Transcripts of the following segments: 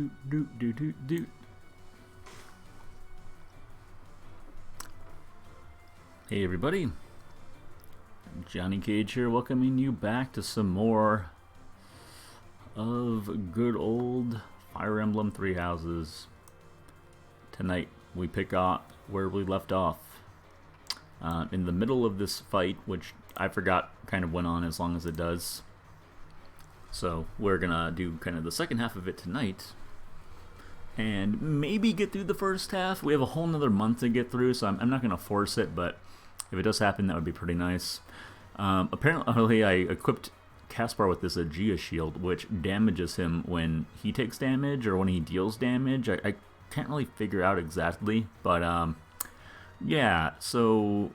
Doot, doot, doot, doot. Hey everybody, Johnny Cage here, welcoming you back to some more of good old Fire Emblem Three Houses. Tonight we pick up where we left off. In the middle of this fight, which I forgot kind of went on as long as it does. So we're gonna do kind of the second half of it tonight. And maybe get through the first half. We have a whole nother month to get through, so I'm not going to force it, but if it does happen, that would be pretty nice. Apparently, I equipped Caspar with this Aegea shield, which damages him when he takes damage or when he deals damage. I can't really figure out exactly, but yeah, so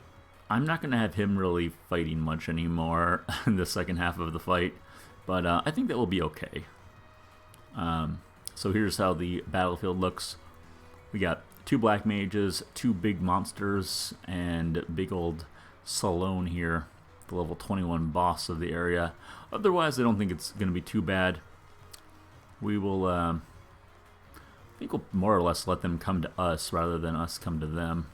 I'm not going to have him really fighting much anymore in the second half of the fight, but I think that will be okay. So here's how the battlefield looks. We got two black mages, two big monsters, and big old Salone here, the level 21 boss of the area. Otherwise, I don't think it's going to be too bad. We will, I think we'll more or less let them come to us rather than us come to them.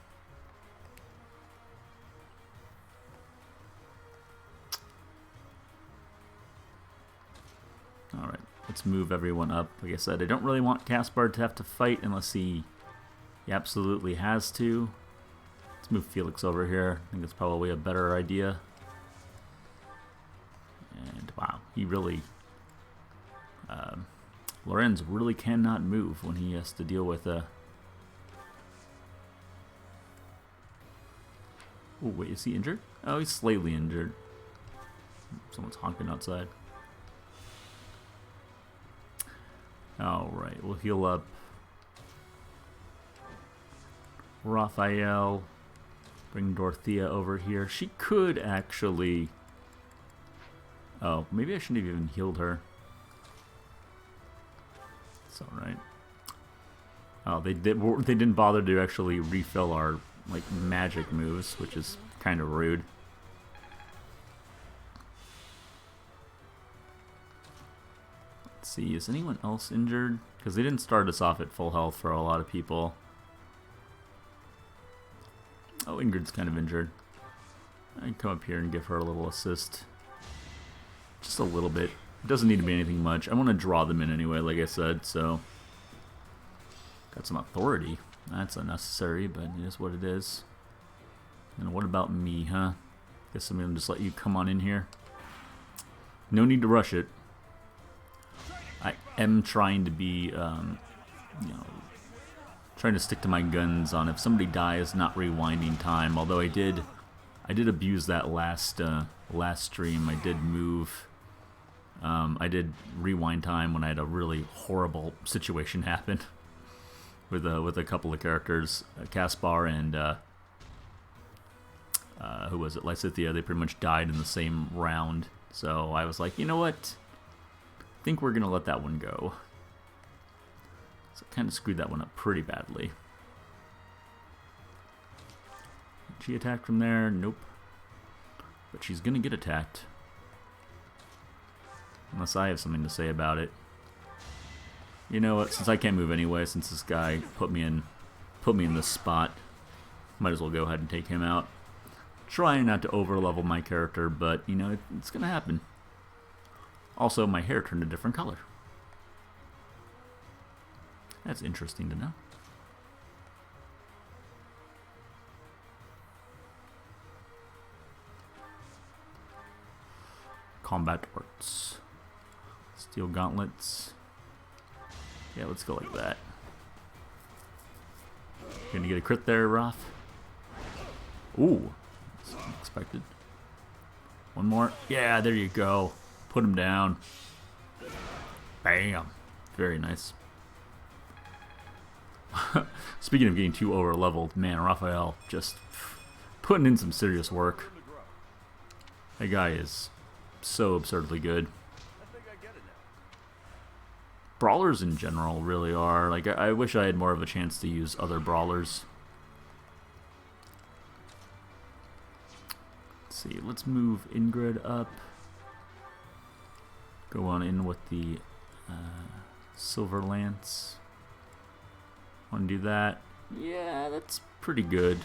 Alright. Let's move everyone up. Like I said, I don't really want Caspar to have to fight unless he absolutely has to. Let's move Felix over here. I think that's probably a better idea. And wow, he really... Lorenz really cannot move when he has to deal with a... Oh, wait, is he injured? Oh, he's slightly injured. Someone's honking outside. Alright, we'll heal up Raphael. Bring Dorothea over here. She could actually... Oh, maybe I shouldn't have even healed her. It's alright. Oh, they didn't bother to actually refill our like magic moves, which is kind of rude. See, is anyone else injured? Because they didn't start us off at full health for a lot of people. Oh, Ingrid's kind of injured. I can come up here and give her a little assist. Just a little bit. It doesn't need to be anything much. I want to draw them in anyway, like I said, so... Got some authority. That's unnecessary, but it is what it is. And what about me, huh? Guess I'm going to just let you come on in here. No need to rush it. I am trying to be, you know, trying to stick to my guns on if somebody dies, not rewinding time. Although I did abuse that last stream. I did move. I did rewind time when I had a really horrible situation happen with a couple of characters, Caspar and who was it, Lysithea. They pretty much died in the same round. So I was like, you know what? I think we're going to let that one go. So I kind of screwed that one up pretty badly. She attacked from there? Nope. But she's going to get attacked. Unless I have something to say about it. You know what? Since I can't move anyway, since this guy put me in this spot, might as well go ahead and take him out. Trying not to overlevel my character, but you know, it's going to happen. Also, my hair turned a different color. That's interesting to know. Combat arts. Steel gauntlets. Yeah, let's go like that. Gonna get a crit there, Raph. Ooh. That's unexpected. One more. Yeah, there you go. Put him down. Bam. Very nice. Speaking of getting too over-leveled, man, Raphael just putting in some serious work. That guy is so absurdly good. Brawlers in general really are. Like, I wish I had more of a chance to use other brawlers. Let's see, let's move Ingrid up. Go on in with the Silver Lance. Want to do that? Yeah, that's pretty good.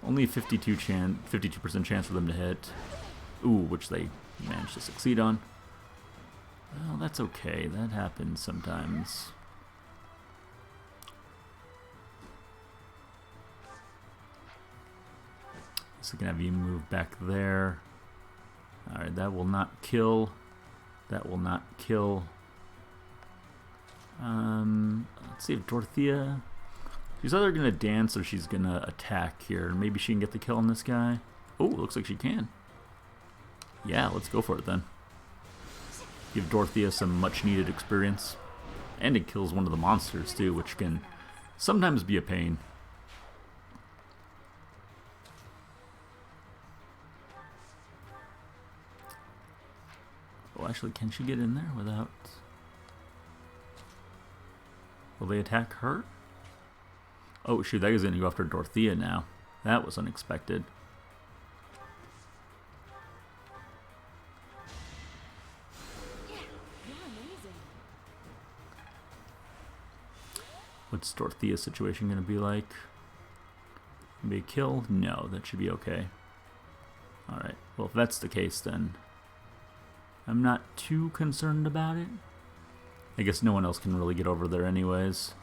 Only a 52% chance for them to hit. Ooh, which they managed to succeed on. Well, that's okay. That happens sometimes. So we can have you move back there. Alright, that will not kill. That will not kill. Let's see if Dorothea... She's either going to dance or she's going to attack here. Maybe she can get the kill on this guy. Oh, looks like she can. Yeah, let's go for it then. Give Dorothea some much-needed experience. And it kills one of the monsters, too, which can sometimes be a pain. Oh, actually, can she get in there without... Will they attack her? Oh, shoot, that guy's going to go after Dorothea now. That was unexpected. What's Dorothea's situation going to be like? Maybe a kill? No, that should be okay. Alright, well, if that's the case, then I'm not too concerned about it. I guess no one else can really get over there anyways.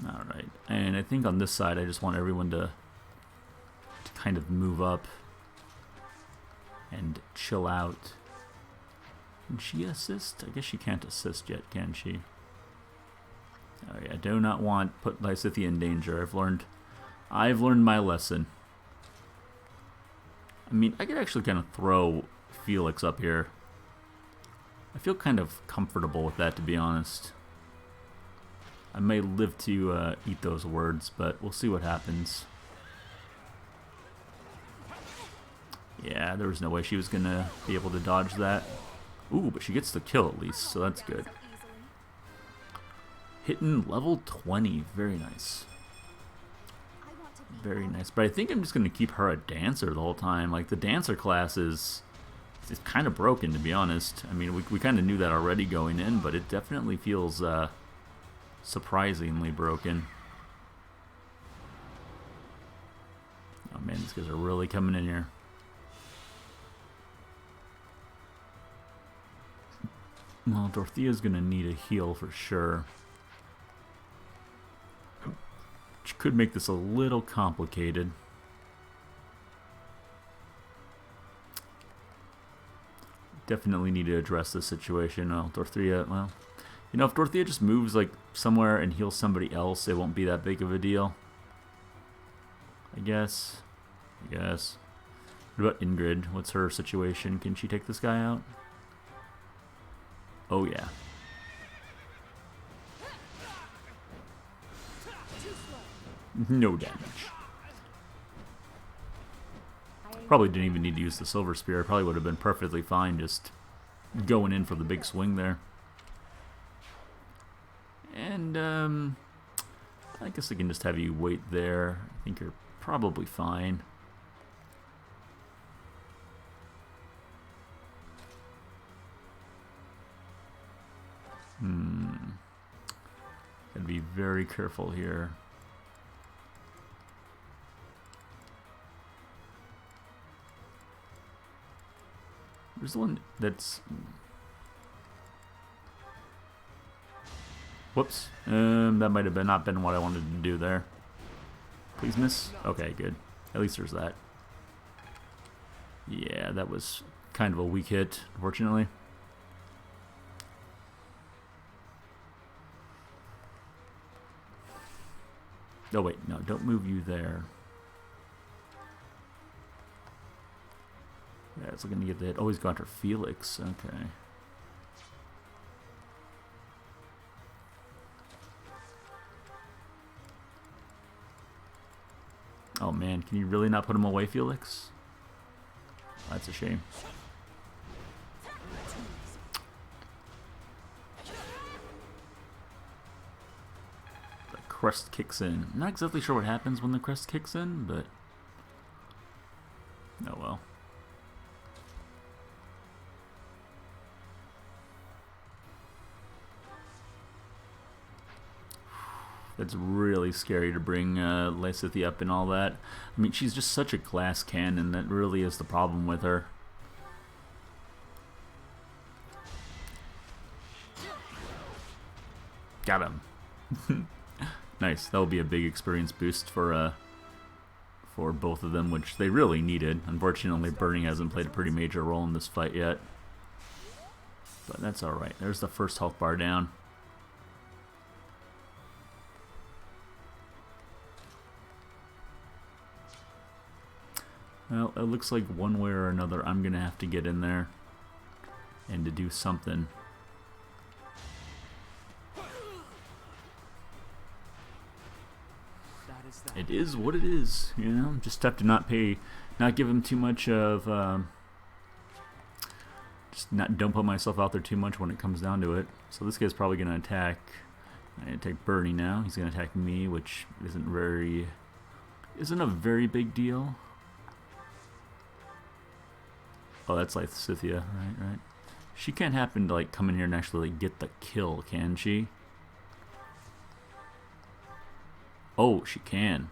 Alright, and I think on this side I just want everyone to kind of move up and chill out. Can she assist? I guess she can't assist yet, can she? Oh yeah, I do not want to put Lysithea in danger. I've learned my lesson. I mean, I could actually kind of throw Felix up here. I feel kind of comfortable with that, to be honest. I may live to eat those words, but we'll see what happens. Yeah, there was no way she was going to be able to dodge that. Ooh, but she gets the kill at least, so that's good. Hitting level 20. Very nice. Very nice. But I think I'm just going to keep her a dancer the whole time. Like, the dancer class is kind of broken, to be honest. I mean, we kind of knew that already going in, but it definitely feels surprisingly broken. Oh man, these guys are really coming in here. Well, Dorothea's going to need a heal for sure. Which could make this a little complicated. Definitely need to address this situation. Well, Dorothea, well, you know, if Dorothea just moves like somewhere and heals somebody else, it won't be that big of a deal. I guess. What about Ingrid? What's her situation? Can she take this guy out? Oh yeah. No damage. Probably didn't even need to use the Silver Spear. Probably would have been perfectly fine just going in for the big swing there. And, I guess I can just have you wait there. I think you're probably fine. Gotta be very careful here. There's one that's... Whoops. That might have not been what I wanted to do there. Please miss? Okay, good. At least there's that. Yeah, that was kind of a weak hit, unfortunately. Oh wait, no, don't move you there. Yeah, it's looking to get the hit. Oh, he's got her Felix. Okay. Oh man, can you really not put him away, Felix? That's a shame. The crest kicks in. I'm not exactly sure what happens when the crest kicks in, but... oh well. It's really scary to bring Lysithea up and all that. I mean, she's just such a glass cannon. That really is the problem with her. Got him. Nice. That will be a big experience boost for both of them, which they really needed. Unfortunately, burning hasn't played a pretty major role in this fight yet. But that's alright. There's the first health bar down. Well, it looks like one way or another I'm going to have to get in there and to do something. It is what it is, you know. Just have to not give him too much of, don't put myself out there too much when it comes down to it. So this guy's probably going to attack. I'm going to attack Bernie now. He's going to attack me, which isn't a very big deal. Oh, that's Lysithea, right. She can't happen to like come in here and actually like, get the kill, can she? Oh, she can.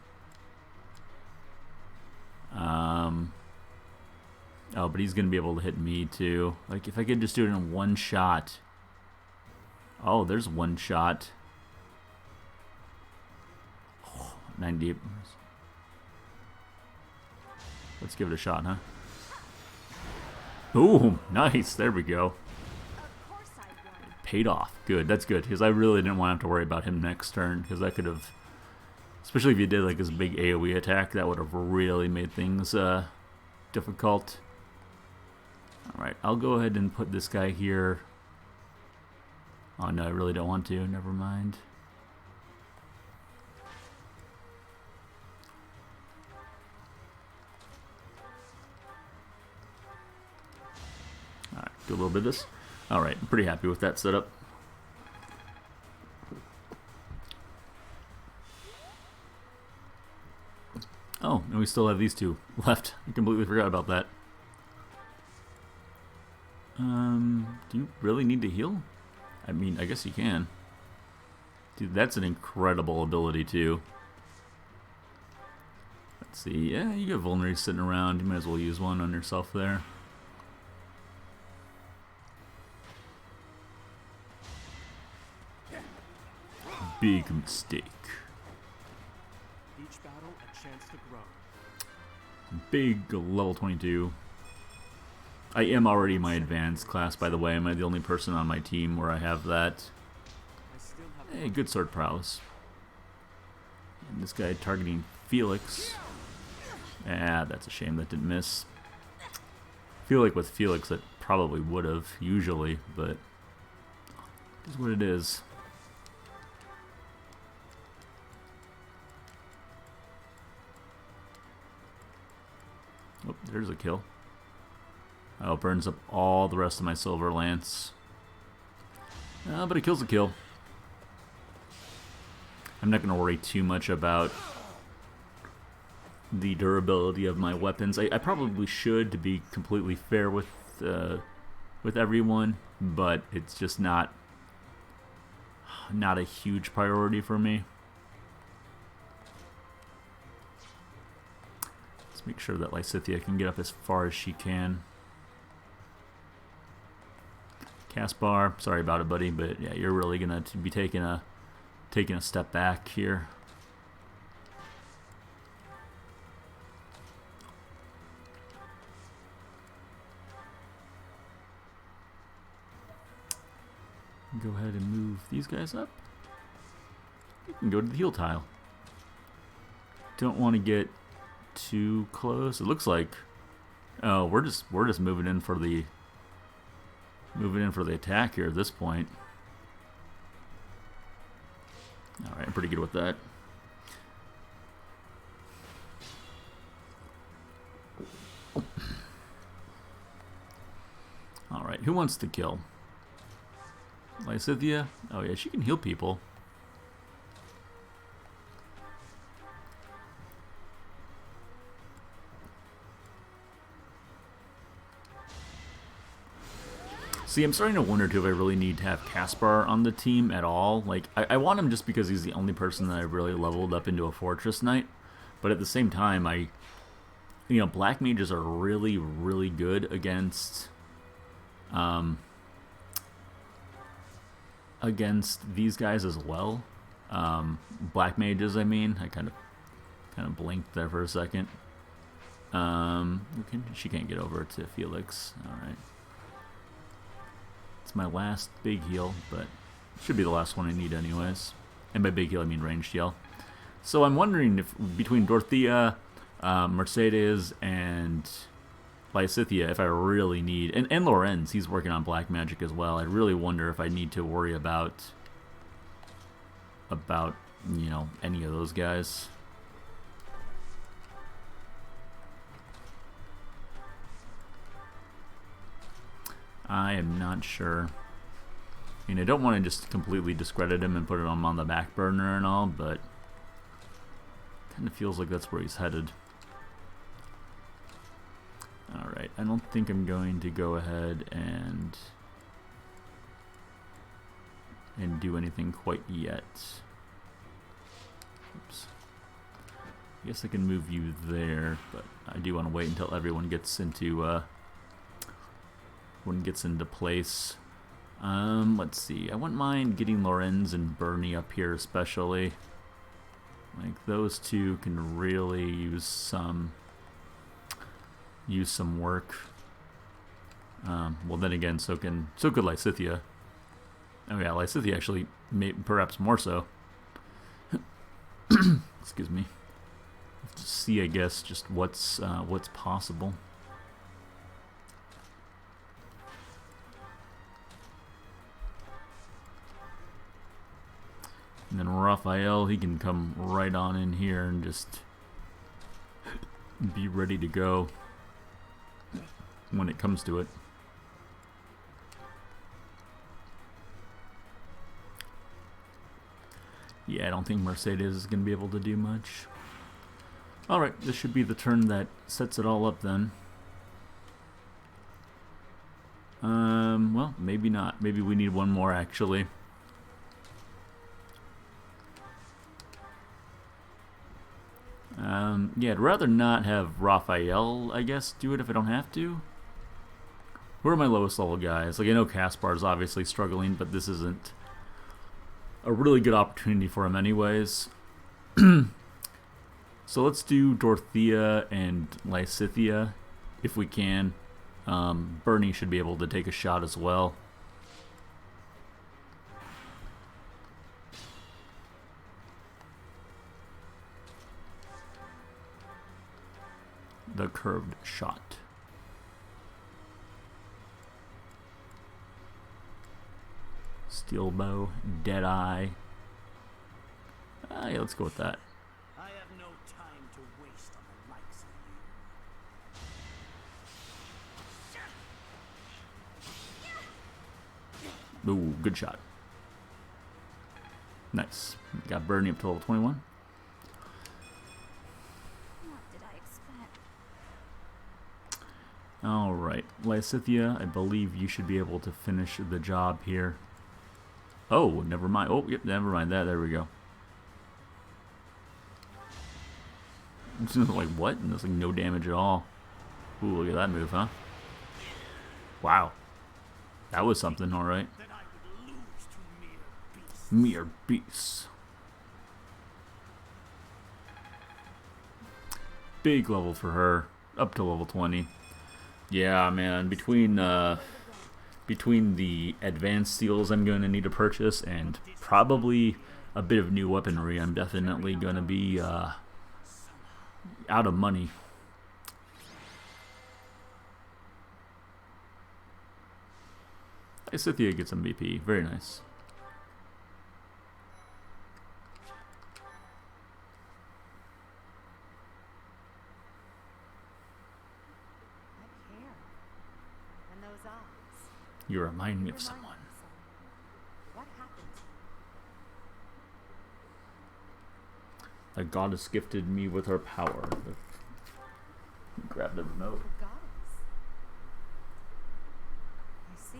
Oh, but he's gonna be able to hit me too. Like if I could just do it in one shot. Oh, there's one shot. Oh, 98. Let's give it a shot, huh? Boom! Nice. There we go. It paid off. Good. That's good because I really didn't want to have to worry about him next turn because I could have. Especially if you did like this big AoE attack, that would have really made things difficult. Alright, I'll go ahead and put this guy here. Oh no, I really don't want to. Never mind. Alright, do a little bit of this. Alright, I'm pretty happy with that setup. Oh, and we still have these two left. I completely forgot about that. Do you really need to heal? I mean, I guess you can. Dude, that's an incredible ability, too. Let's see. Yeah, you got vulneraries sitting around. You might as well use one on yourself there. Big mistake. Each battle a chance to grow. Big level 22. I am already my advanced class, by the way. Am I the only person on my team where I have that? Hey, good sword prowess. And this guy targeting Felix. Ah, that's a shame that didn't miss. I feel like with Felix it probably would have, usually, but it is what it is. Oh, there's a kill. Oh, it burns up all the rest of my silver lance. But it kills the kill. I'm not going to worry too much about the durability of my weapons. I probably should, to be completely fair with everyone, but it's just not a huge priority for me. Let's make sure that Lysithea can get up as far as she can. Caspar, sorry about it, buddy, but yeah, you're really gonna be taking a step back here. Go ahead and move these guys up. You can go to the heal tile. Don't want to get too close. It looks like, oh, we're just moving in for the attack here at this point. All right, I'm pretty good with that. All right, who wants to kill? Lysithea? Oh yeah, she can heal people. See, I'm starting to wonder too if I really need to have Caspar on the team at all. Like, I want him just because he's the only person that I really leveled up into a Fortress Knight. But at the same time, you know, Black Mages are really, really good against these guys as well. Black Mages, I mean. I kind of blinked there for a second. She can't get over to Felix. Alright. It's my last big heal, but should be the last one I need anyways. And by big heal, I mean ranged heal. So I'm wondering if between Dorothea, Mercedes, and Lysithea, if I really need... And Lorenz, he's working on black magic as well. I really wonder if I need to worry about, you know, any of those guys. I am not sure. I mean, I don't want to just completely discredit him and put him on the back burner and all, but kind of feels like that's where he's headed. Alright, I don't think I'm going to go ahead and do anything quite yet. Oops. I guess I can move you there, but I do want to wait until everyone gets into place. Let's see. I wouldn't mind getting Lorenz and Bernie up here especially. Like, those two can really use some work. Well, then again, so could Lysithea. Oh yeah, Lysithea actually, perhaps more so. Excuse me. Let's see, I guess, just what's possible. And then Raphael, he can come right on in here and just be ready to go when it comes to it. Yeah, I don't think Mercedes is going to be able to do much. Alright, this should be the turn that sets it all up then. Well, maybe not. Maybe we need one more actually. Yeah, I'd rather not have Raphael, I guess, do it if I don't have to. Who are my lowest level guys? Like, I know Caspar is obviously struggling, but this isn't a really good opportunity for him anyways. So let's do Dorothea and Lysithea if we can. Bernie should be able to take a shot as well. The curved shot. Steel bow, dead eye. Yeah, let's go with that. I have no time to waste on the likes of you. Ooh, good shot. Nice. Got Bernie up to level 21. Alright, Lysithea, I believe you should be able to finish the job here. Oh, never mind. Oh, yep, never mind that. There we go. It's just like, what? And there's like no damage at all. Ooh, look at that move, huh? Wow. That was something, alright. Mere beasts. Big level for her. Up to level 20. Yeah, man, between the advanced seals I'm going to need to purchase and probably a bit of new weaponry, I'm definitely going to be out of money. Lysithea gets MVP. Very nice. You remind me of someone. What happened? A goddess gifted me with her power. Grab the remote. The goddess. I see.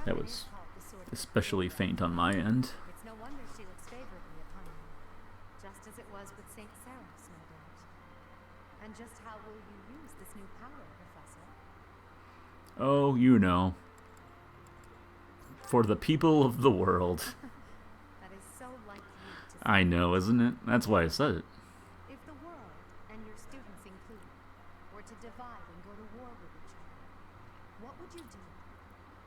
That was especially faint on my end. It's no wonder she looks favorably upon you. Just as it was with Saint Sarah's, no doubt. And just how will you use this new power, Professor? Oh, you know. For the people of the world. That is so like you to say. I know, isn't it? That's why I said it. If the world, and your students included, were to divide and go to war with each other, what would you do?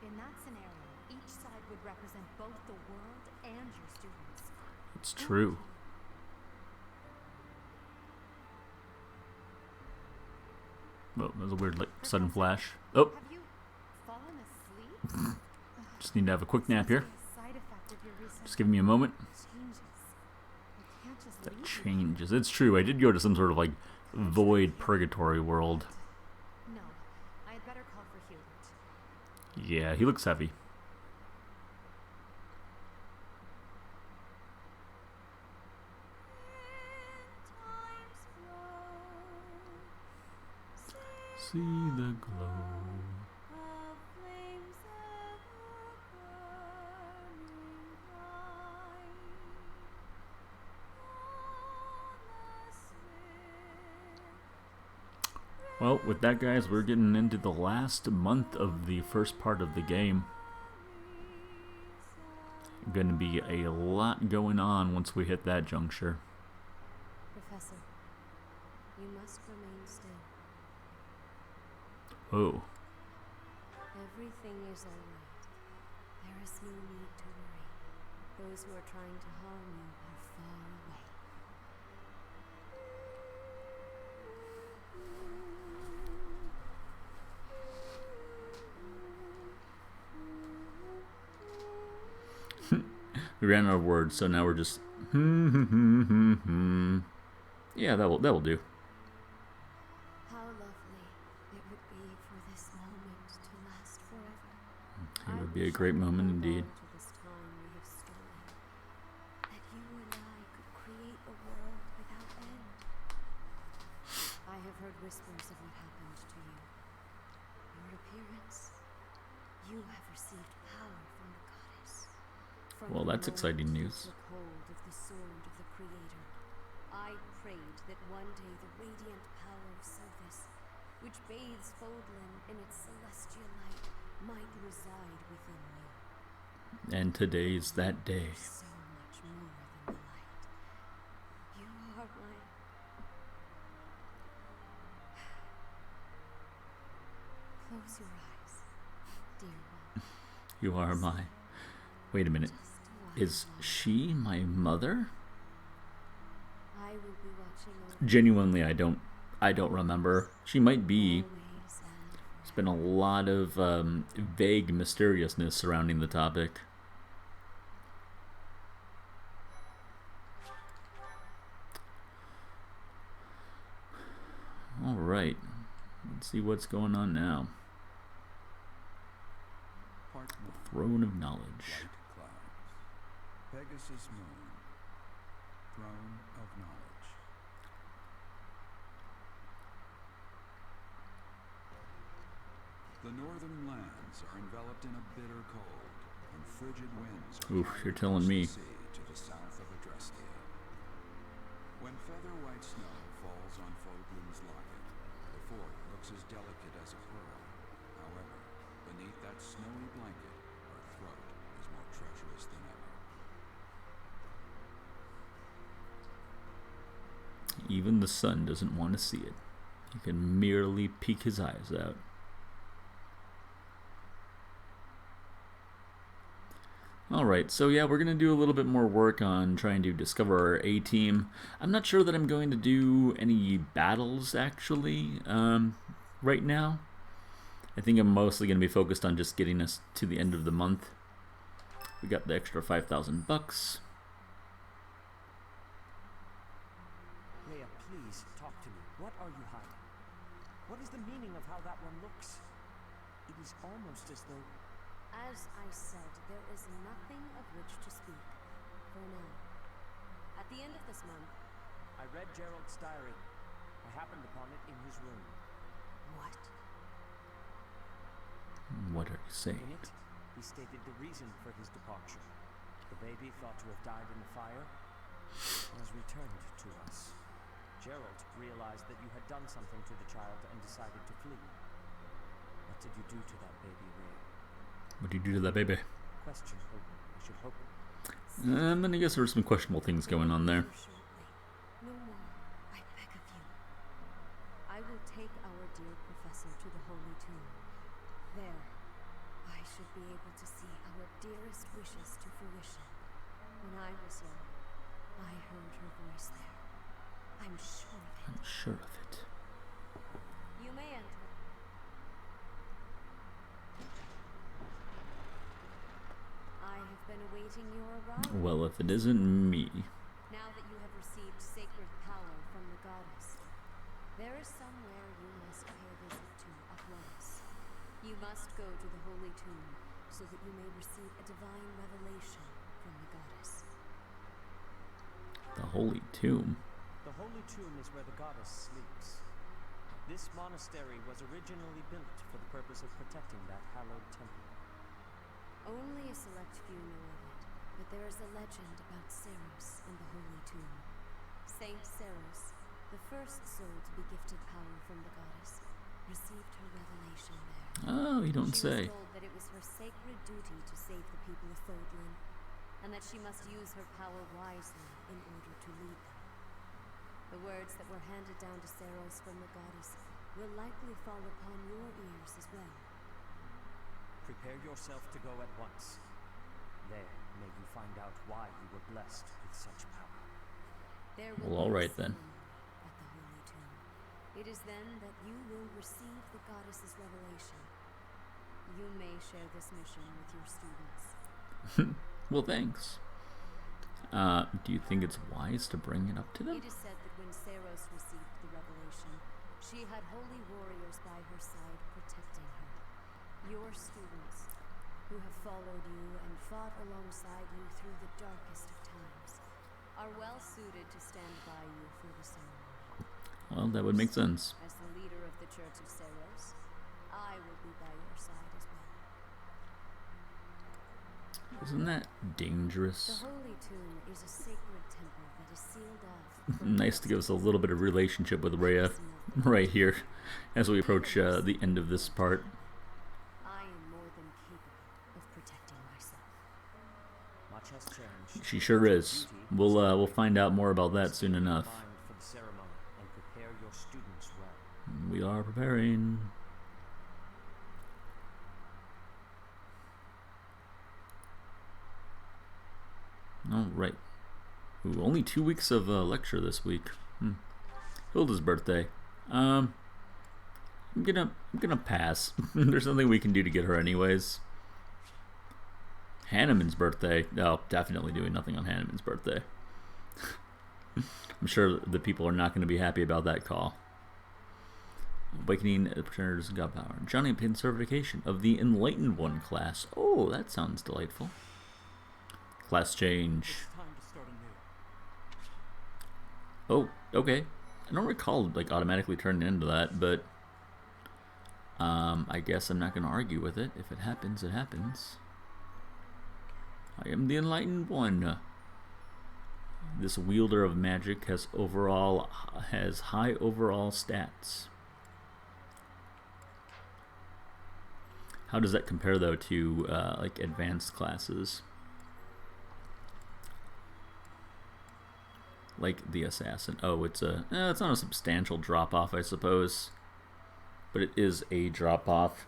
In that scenario, each side would represent both the world and your students. It's true. Oh, that was a weird, like, sudden flash. Oh, Have you fallen asleep? just need to have a quick nap here. A side effect of your recent Just give me a moment. changes. I can't just That leave you. changes. It's true. I did go to some sort of, like, void purgatory world. No, I had better call for Hubert. Yeah, he looks heavy. See the glow. Well, with that, guys, we're getting into the last month of the first part of the game. Going to be a lot going on once we hit that juncture. Professor, you must remain still. Oh, Everything is all right. There is no need to worry. Those who are trying to harm you are far away. we ran out of words, so now we're just Yeah, that will do. How lovely it would be for this moment to last forever. It would be a great moment indeed. To this time we have stolen, that you and I could create a world without end. I have heard whispers of what happened to you. Your appearance. You have received power from the goddess. From Well, the that's moment exciting you news. took hold of the sword of the Creator, I prayed that one day the radiant power of Sophis, which bathes Fodlan in its celestial light, might reside within you. And today's that day. So much more than the light. You are my... Close your eyes, dear one. You are my... Wait a minute. Just a Is while she my mother? longer. I will be watching over Genuinely, I don't remember. She might be. you always and There's been a lot of vague mysteriousness surrounding the topic. All right. Let's see what's going on now. Part 1. Throne of Knowledge. Light clouds. Pegasus Moon. Throne of Knowledge. The northern lands are enveloped in a bitter cold, and frigid winds are Oof, howling you're telling me. across the sea to the south of Adrestia. When feather white snow falls on Fodlan's locket, the fort looks as delicate as a pearl. However, beneath that snowy blanket, her throat is more treacherous than ever. Even the sun doesn't want to see it. He can merely peek his eyes out. Alright, so yeah, we're going to do a little bit more work on trying to discover our A-team. I'm not sure that I'm going to do any battles, actually, right now. I think I'm mostly going to be focused on just getting us to the end of the month. We got the extra 5,000 bucks. Leia, please talk to me. What are you hiding? What is the meaning of how that one looks? It is almost as though... As I said, there is nothing of which to speak, for now. At the end of this month... I read Gerald's diary. I happened upon it in his room. What? What are you saying? In it, He stated the reason for his departure. The baby thought to have died in the fire has returned to us. Gerald realized that you had done something to the child and decided to flee. What did you do to that baby, Ray? What did you do to that baby? Question, I should hope. And then I guess there were some questionable things going on there. No more, I beg of you. I will take our dear professor to the Holy Tomb. There, I should be able to see our dearest wishes to fruition. When I was young, I heard her voice there. I'm sure of it. I'm sure of it. You may enter. I have been awaiting your arrival. Well, if it isn't me. Now that you have received sacred power from the goddess, there is somewhere you must pay a visit to at once. You must go to the Holy Tomb so that you may receive a divine revelation from the goddess. The Holy Tomb? The Holy Tomb is where the goddess sleeps. This monastery was originally built for the purpose of protecting that hallowed temple. Only a select few know of it, but there is a legend about Ceres and the Holy Tomb. Saint Ceres, the first soul to be gifted power from the goddess, received her revelation there. Oh, you don't say. She was told that it was her sacred duty to save the people of Fodlan, and that she must use her power wisely in order to lead them. The words that were handed down to Ceres from the goddess will likely fall upon your ears as well. Prepare yourself to go at once. There may you find out why you were blessed with such power. There Well, will all be a right then. ceremony at the Holy Tomb. It is then that you will receive the goddess's revelation. You may share this mission with your students. Well, thanks. Do you think it's wise to bring it up to them? It is said that when Ceres received the revelation, she had holy warriors by her side protecting her. Your students, who have followed you and fought alongside you through the darkest of times, are well suited to stand by you for the ceremony. Well, that would make sense. As the leader of the Church of Ceres, I will be by your side as well. Isn't that dangerous? The Holy Tomb is a sacred temple that is sealed off. Nice to give us a little bit of relationship with Rhea right here as we approach the end of this part. I am more than capable of protecting myself. Much has changed. She sure is. We'll find out more about that soon enough. Mind for the ceremony and prepare your students well. We are preparing. All right. Ooh, only 2 weeks of lecture this week. Hilda's birthday. I'm gonna pass. There's nothing we can do to get her anyways. Hanneman's birthday. No, definitely doing nothing on Hanneman's birthday. I'm sure the people are not going to be happy about that call. Awakening the Pregenitors of God Power. Johnny obtained certification of the Enlightened One class. Oh, that sounds delightful. Class change. It's time to start anew. Oh, okay. I don't recall like automatically turning into that, but I guess I'm not going to argue with it. If it happens, it happens. I am the Enlightened One. This wielder of magic has high overall stats. How does that compare though to like advanced classes? Like the assassin. Oh, it's not a substantial drop off, I suppose, but it is a drop off.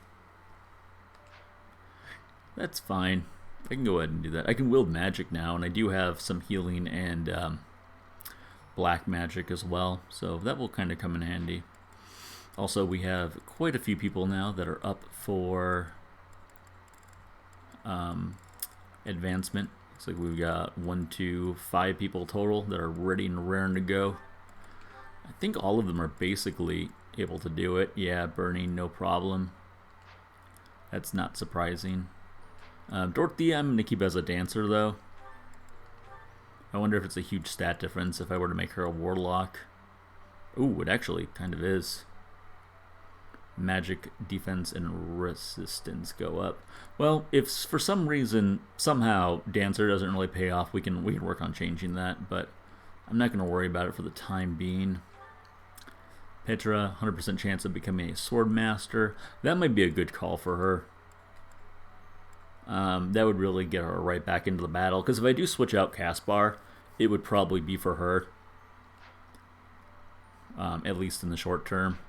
That's fine. I can go ahead and do that. I can wield magic now, and I do have some healing and black magic as well, so that will kind of come in handy. Also, we have quite a few people now that are up for advancement. Looks like we've got 1, 2, 5 people total that are ready and raring to go. I think all of them are basically able to do it. Yeah, burning, no problem. That's not surprising. Dorothea, I'm going to keep as a dancer, though. I wonder if it's a huge stat difference if I were to make her a warlock. Ooh, it actually kind of is. magic defense and resistance go up. Well, if for some reason somehow Dancer doesn't really pay off, we can work on changing that, but I'm not going to worry about it for the time being. Petra, 100% chance of becoming a sword master. That might be a good call for her. That would really get her right back into the battle, because if I do switch out Caspar, it would probably be for her, at least in the short term.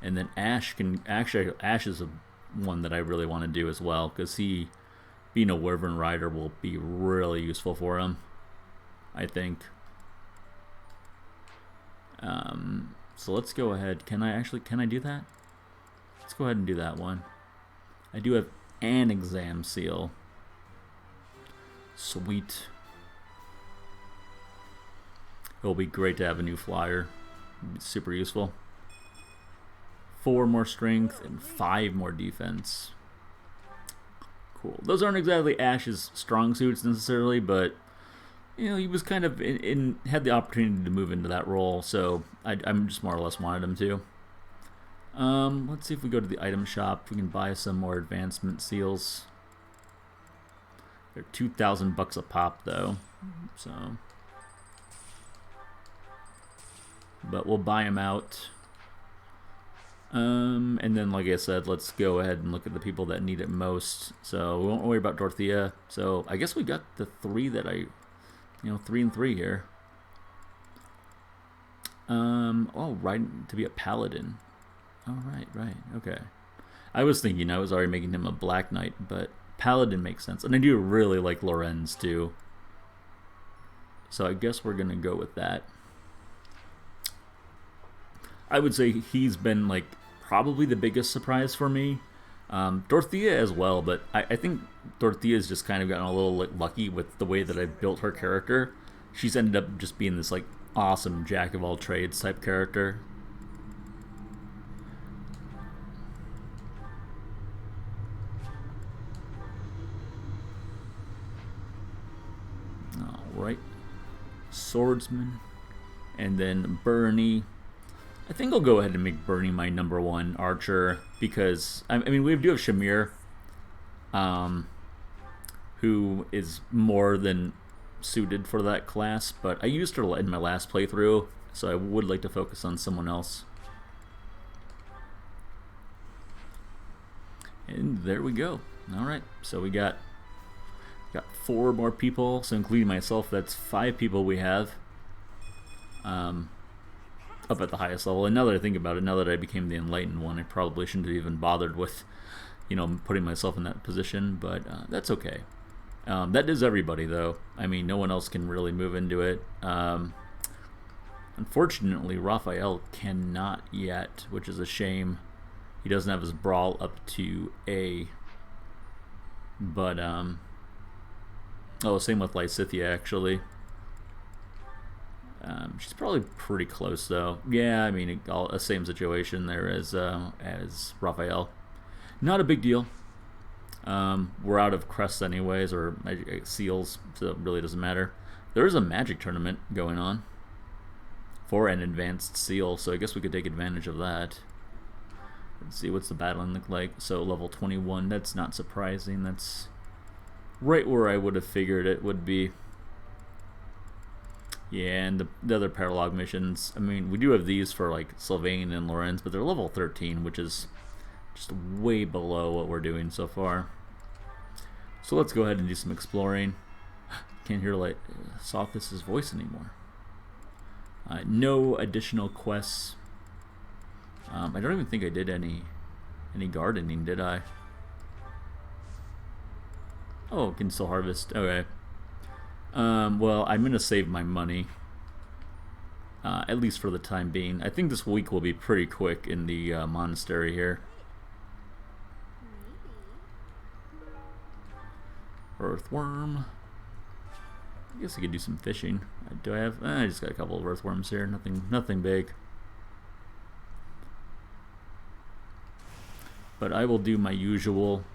And then Ash is one that I really want to do as well, because he, being a Wyvern Rider, will be really useful for him, I think. So let's go ahead. Can I do that? Let's go ahead and do that one. I do have an exam seal. Sweet. It'll be great to have a new flyer. Super useful. 4 more strength and 5 more defense. Cool. Those aren't exactly Ash's strong suits necessarily, but you know, he was kind of had the opportunity to move into that role, so I'm just more or less wanted him to. Let's see if we go to the item shop. We can buy some more advancement seals. They're 2,000 bucks a pop, though. So, but we'll buy them out. And then, like I said, let's go ahead and look at the people that need it most. So we won't worry about Dorothea. So I guess we got the 3 that 3 and 3 here. Oh, right, to be a paladin. Oh, right, okay. I was thinking I was already making him a Black Knight, but paladin makes sense. And I do really like Lorenz, too. So I guess we're going to go with that. I would say he's been, like, probably the biggest surprise for me. Dorothea as well, but I think Dorothea's just kind of gotten a little lucky with the way that I built her character. She's ended up just being this, like, awesome jack-of-all-trades type character. Alright. Swordsman. And then Bernie. I think I'll go ahead and make Bernie my #1 archer, because, I mean, we do have Shamir, who is more than suited for that class, but I used her in my last playthrough, so I would like to focus on someone else. And there we go. Alright, so we got 4 more people, so including myself, that's 5 people we have. Up at the highest level. And now that I think about it, now that I became the enlightened one, I probably shouldn't have even bothered with, putting myself in that position, but that's okay. That is everybody, though. I mean, no one else can really move into it. Unfortunately, Raphael cannot yet, which is a shame. He doesn't have his brawl up to A. But, same with Lysithia, actually. She's probably pretty close, though. Yeah, I mean, the same situation there as Raphael. Not a big deal. We're out of crests anyways, or seals, so it really doesn't matter. There is a magic tournament going on for an advanced seal, so I guess we could take advantage of that. Let's see, what's the battling look like? So level 21, that's not surprising. That's right where I would have figured it would be. Yeah, and the other paralog missions, I mean, we do have these for, like, Sylvain and Lorenz, but they're level 13, which is just way below what we're doing so far. So let's go ahead and do some exploring. Can't hear, like, Sophis' voice anymore. No additional quests. I don't even think I did any gardening, did I? Oh, can still harvest. Okay. Well, I'm going to save my money, at least for the time being. I think this week will be pretty quick in the monastery here. Earthworm. I guess I could do some fishing. Do I have? I just got a couple of earthworms here. Nothing big. But I will do my usual,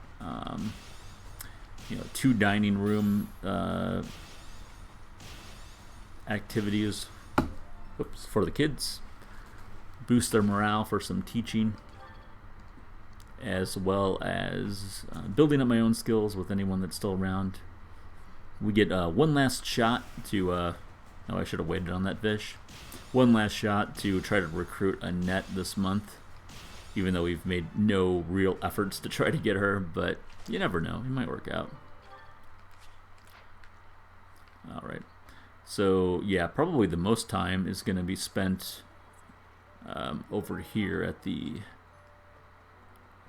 2 dining room activities for the kids. Boost their morale for some teaching. as well as building up my own skills with anyone that's still around. We get one last shot to... oh, I should have waited on that fish. One last shot to try to recruit a net this month, even though we've made no real efforts to try to get her, but you never know. It might work out. Alright. So, yeah, probably the most time is going to be spent over here at the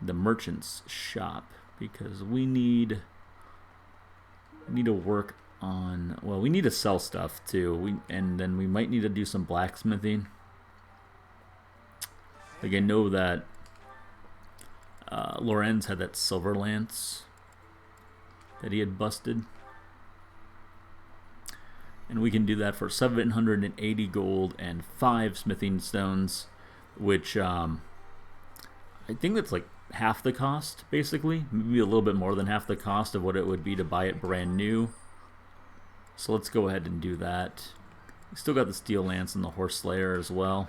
merchant's shop, because we need to work on, well, we need to sell stuff too, and then we might need to do some blacksmithing. Like, I know that Lorenz had that silver lance that he had busted, and we can do that for 780 gold and 5 smithing stones, which I think that's like half the cost, basically. Maybe a little bit more than half the cost of what it would be to buy it brand new. So let's go ahead and do that. We still got the steel lance and the horse slayer as well.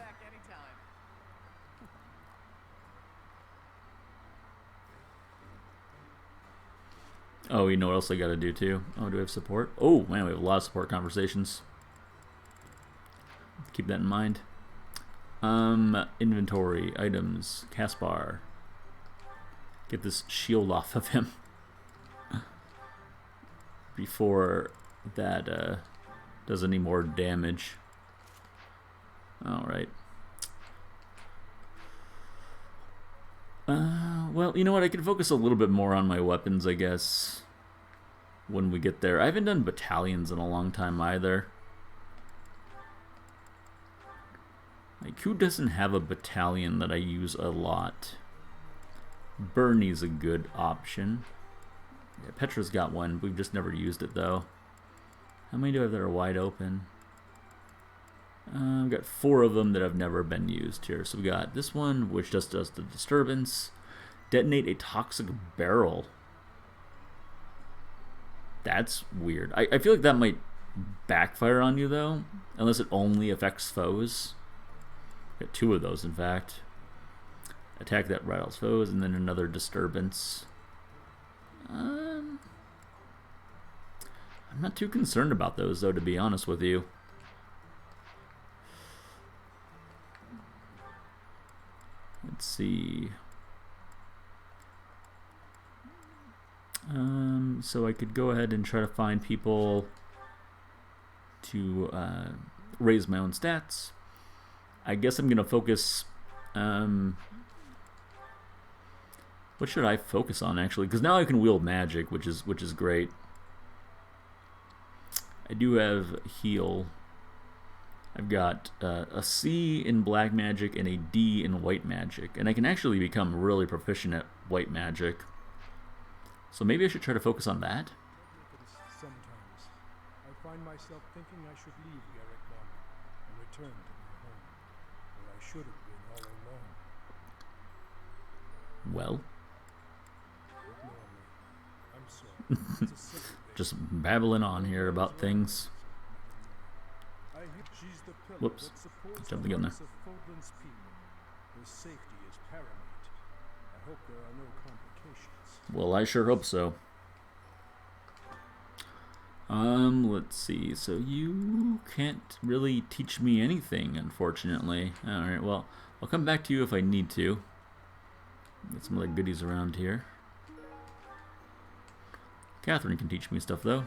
Oh, you know what else I gotta do too? Oh, do we have support? Oh, man, we have a lot of support conversations. Keep that in mind. Inventory, items, Caspar. Get this shield off of him before that does any more damage. Alright. Well, you know what? I can focus a little bit more on my weapons, I guess, when we get there. I haven't done battalions in a long time either. Like, who doesn't have a battalion that I use a lot? Bernie's a good option. Yeah, Petra's got one. We've just never used it, though. How many do I have that are wide open? I've got 4 of them that have never been used here. So we got this one, which just does the disturbance. Detonate a toxic barrel. That's weird. I feel like that might backfire on you, though, unless it only affects foes. Got 2 of those, in fact. Attack that rattles foes, and then another disturbance. I'm not too concerned about those, though, to be honest with you. Let's see. So I could go ahead and try to find people to raise my own stats. I guess I'm going to focus... what should I focus on, actually? Because now I can wield magic, which is great. I do have heal. I've got a C in black magic and a D in white magic. And I can actually become really proficient at white magic. So maybe I should try to focus on that. Sometimes I find myself thinking I should leave Garrett and return to my home, where I should have been all along. Well. Ignore me. I'm sorry. It's a silly thing. Just babbling on here about things. I hear she's the pillar Whoops. that supports Jumped the again there. rights of Fodlan's people. Her safety is paramount. I hope there are no complications. Well, I sure hope so. Let's see. So you can't really teach me anything, unfortunately. Alright, well, I'll come back to you if I need to. Get some other goodies around here. Catherine can teach me stuff, though.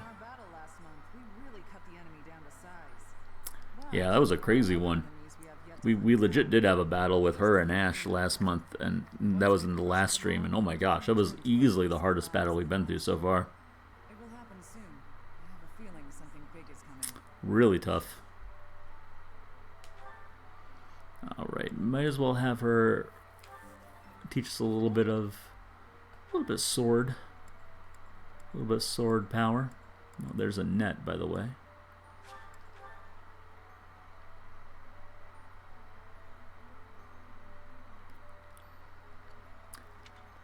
Yeah, that was a crazy one. We legit did have a battle with her and Ash last month, and that was in the last stream, and oh my gosh, that was easily the hardest battle we've been through so far. It will happen soon. I have a feeling something big is coming. Really tough. Alright, might as well have her teach us a little bit of sword. A little bit of sword power. Oh, there's a net, by the way.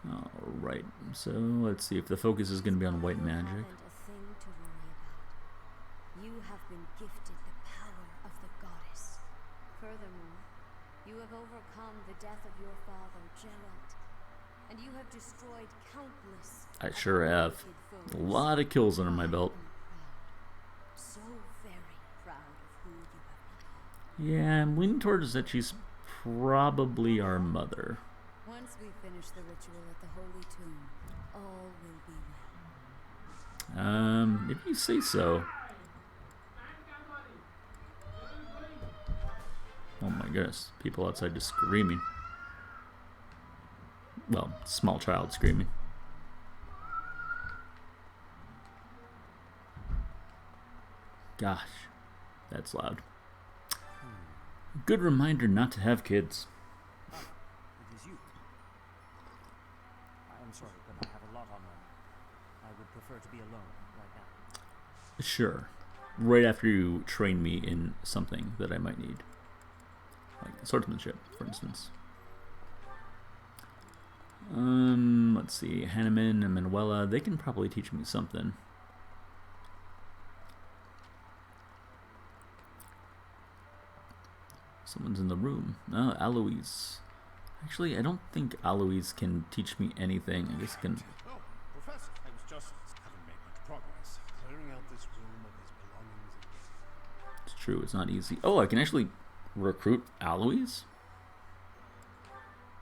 Alright, so let's see if the focus is going to be on white magic. A thing to worry about. You have been gifted the power of the goddess. Furthermore, you have overcome the death of your father, Geralt. And you have destroyed countless. I sure have. A lot of kills under my belt. So very proud of who you have become. Yeah, I'm leaning towards that she's probably our mother. Once we finish the ritual at the Holy Tomb, all will be well. If you say so. Oh my goodness, people outside just screaming. Well, small child screaming. Gosh, that's loud. Good reminder not to have kids. Ah, it is you. I am sorry, but I have a lot on my mind. I would prefer to be alone right now. Sure. Right after you train me in something that I might need. Like swordsmanship, for instance. Let's see. Hanneman and Manuela, they can probably teach me something. Someone's in the room. Oh, Alois. Actually, I don't think Alois can teach me anything. I guess it can... Oh, Professor, I was just haven't made much progress. Clearing out this room of his belongings again. It's true, it's not easy. Oh, I can actually recruit Alois?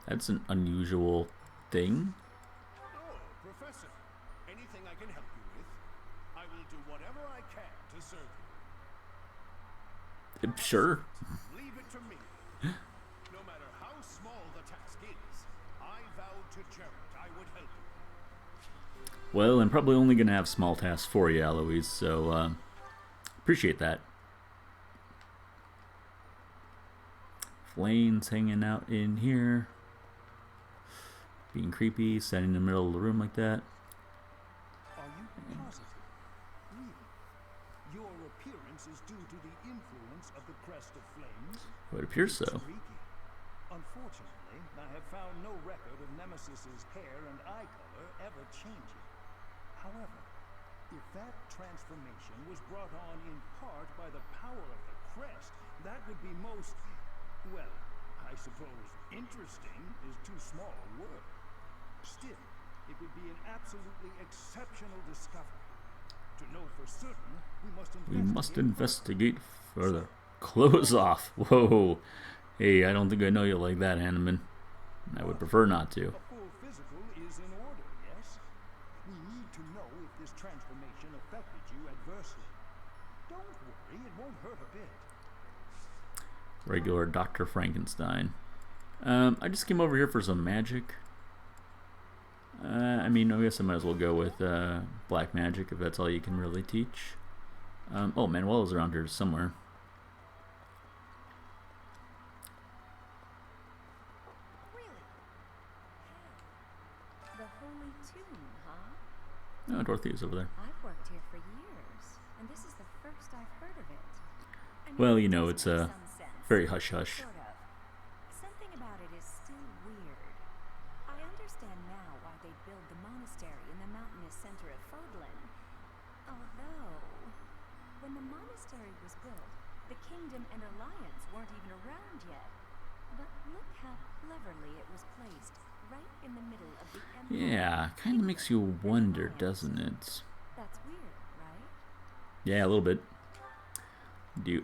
That's an unusual thing. Oh, Professor, anything I can help you with? I will do whatever I can to serve you. Sure. Leave it to me. No matter how small the task is, I vowed to Geralt I would help you. Well, I'm probably only going to have small tasks for you, Alois, so appreciate that. Flane's hanging out in here. Being creepy, standing in the middle of the room like that. Are you positive? Really? Your appearance is due to the influence of the crest of flames? It appears so. Intriguing. Unfortunately, I have found no record of Nemesis's hair and eye color ever changing. However, if that transformation was brought on in part by the power of the crest, that would be most, well, I suppose interesting is too small a word. Still, it would be an absolutely exceptional discovery. To know for certain, We must investigate further. Close off. Whoa. Hey, I don't think I know you like that, Hanneman. I would prefer not to. A full physical is in order, yes? We need to know if this transformation affected you adversely. Don't worry, it won't hurt a bit. Regular Dr. Frankenstein. I just came over here for some magic. I mean, I guess I might as well go with black magic if that's all you can really teach. Oh, Manuela's around here somewhere. Really? The Holy Tomb, huh? Oh, Dorothea's over there. I've worked here for years, and this is the first I've heard of it. I mean, Well, it you know, does it's make a some sense. very hush-hush. Sort of. Something about it is still weird. I understand now why they built the monastery in the mountainous center of Fodlan. Although, when the monastery was built, the kingdom and alliance weren't even around yet. But look how cleverly it was placed, right in the middle of the Emblem. Yeah, kind of makes you wonder, doesn't it? That's weird, right? Yeah, a little bit.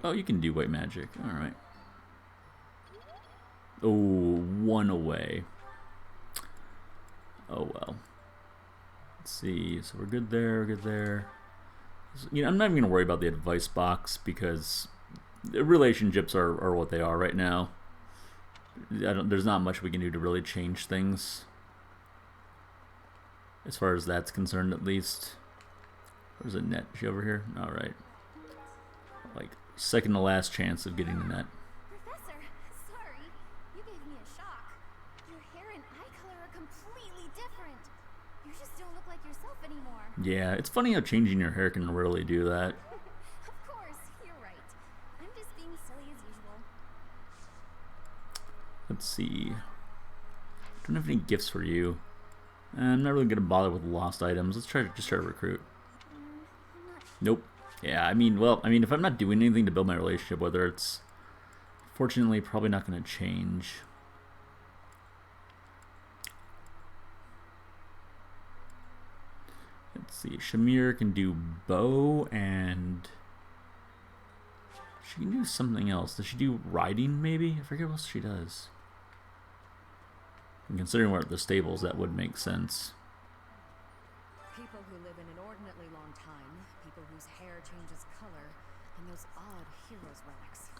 Oh, you can do white magic. All right. Oh, one away. Oh well. Let's see. So we're good there. We're good there. So, you know, I'm not even gonna worry about the advice box because the relationships are what they are right now. There's not much we can do to really change things, as far as that's concerned, at least. Where's the net? Is she over here? All right. Like second to last chance of getting the net. Professor, sorry. You gave me a shock. Your hair and eye color are completely different. You just don't look like yourself anymore. Yeah, it's funny how changing your hair can really do that. Of course, you're right. I'm just being silly as usual. Let's see. Don't have any gifts for you. I'm not really gonna bother with lost items. Let's try to recruit. I'm not Nope. Yeah, I mean, if I'm not doing anything to build my relationship, whether it's fortunately probably not gonna change. Let's see. Shamir can do bow, and she can do something else. Does she do riding, maybe? I forget what else she does. And considering we're at the stables, that would make sense. People who live an inordinately long time, people whose hair changes color, and those odd heroes' relics.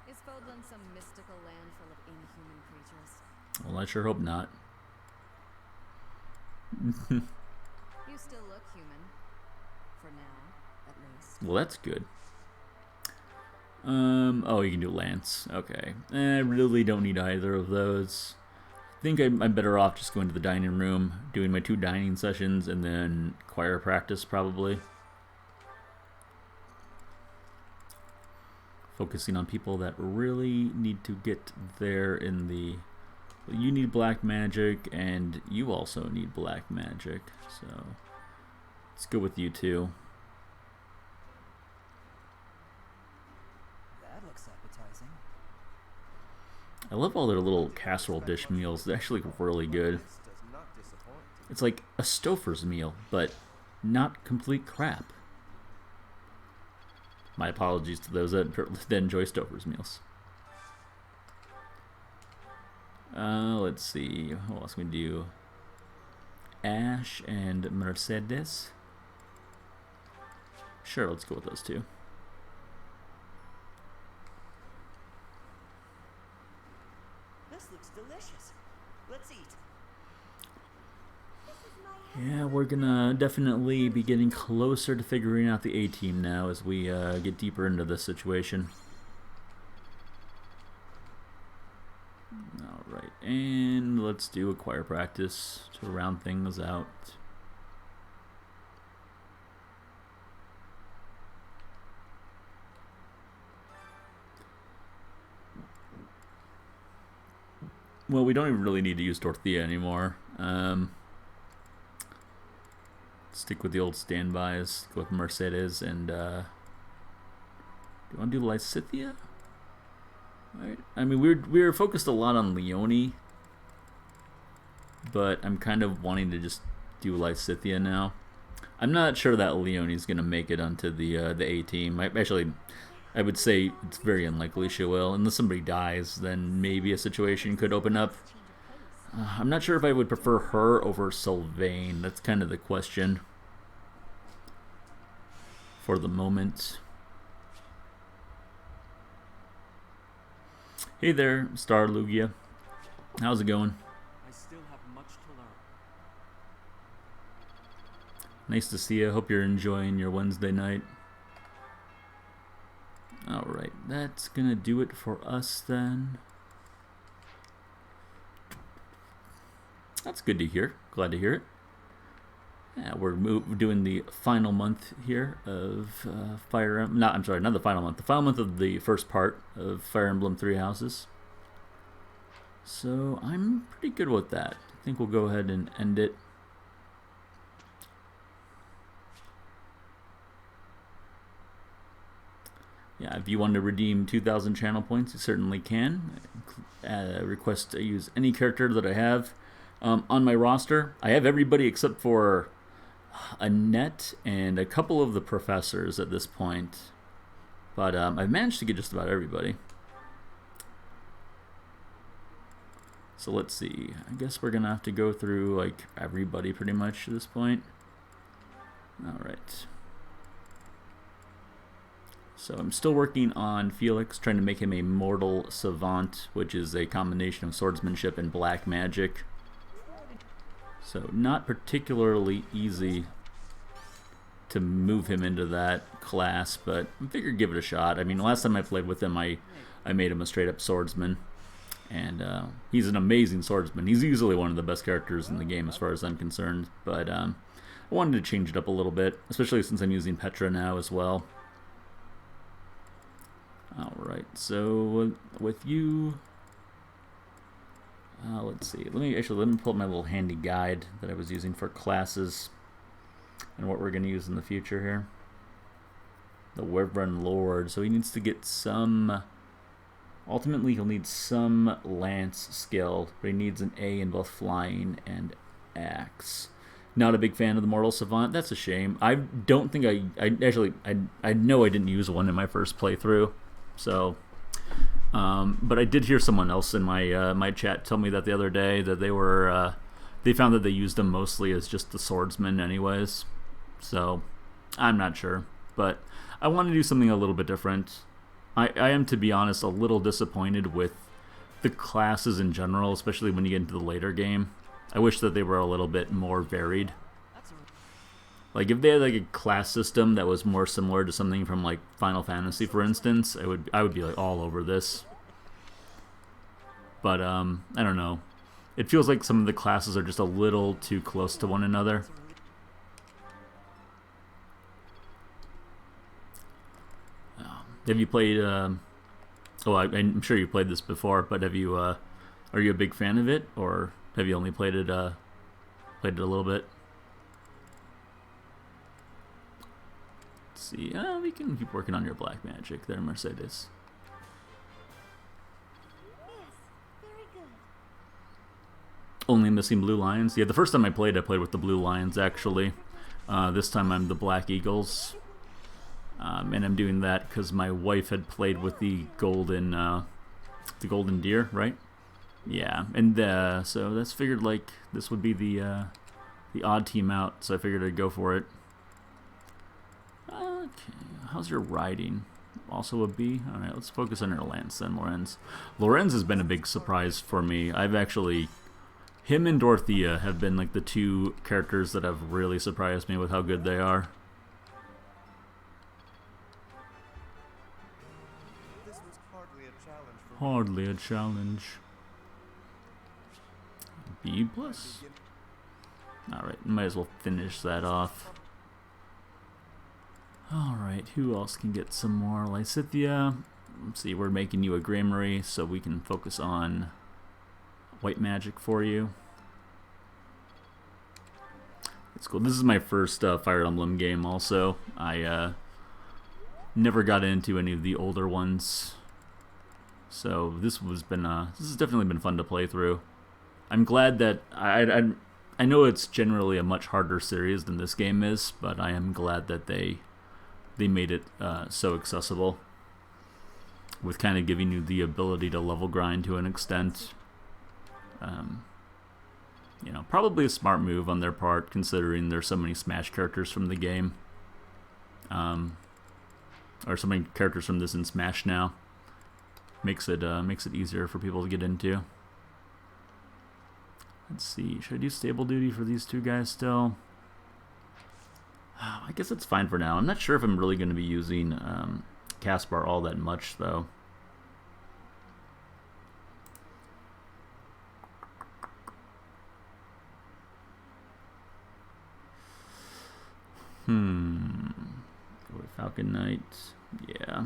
Is Fodlan some mystical land full of inhuman creatures? Well, I sure hope not. You still look human. For now, at least. Well, that's good. Oh, you can do Lance. Okay. I really don't need either of those. I think I'm better off just going to the dining room, doing my 2 dining sessions, and then choir practice, probably. Focusing on people that really need to get there in the... You need black magic, and you also need black magic, so let's go with you two. That looks appetizing. I love all their little casserole dish meals. They actually look really good. It's like a Stouffer's meal, but not complete crap. My apologies to those that enjoy Stouffer's meals. Let's see. What else can we do? Ash and Mercedes. Sure, let's go with those two. This looks delicious. Let's eat. Yeah, we're gonna definitely be getting closer to figuring out the A-team now as we get deeper into this situation. Alright, and let's do a choir practice to round things out. Well, we don't even really need to use Dorothea anymore. Stick with the old standbys. Go with Mercedes and do you want to do Lysithea? Right. I mean, we were focused a lot on Leone, but I'm kind of wanting to just do Lysithea now. I'm not sure that Leone's gonna make it onto the A-team. I would say it's very unlikely she will. Unless somebody dies, then maybe a situation could open up. I'm not sure if I would prefer her over Sylvain. That's kind of the question for the moment. Hey there, Star Lugia. How's it going? I still have much to learn. Nice to see you. Hope you're enjoying your Wednesday night. Alright, that's gonna do it for us then. That's good to hear. Glad to hear it. Yeah, we're doing the final month here of Fire Emblem. Not the final month. The final month of the first part of Fire Emblem Three Houses. So I'm pretty good with that. I think we'll go ahead and end it. Yeah, if you want to redeem 2,000 channel points, you certainly can. Request to use any character that I have on my roster. I have everybody except for Annette and a couple of the professors at this point. But I've managed to get just about everybody. So let's see. I guess we're going to have to go through like everybody pretty much at this point. Alright. So I'm still working on Felix, trying to make him a mortal savant, which is a combination of swordsmanship and black magic. So not particularly easy to move him into that class, but I figured give it a shot. I mean, last time I played with him, I made him a straight-up swordsman, and he's an amazing swordsman. He's easily one of the best characters in the game as far as I'm concerned, but I wanted to change it up a little bit, especially since I'm using Petra now as well. Alright, so with you, let's see, let me pull up my little handy guide that I was using for classes and what we're going to use in the future here. The Wyvern Lord, so he needs to get some, ultimately he'll need some lance skill, but he needs an A in both flying and axe. Not a big fan of the Mortal Savant. That's a shame. I don't think I know I didn't use one in my first playthrough. So, but I did hear someone else in my chat tell me that the other day that they found that they used them mostly as just the swordsman anyways. So, I'm not sure. But I want to do something a little bit different. I am, to be honest, a little disappointed with the classes in general, especially when you get into the later game. I wish that they were a little bit more varied. Like, if they had like a class system that was more similar to something from like Final Fantasy, for instance, I would be like all over this. But I don't know. It feels like some of the classes are just a little too close to one another. Have you played? Oh, I'm sure you played this before, but have you? Are you a big fan of it, or have you only played it? Played it a little bit. Let's see. We can keep working on your black magic there, Mercedes. Yes, very good. Only missing blue lions. Yeah, the first time I played with the blue lions actually. This time I'm the black eagles. And I'm doing that because my wife had played with the golden deer, right? Yeah, and so that's figured like this would be the odd team out, so I figured I'd go for it. Okay, how's your riding? Also a B? Alright, let's focus on your lance then, Lorenz. Lorenz has been a big surprise for me. Him and Dorothea have been like the two characters that have really surprised me with how good they are. Hardly a challenge. B+. Alright, might as well finish that off. Alright, who else can get some more? Lysithea. Let's see, we're making you a Gramarye so we can focus on white magic for you. That's cool. This is my first Fire Emblem game also. I never got into any of the older ones. So this has definitely been fun to play through. I'm glad that I know it's generally a much harder series than this game is, but I am glad that they made it so accessible, with kind of giving you the ability to level grind to an extent. You know, probably a smart move on their part, considering there's so many Smash characters from the game, or so many characters from this in Smash now. Makes it easier for people to get into. Let's see, should I do stable duty for these two guys still? I guess it's fine for now. I'm not sure if I'm really going to be using Caspar all that much, though. Go with Falcon Knight. Yeah.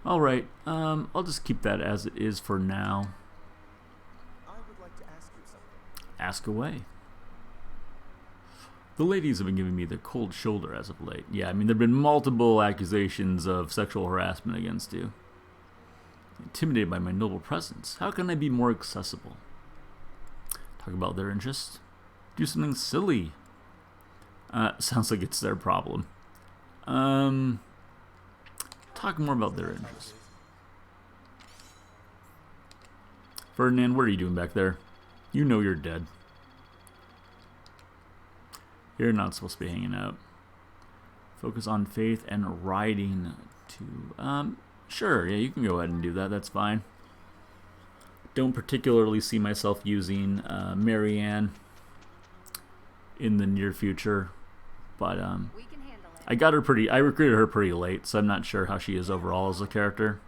Alright, I'll just keep that as it is for now. I would like to ask you something. Ask away. The ladies have been giving me the cold shoulder as of late. Yeah, I mean, there have been multiple accusations of sexual harassment against you. Intimidated by my noble presence. How can I be more accessible? Talk about their interests. Do something silly. Sounds like it's their problem. Talk more about their interests. Ferdinand, what are you doing back there? You know you're dead. You're not supposed to be hanging out. Focus on faith and riding to... Sure, yeah, you can go ahead and do that. That's fine. Don't particularly see myself using Marianne in the near future, but We can handle it. I recruited her pretty late, so I'm not sure how she is overall as a character.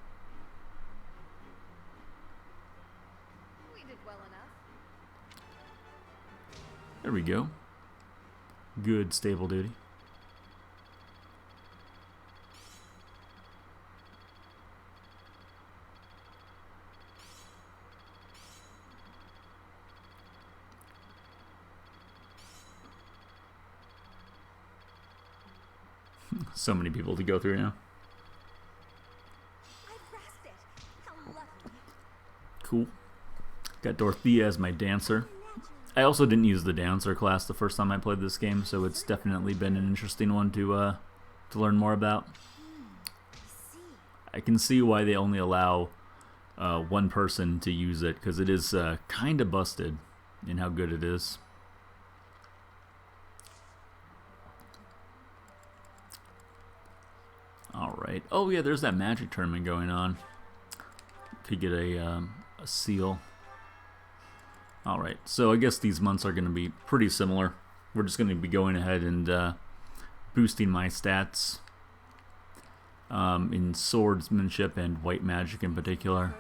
We did well enough. There we go. Good stable duty. So many people to go through now. I've grasped it. How lucky. Cool. Got Dorothea as my dancer. I also didn't use the dancer class the first time I played this game, so it's definitely been an interesting one to learn more about. I can see why they only allow one person to use it, because it is kind of busted in how good it is. Alright. Oh yeah, there's that magic tournament going on. Could get a seal. Alright, so I guess these months are going to be pretty similar. We're just going to be going ahead and boosting my stats in swordsmanship and white magic in particular.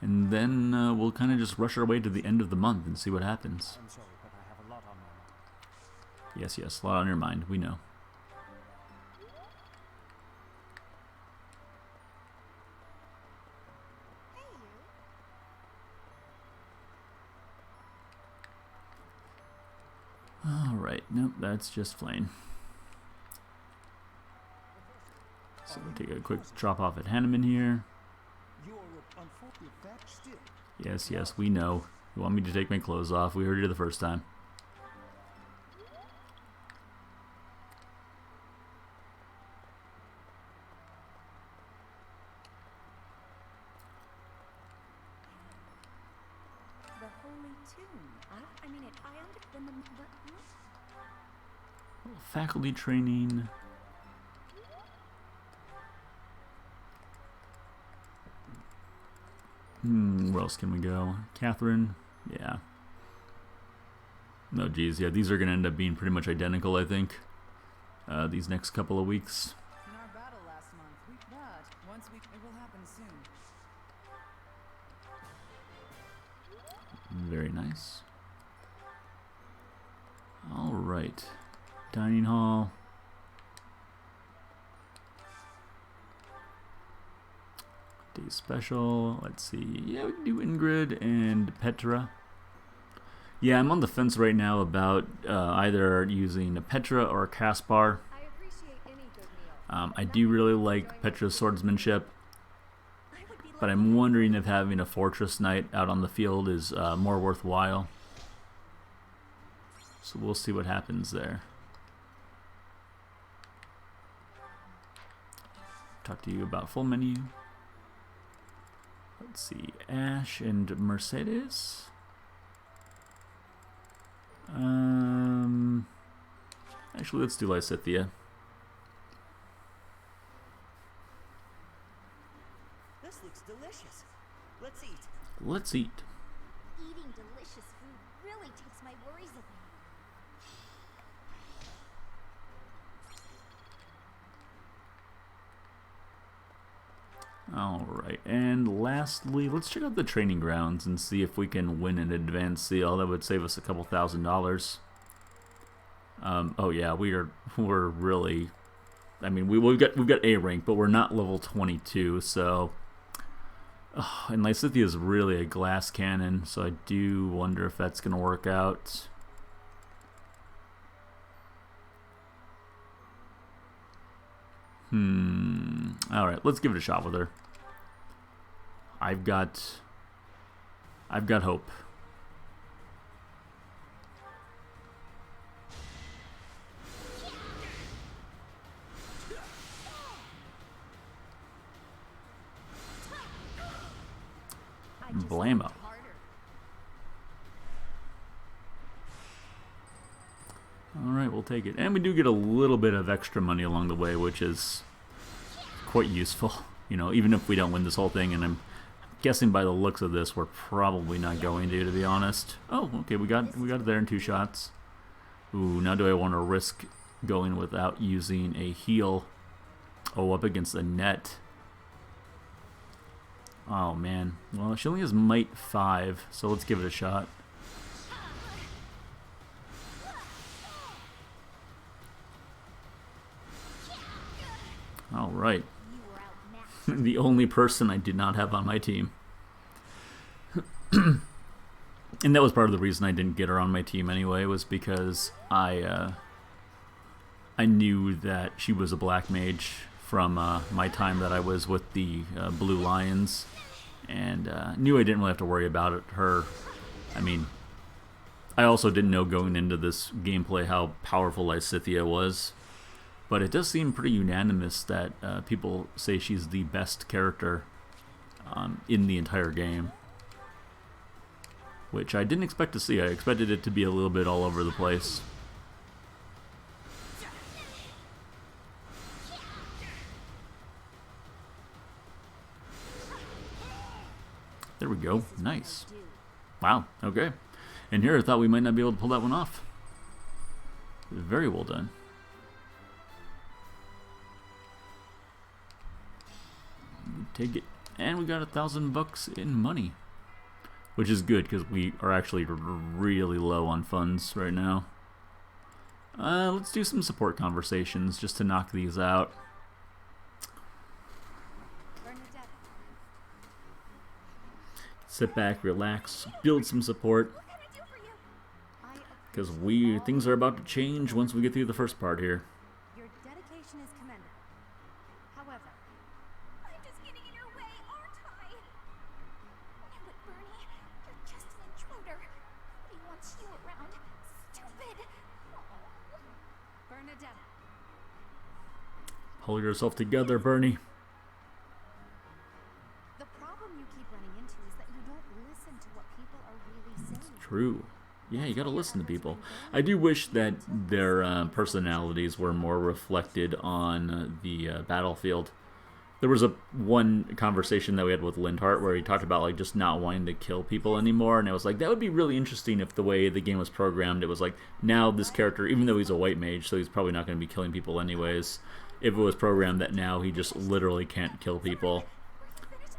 And then we'll kind of just rush our way to the end of the month and see what happens. I'm sorry, but I have a lot on my mind. Yes, yes, a lot on your mind, we know. Alright, nope, that's just plain. So we'll take a quick drop off at Hanneman here. Yes, yes, we know. You want me to take my clothes off. We heard you the first time. The holy tomb. I mean, Faculty training. Where else can we go? Catherine? Yeah. No, geez, yeah, these are going to end up being pretty much identical, I think. These next couple of weeks. In our battle last month, it will happen soon. Very nice. Alright. Dining hall. Day special. Let's see. Yeah, we can do Ingrid and Petra. Yeah, I'm on the fence right now about either using a Petra or a Caspar. I appreciate any good meal. I do really like Petra's swordsmanship, but I'm wondering if having a Fortress Knight out on the field is more worthwhile. So we'll see what happens there. Talk to you about full menu. Let's see, Ash and Mercedes. Actually, let's do Lysithea. This looks delicious. Let's eat. Let's eat. Eating delicious food really takes my worries away. Alright, and lastly, let's check out the training grounds and see if we can win an advanced seal. That would save us a couple $1,000s. Oh yeah, we're really, I mean, we've got A rank, but we're not level 22, so, and Lysithea is really a glass cannon, so I do wonder if that's gonna work out. Alright, let's give it a shot with her. I've got hope. Blammo. Alright, we'll take it. And we do get a little bit of extra money along the way, which is quite useful. You know, even if we don't win this whole thing, and I'm guessing by the looks of this, we're probably not going to be honest. Oh, okay, we got it there in 2 shots. Ooh, now do I want to risk going without using a heal? Oh, up against the net. Oh, man. Well, she only has Might 5, so let's give it a shot. All right. The only person I did not have on my team. And that was part of the reason I didn't get her on my team anyway, was because I I knew that she was a black mage from my time that I was with the Blue Lions, and knew I didn't really have to worry about her. I mean, I also didn't know going into this gameplay how powerful Lysithea was, but it does seem pretty unanimous that people say she's the best character in the entire game, which I didn't expect to see. I expected it to be a little bit all over the place. There we go. Nice. Wow. Okay. And here I thought we might not be able to pull that one off. Very well done. Take it. And we got $1,000 in money. Which is good because we are actually really low on funds right now. Let's do some support conversations just to knock these out. Sit back, relax, build some support. Because things are about to change once we get through the first part here. Your dedication is commendable. However, I'm just getting in your way, aren't I? No, but Bernie, you're just an intruder. He wants you around. Stupid. Bernadetta, Pull yourself together, Bernie. the problem you keep running into is that you don't listen to what people are really saying. True. Yeah, you gotta listen to people. I do wish that their personalities were more reflected on the battlefield. There was one conversation that we had with Lindhart where he talked about like just not wanting to kill people anymore, and I was like, that would be really interesting if the way the game was programmed, it was like, now this character, even though he's a white mage, so he's probably not going to be killing people anyways, if it was programmed that now he just literally can't kill people.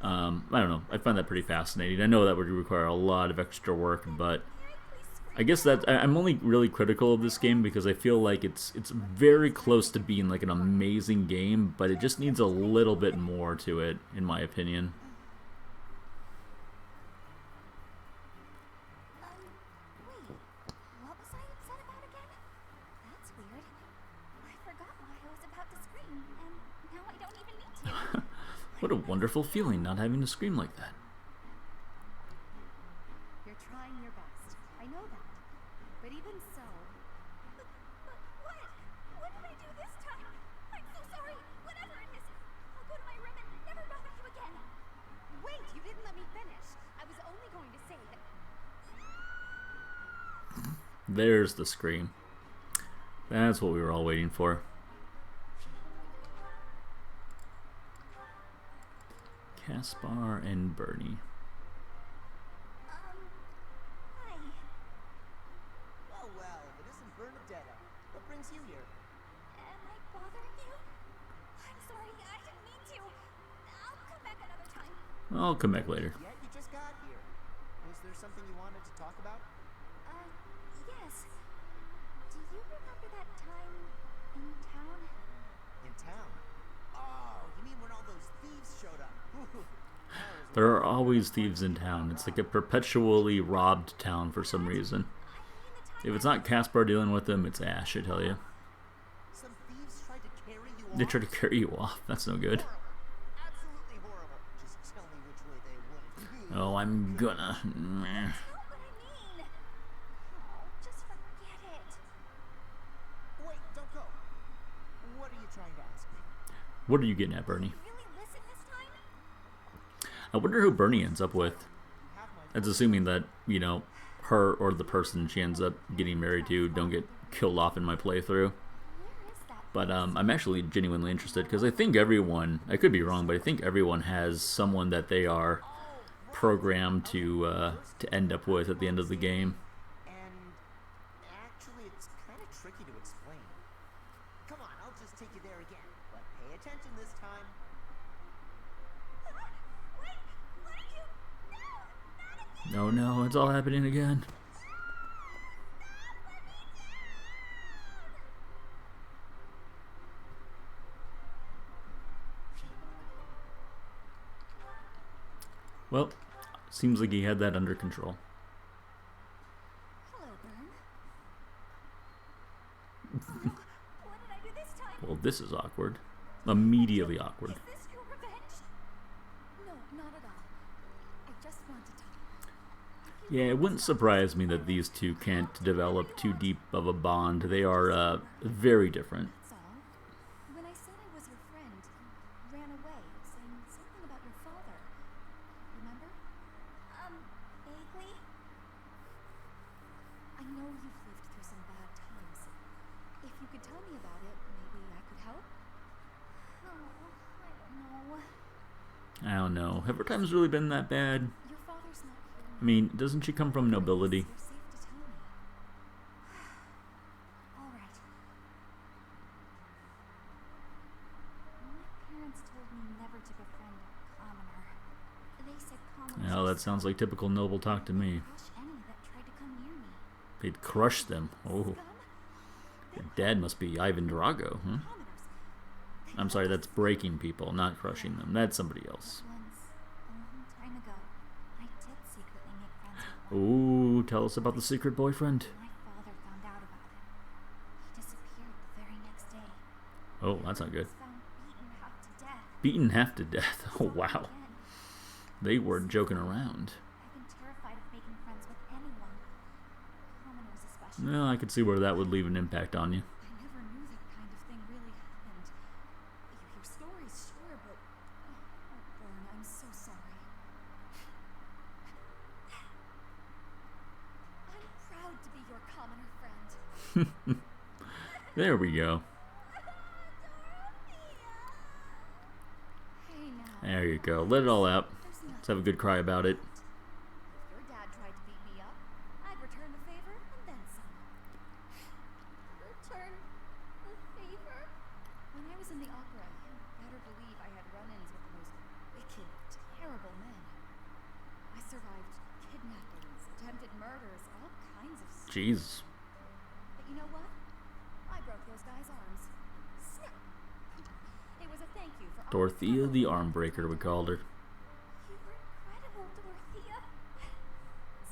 I don't know. I find that pretty fascinating. I know that would require a lot of extra work, but I guess that I'm only really critical of this game because I feel like it's very close to being like an amazing game, but it just needs a little bit more to it, in my opinion. Wait, what was I upset about again? That's weird. I forgot why I was about to scream, and now I don't even need to. What a wonderful feeling not having to scream like that. You're trying your best. I know that. But even so, But what? What did I do this time? I'm so sorry. Whatever it is, I'll go to my room and never bother you again. wait, you didn't let me finish. I was only going to say that There's the scream. That's what we were all waiting for. Caspar and Bernie. Hi. Well, if it isn't Bernadetta. What brings you here? Am I bothering you? I'm sorry. I didn't mean to. I'll come back another time. I'll come back later. Yet you just got here. Was there something you wanted to talk about? Yes. Do you remember that time in town? In town? Oh, you mean when all those thieves showed up? There are always thieves in town. It's like a perpetually robbed town for some reason. If it's not Caspar dealing with them, it's Ash, I tell you. Some thieves tried to carry you off? They try to carry you off. That's no good. Horrible. Absolutely horrible. Just tell me which way they went. Oh, I'm gonna. Meh. That's not what I mean. Oh, just forget it. Wait, don't go. What are you trying to ask me? What are you getting at, Bernie? Really listen this time? I wonder who Bernie ends up with. Have my That's assuming that, you know, her or the person she ends up getting married to don't get killed off in my playthrough. Where is that? But I'm actually genuinely interested because I think everyone, I could be wrong, but I think everyone has someone that they are programmed to end up with at the end of the game. And actually, it's kind of tricky to explain. Come on, I'll just take you there again. But pay attention this time. Wait, what are you? No, not again. Oh no, it's all happening again. Well, seems like he had that under control. Hello, Bern. What did I do this is awkward. Immediately awkward. Is this your revenge? No, not at all. I just want to talk. Yeah, it wouldn't surprise me that these two can't develop too deep of a bond. They are very different. That's all. When I said I was your friend, you ran away, saying something about your father. Remember? Vaguely? I know you've lived through some bad times. If you could tell me about it, maybe I could help? Oh, I don't know. I don't know. Have her times really been that bad? Your father's not here. I mean, doesn't she come from nobility? You're safe to tell me. All right. My parents told me never to befriend a commoner. They said commoners Well, are that sounds like typical noble talk to me. crush any that tried to come near me. They'd crush them. Oh. Your dad must be Ivan Drago, huh? Commoners. I'm sorry, that's breaking people, not crushing them. That's somebody else. Once, a long time ago, I did secretly make friends with one. Ooh, tell us about the secret boyfriend. My father found out about it. He disappeared the very next day. Oh, that's not good. He was found beaten half to death. Beaten half to death. Oh, Found wow. again. They weren't joking around. I've been terrified of making friends with anyone. Commoners especially. Well, I could see where that would leave an impact on you. I never knew that kind of thing really happened. You hear stories, sure, but... Oh, Bern, I'm so sorry. I'm proud to be your commoner friend. There we go. Hey, now. There you go. Let it all out. There's Let's have a good cry about it. If your dad tried to beat me up, I'd return the favor and then some. Return the favor? When I was in the opera, you better believe I had run-ins with the most wicked, terrible men. I survived kidnappings, attempted murders, all kinds of stuff. Jeez. But you know what? I broke those guys' arms. Snap! It was a thank you for all Dorothea the the Armbreaker, we called her. You were incredible, Dorothea.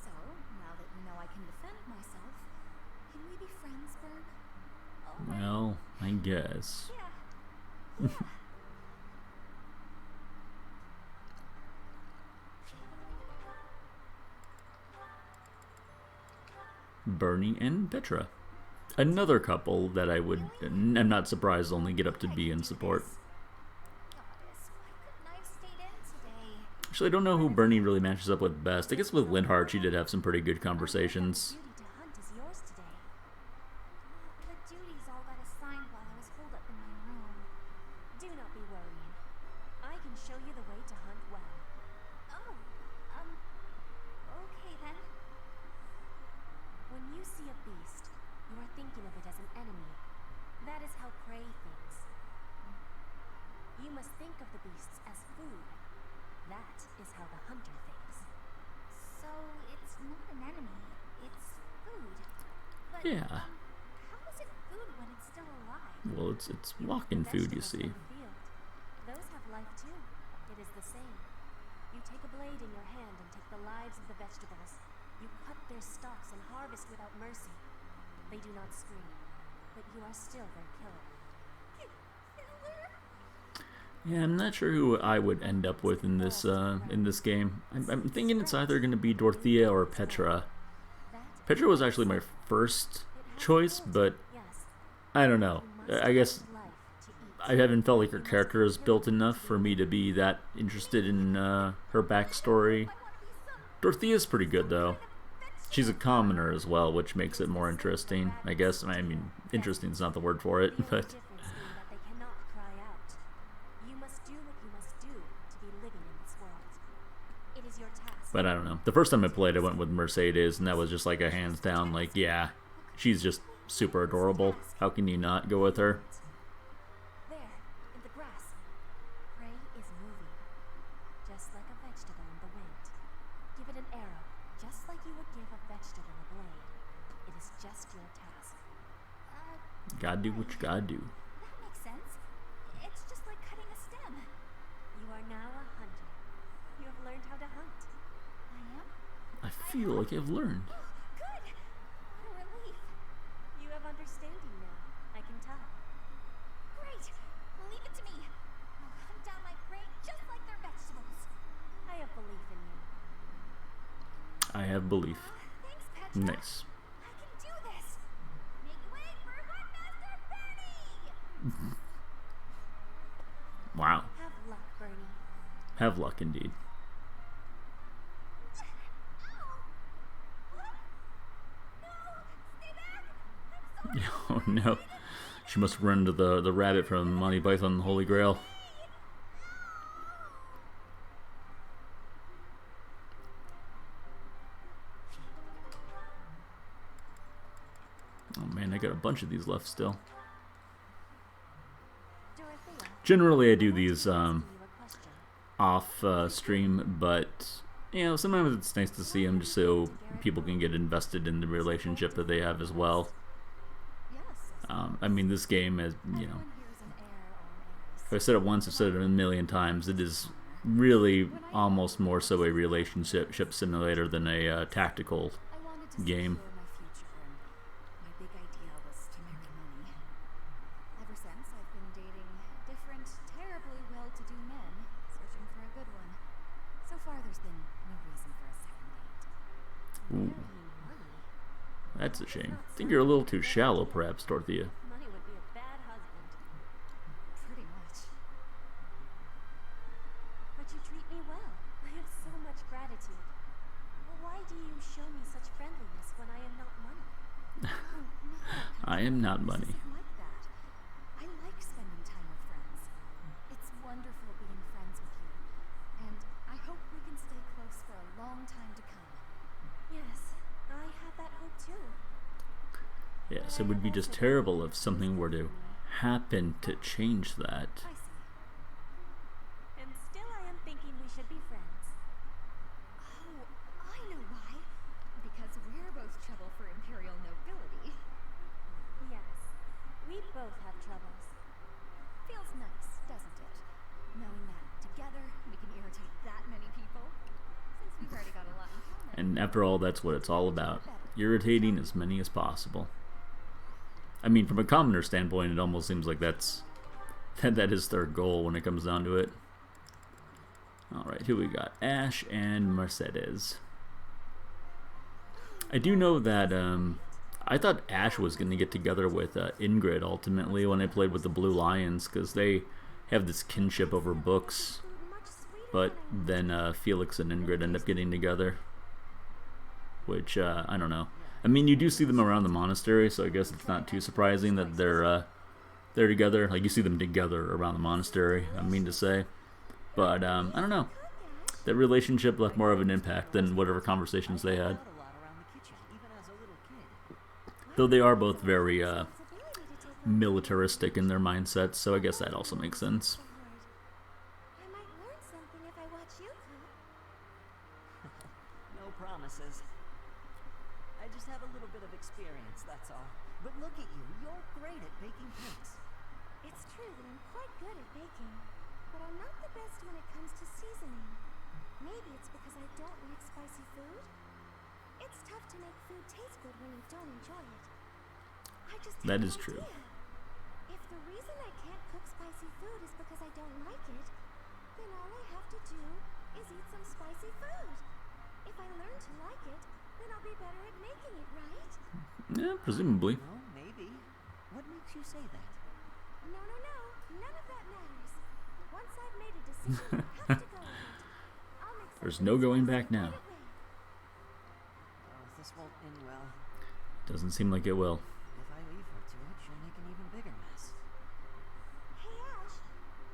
So, now that you know I can defend myself, can we be friends, Bern? Oh, Well, I guess. yeah. Yeah. Bernie and Petra. Another couple that I'm not surprised only get up to B in support. Goddess, why couldn't I have stayed in today? Actually, I don't know who Bernie really matches up with best. I guess with Linhardt, she did have some pretty good conversations. Duty to hunt is yours today. The duties all got assigned while I was holed up in my room. Do not be worrying. I can show you the way to hunt well. Oh, okay then. When you see a beast, you are thinking of it as an enemy. That is how prey thinks. You must think of the beasts as food. That is how the hunter thinks. So it's not an enemy, it's food. But Yeah. how is it food when it's still alive? Well, it's walking food, you see. Vegetables from the field. Those have life too. It is the same. You take a blade in your hand and take the lives of the vegetables. You cut their stalks and harvest without mercy. They do not scream, but you are still their killer. Yeah, I'm not sure who I would end up with in this game. I'm thinking it's either going to be Dorothea or Petra. Petra was actually my first choice, but Yes, I don't know. I guess life to eat. I haven't felt like her character is built enough for me to be that interested in her backstory. Dorothea's pretty good, though. She's a commoner as well, which makes it more interesting, I guess. I mean, interesting is not the word for it, The only but... difference being that they cannot cry out. You must do what you must do to be living in this world. It is your task. But I don't know. The first time I played, I went with Mercedes, and that was just like a hands down, like, yeah, she's just super adorable. How can you not go with her? There, in the grass. Prey is moving, just like a vegetable in the wind. Give it an arrow, just like you would give a vegetable a blade. It is just your task. Gotta do what you gotta do. That makes sense. It's just like cutting a stem. You are now a hunter. You have learned how to hunt. I am? I feel like I've learned. Good! What a relief. You have understanding now. I can tell. Great! have belief. Thanks, Petra. Nice. I can do this. Make way for Huntmaster Bernie! Wow. Have luck, Bernie. Have luck indeed. Oh no. She must run to the rabbit from Monty Python and the Holy Grail. Oh man, I got a bunch of these left still. Dorothea, Generally I do these you a question. off stream, but you know, sometimes it's nice to see them just so people can get invested in the relationship that they have as well. Yes. I mean, this game, as you know, Everyone here is an heir or an heiress. I've said it once, I've said it a million times. It is really almost more so a relationship simulator than a tactical I wanted to game. secure my future, and my big idea was to marry money. Ever since, I've been dating different, terribly well-to-do men, searching for a good one. So far, there's been no reason for a second date. Ooh, Marrying money? that's a shame. I think you're a little too shallow, perhaps, Dorothea. Money would be a bad husband. Pretty much. But you treat me well. I have so much gratitude. Why do you show me such friendliness when I am not money? Oh, no. I am not money. This isn't like that. I like spending time with friends. It's wonderful being friends with you. And I hope we can stay close for a long time to come. Yes, I have that hope too. Yes, it would be just terrible if something were to happen to change that. I see. And still I am thinking we should be friends. Oh, I know why. Because we're both trouble for Imperial nobility. Yes, we both have troubles. Feels nice, doesn't it? Knowing that together we can irritate that many people. Since we've already got a lot in common. And after all, that's what it's all about. Irritating as many as possible. I mean, from a commoner standpoint, it almost seems like that is their goal when it comes down to it. Alright, who we got? Ash and Mercedes. I do know that, I thought Ash was going to get together with Ingrid ultimately when I played with the Blue Lions, because they have this kinship over books. Much sweeter But than then Felix and Ingrid end up getting together. Which, I don't know. I mean, you do see them around the monastery, so I guess it's not too surprising that they're together. Like, you see them together around the monastery, I mean to say. But, I don't know. That relationship left more of an impact than whatever conversations they had. Though they are both very, militaristic in their mindsets, so I guess that also makes sense. I might learn something if I watch you cook. No promises. I just have a little bit of experience, that's all. But look at you, you're great at baking cakes. It's true that I'm quite good at baking, but I'm not the best when it comes to seasoning. Maybe it's because I don't like spicy food. It's tough to make food taste good when you don't enjoy it. I just That have is no true. idea. If the reason I can't cook spicy food is because I don't like it, then all I have to do is eat some spicy food. If I learn to like it, then I'll be better at making it, right? Yeah, presumably. Well, maybe. What makes you say that? No, no, no. None of that matters. Once I've made a decision, I have to go with it. I'll make There's something no going spicy back now. right away. Oh, this won't end well. Doesn't seem like it will. If I leave her to it, she'll make an even bigger mess. Hey Ash,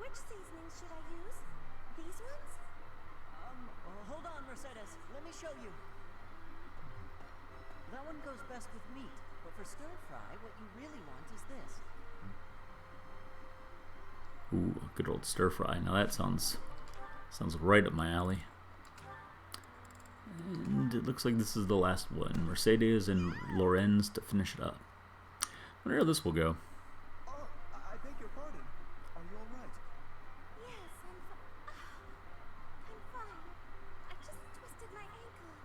which seasonings should I use? These ones? Hold on, Mercedes. Let me show you. That one goes best with meat, but for stir fry, what you really want is this. Ooh, good old stir fry. Now that sounds right up my alley. And it looks like this is the last one. Mercedes and Lorenz to finish it up. I wonder how this will go. Oh, I beg your pardon. Are you all right? Yes, I'm fine. I just twisted my ankle.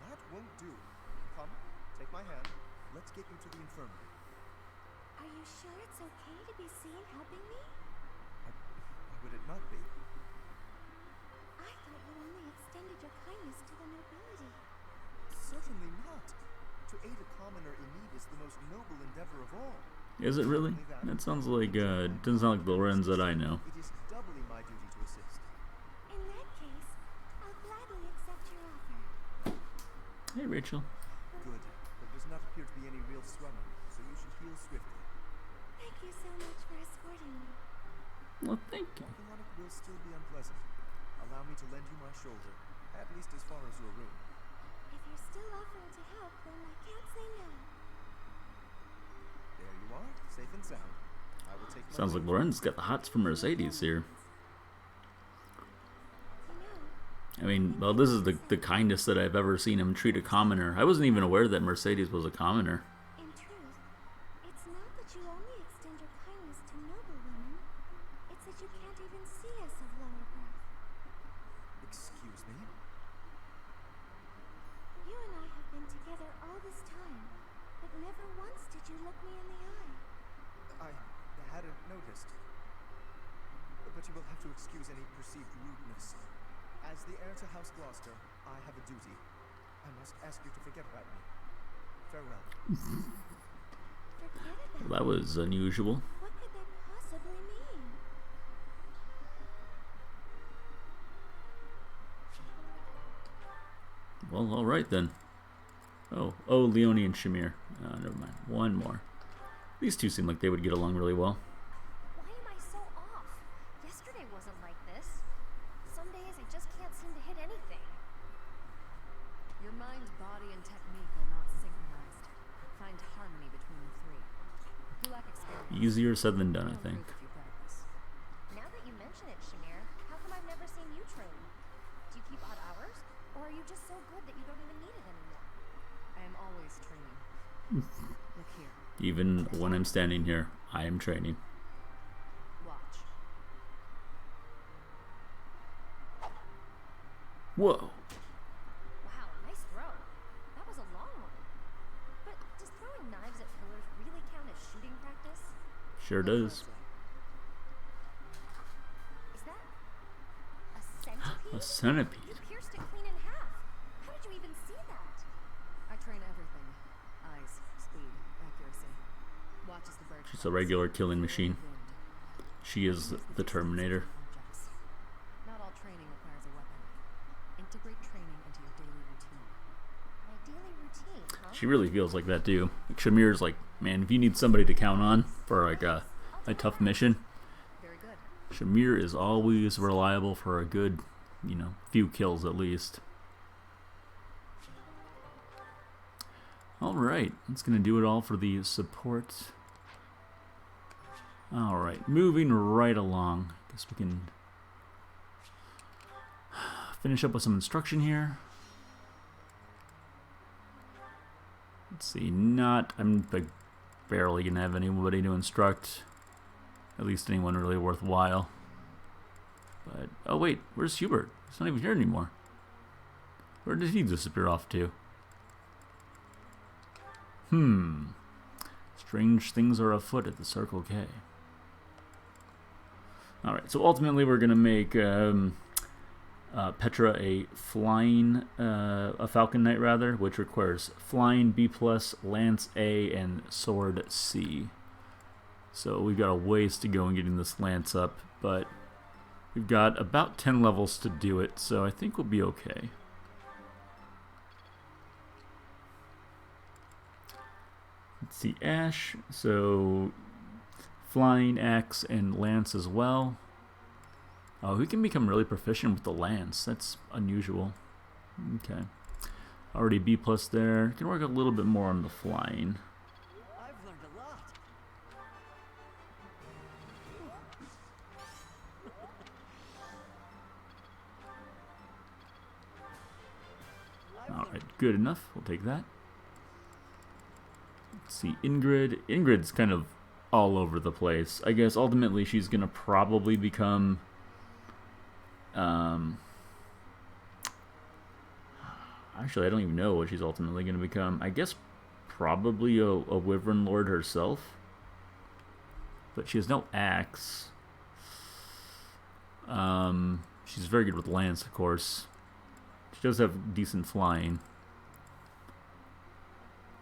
That won't do. Come, take my hand. Let's get you to the infirmary. Are you sure it's okay to be seen helping me? Why would it not be? I thought you only extended your kindness to the nobility. Certainly not. To aid a commoner in need is the most noble endeavor of all. Is it really? That sounds like, doesn't sound like the Lorenz that I know. It is doubly my duty to assist. In that case, I'll gladly accept your offer. Hey, Rachel. Good. There does not appear to be any real swelling, so you should heal swiftly. Thank you so much for escorting me. Well, thank you. Walking on it will still be unpleasant. Allow me to lend you my shoulder, at least as far as your room. If you're still offering to help, then I can't say no. There you are, safe and sound. I will take my Sounds like Lorenz got the hots for Mercedes here. I mean, well, this is the kindest that I've ever seen him treat a commoner. I wasn't even aware that Mercedes was a commoner. In truth, it's not that you only extend your kindness to noble women. It's that you can't even see us of lower birth. Excuse me? You and I have been together all this time, but never once did you look me in the eye. I hadn't noticed. But you will have to excuse any perceived rudeness. As the heir to House Gloucester, I have a duty. I must ask you to forget about me. Farewell. Forget about Well, that was unusual. What could that possibly mean? Well, alright then. Oh, Leone and Shamir. Never mind. One more. These two seem like they would get along really well. Why am I so off? Yesterday wasn't like this. Some days I just can't seem to hit anything. Your mind, body, and technique are not synchronized. Find harmony between the three. You lack experience. Easier said than done, I think. If you practice. Now that you mention it, Shamir, how come I've never seen you train? Do you keep odd hours? Or are you just so good that you don't even need it anymore? I am always training. Look here. Even when I'm standing here, I am training. Watch. Whoa. Wow, nice throw. That was a long one. But does throwing knives at pillars really count as shooting practice? Sure does. Is that a centipede? A centipede. You pierced it clean in half. How did you even see that? I train everything. Eyes, speed, accuracy. Watch as the bird She's a regular killing machine. wind. She is the Terminator. Objects. Not all training requires a weapon. Integrate training into your daily routine. My daily routine, huh? She really feels like that too. Like Shamir's like, man, if you need somebody to count on for like a tough mission, Very good. Shamir is always reliable for a good, few kills at least. Alright, that's going to do it all for the support. Alright, moving right along. Guess we can finish up with some instruction here. Let's see, I'm like barely going to have anybody to instruct. At least anyone really worthwhile. But, oh wait, where's Hubert? He's not even here anymore. Where did he disappear off to? Strange things are afoot at the Circle K. Alright, so ultimately we're going to make Petra a flying, a Falcon Knight rather, which requires flying B+, Lance A, and Sword C. So we've got a ways to go in getting this Lance up, but we've got about 10 levels to do it, so I think we'll be okay. Let's see, Ash, so flying, axe, and lance as well. Oh, he can become really proficient with the lance. That's unusual. Okay. Already B+ there. Can work a little bit more on the flying. I've learned a lot. Alright, good enough. We'll take that. Let's see, Ingrid. Ingrid's kind of all over the place. I guess ultimately she's going to probably become... actually, I don't even know what she's ultimately going to become. I guess probably a Wyvern Lord herself. But she has no axe. She's very good with lance, of course. She does have decent flying.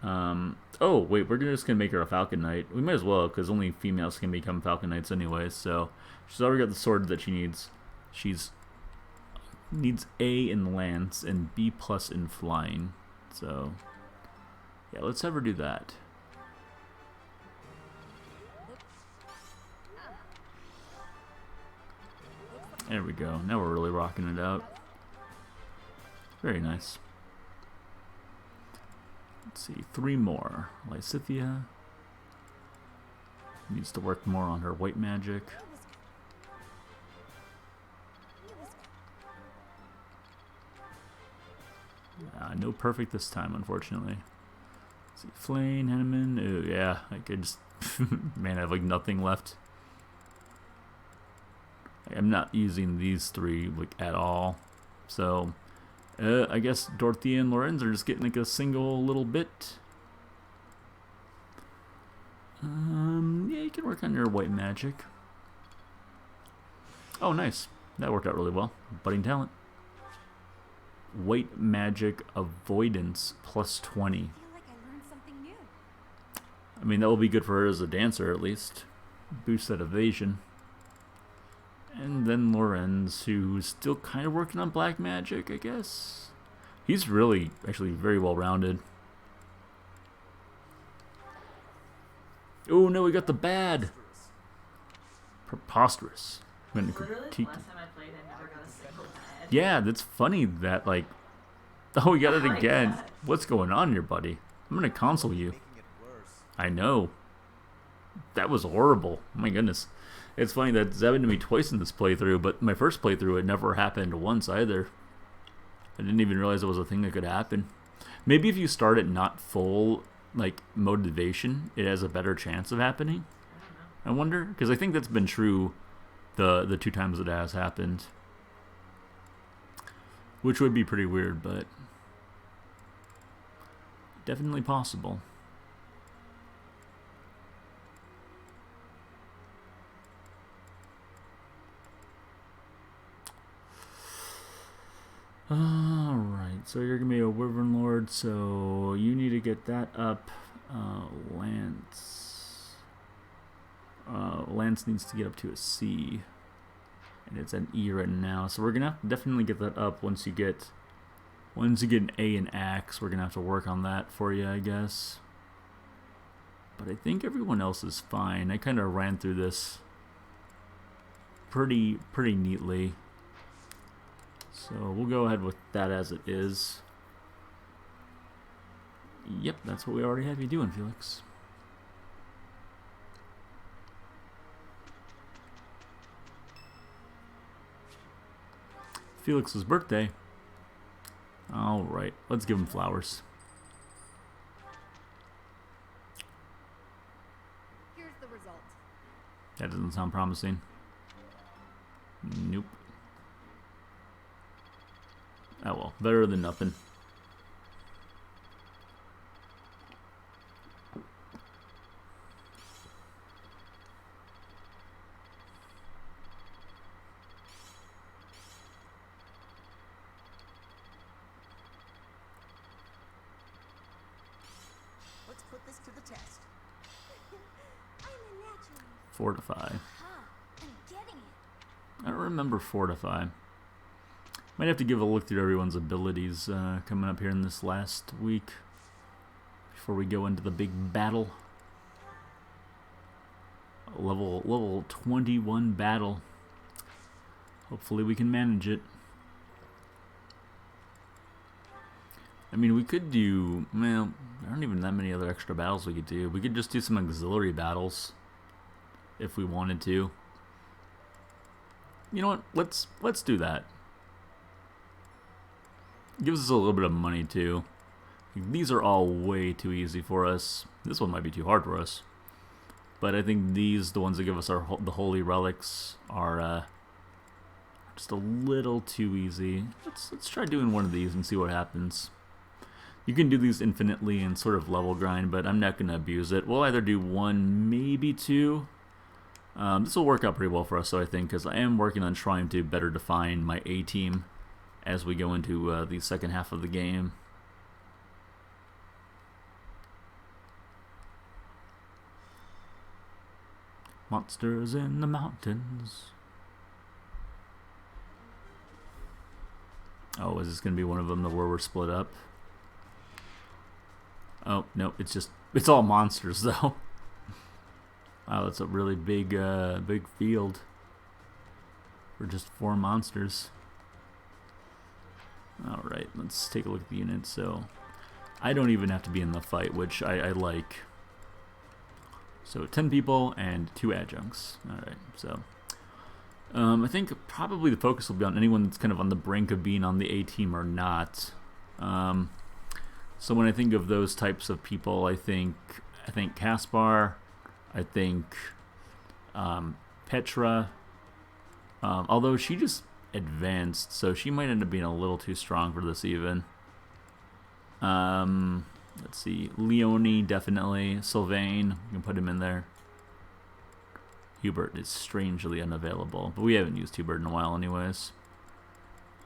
Oh, wait, we're just going to make her a Falcon Knight. We might as well, because only females can become Falcon Knights anyway, so she's already got the sword that she needs. She's needs A in Lance and B+ in Flying. So, yeah, let's have her do that. There we go. Now we're really rocking it out. Very nice. Let's see, 3 more. Lysithia needs to work more on her white magic. No perfect this time, unfortunately. Let's see, Flame, Henneman. Ooh, yeah, I could just... man, I have like nothing left. I'm not using these 3 like at all. So, I guess Dorothea and Lorenz are just getting like a single little bit. Yeah, you can work on your white magic. Oh, nice. That worked out really well. Budding talent. White magic avoidance +20. I feel like I learned something new. I mean, that will be good for her as a dancer, at least. Boost that evasion. And then Lorenz, who's still kind of working on black magic, I guess. He's really, actually, very well rounded. Oh no, we got the bad. Preposterous. Literally, the last time I played, I never got a single bad. Yeah, that's funny that, like... Oh, we got it again. What's going on here, buddy? I'm gonna console you. I know. That was horrible. Oh my goodness. It's funny that it's happened to me twice in this playthrough, but my first playthrough it never happened once either. I didn't even realize it was a thing that could happen. Maybe if you start at not full, like, motivation, it has a better chance of happening. I wonder, because I think that's been true the 2 times it has happened. Which would be pretty weird, but definitely possible. Alright, so you're going to be a Wyvern Lord, so you need to get that up. Lance. Lance needs to get up to a C. And it's an E right now, so we're going to have to definitely get that up once you get an A in Axe. We're going to have to work on that for you, I guess. But I think everyone else is fine. I kind of ran through this pretty neatly. So we'll go ahead with that as it is. Yep, that's what we already have you doing, Felix. Felix's birthday. Alright, let's give him flowers. Here's the result. That doesn't sound promising. Nope. Oh well, better than nothing. Let's put this to the test. I'm a natural. Fortify. Aha, I'm getting it. I don't remember Fortify. Might have to give a look through everyone's abilities coming up here in this last week before we go into the big battle. Level 21 battle. Hopefully we can manage it. I mean, we could do, well, there aren't even that many other extra battles we could do. We could just do some auxiliary battles if we wanted to. You know what? Let's do that. Gives us a little bit of money too. These are all way too easy for us. This one might be too hard for us, but I think these, the ones that give us the holy relics, are just a little too easy. Let's try doing one of these and see what happens. You can do these infinitely and sort of level grind, but I'm not going to abuse it. We'll either do 1, maybe 2. This will work out pretty well for us, so I think, because I am working on trying to better define my A team as we go into the second half of the game. Monsters in the mountains. Oh, is this going to be one of them where we're split up? Oh, no, it's all monsters, though. Wow, that's a really big field for just 4 monsters. Alright, let's take a look at the units. So, I don't even have to be in the fight, which I like. So, 10 people and 2 adjuncts. Alright, so... I think probably the focus will be on anyone that's kind of on the brink of being on the A team or not. So when I think of those types of people, I think Caspar, I think Petra, although she just advanced, so she might end up being a little too strong for this even. Let's see, Leone definitely, Sylvain, you can put him in there. Hubert is strangely unavailable, but we haven't used Hubert in a while anyways.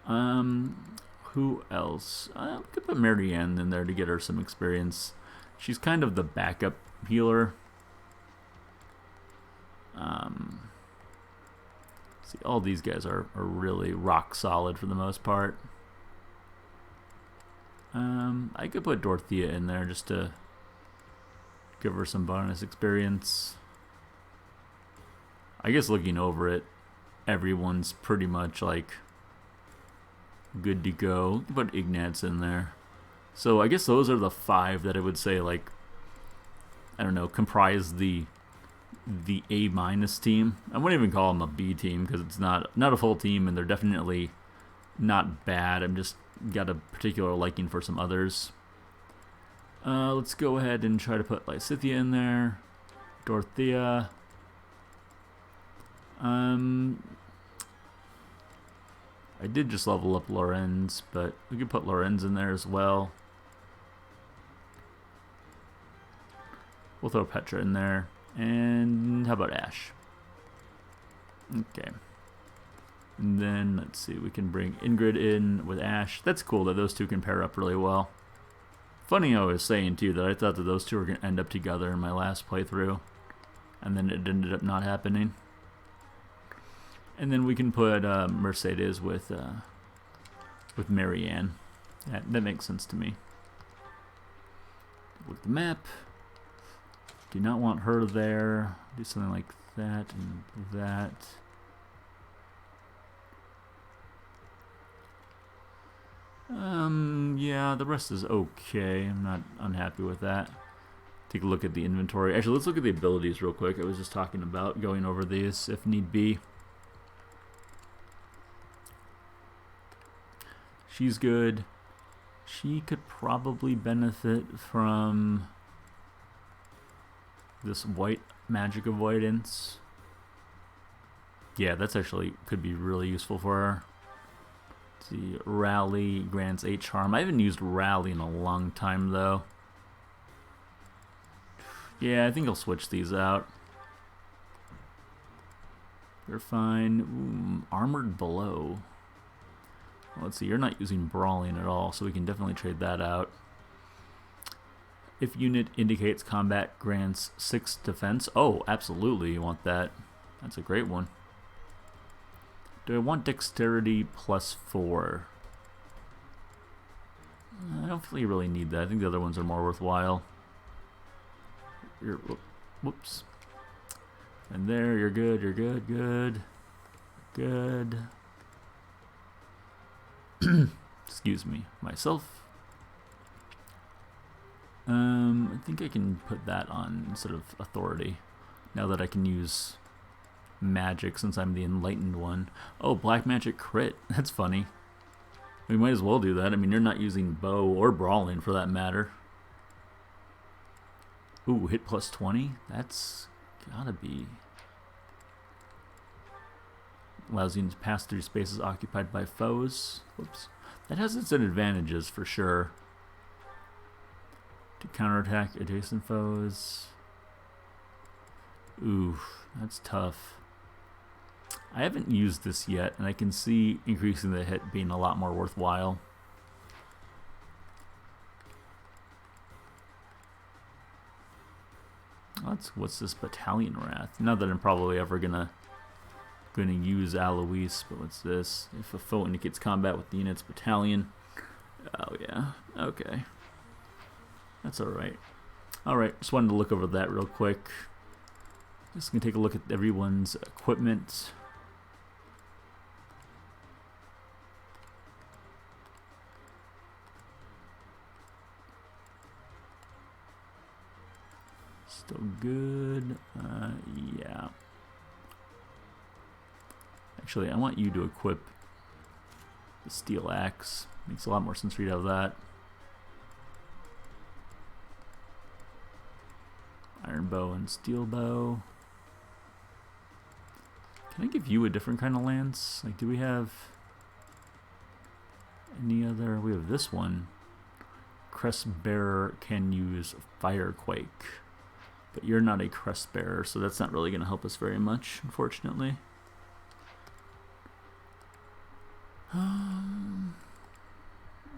Who else? We could put Marianne in there to get her some experience. She's kind of the backup healer. See, all these guys are really rock solid for the most part. I could put Dorothea in there just to give her some bonus experience. I guess looking over it, everyone's pretty much like good to go. Put Ignatz in there. So I guess those are the 5 that I would say, like, I don't know, comprise the A- team. I wouldn't even call them a B team because it's not a full team, and they're definitely not bad. I'm just got a particular liking for some others. Let's go ahead and try to put Lysithea in there. Dorothea. I did just level up Lorenz, but we could put Lorenz in there as well. We'll throw Petra in there. And how about Ash? Okay. And then, let's see, we can bring Ingrid in with Ash. That's cool that those two can pair up really well. Funny I was saying, too, that I thought that those two were going to end up together in my last playthrough. And then it ended up not happening. And then we can put Mercedes with Marianne. That makes sense to me. Look at the map. Do not want her there. Do something like that and that. Yeah, the rest is okay. I'm not unhappy with that. Take a look at the inventory. Actually, let's look at the abilities real quick. I was just talking about going over these if need be. She's good. She could probably benefit from this white magic avoidance. Yeah, that's actually could be really useful for her. Let's see, Rally grants 8 charm. I haven't used Rally in a long time though. Yeah, I think I'll switch these out. You're fine. Ooh, armored blow. Let's see, you're not using brawling at all, so we can definitely trade that out. If unit indicates combat grants 6 defense. Oh, absolutely, you want that. That's a great one. Do I want dexterity +4? I don't feel you really need that. I think the other ones are more worthwhile. Whoops. And there, you're good, good. Excuse me, myself. I think I can put that on sort of authority now that I can use magic since I'm the enlightened one. Oh, black magic crit. That's funny. We might as well do that. I mean, you're not using bow or brawling for that matter. Ooh, hit +20? That's gotta be... Allows you to pass through spaces occupied by foes. Whoops. That has its advantages for sure. To counterattack adjacent foes. Oof, that's tough. I haven't used this yet, and I can see increasing the hit being a lot more worthwhile. What's this Battalion Wrath? Not that I'm probably ever gonna use Alois, but what's this? If a foe indicates combat with the unit's battalion. Oh yeah, okay. That's alright. Alright, just wanted to look over that real quick. Just gonna take a look at everyone's equipment. Still good. Yeah. Actually, I want you to equip the steel axe. Makes a lot more sense for you to have that. Iron bow and steel bow. Can I give you a different kind of lance? Like, do we have any other? We have this one. Crest bearer can use firequake. But you're not a crest bearer, so that's not really going to help us very much, unfortunately.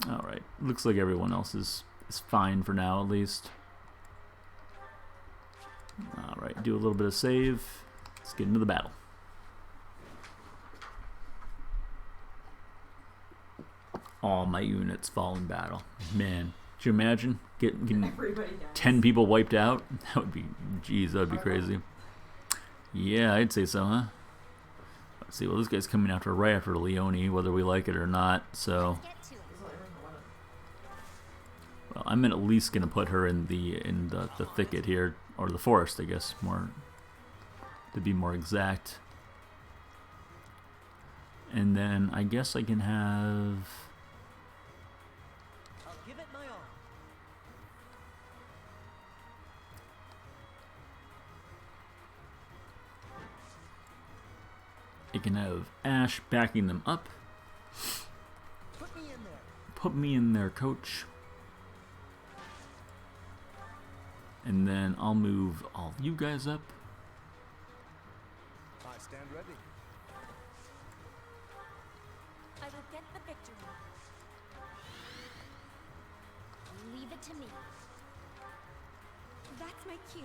Alright, looks like everyone else is fine for now, at least. Alright, do a little bit of save. Let's get into the battle. All my units fall in battle. Man, could you imagine getting 10 people wiped out? That would be, geez, that would be crazy. Yeah, I'd say so, huh? Let's see, well, this guy's coming after right after Leone, whether we like it or not, so... Well, I'm at least going to put her in the thicket here, or the forest, I guess, more to be more exact. And then I guess I can have... I'll give it my all. I can have Ash backing them up. Put me in there. Put me in there, coach. And then I'll move all you guys up. I stand ready. I will get the victory. Leave it to me. That's my cue.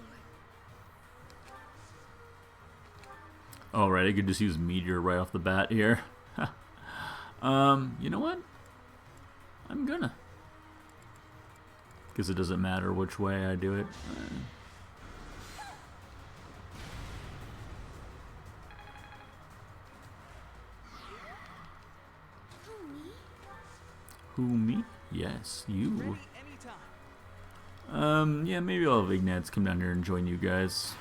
Alright, I could just use Meteor right off the bat here. You know what? I'm gonna. Because it doesn't matter which way I do it. Who, me? Yes, you. Yeah, maybe I'll have Ignatz come down here and join you guys.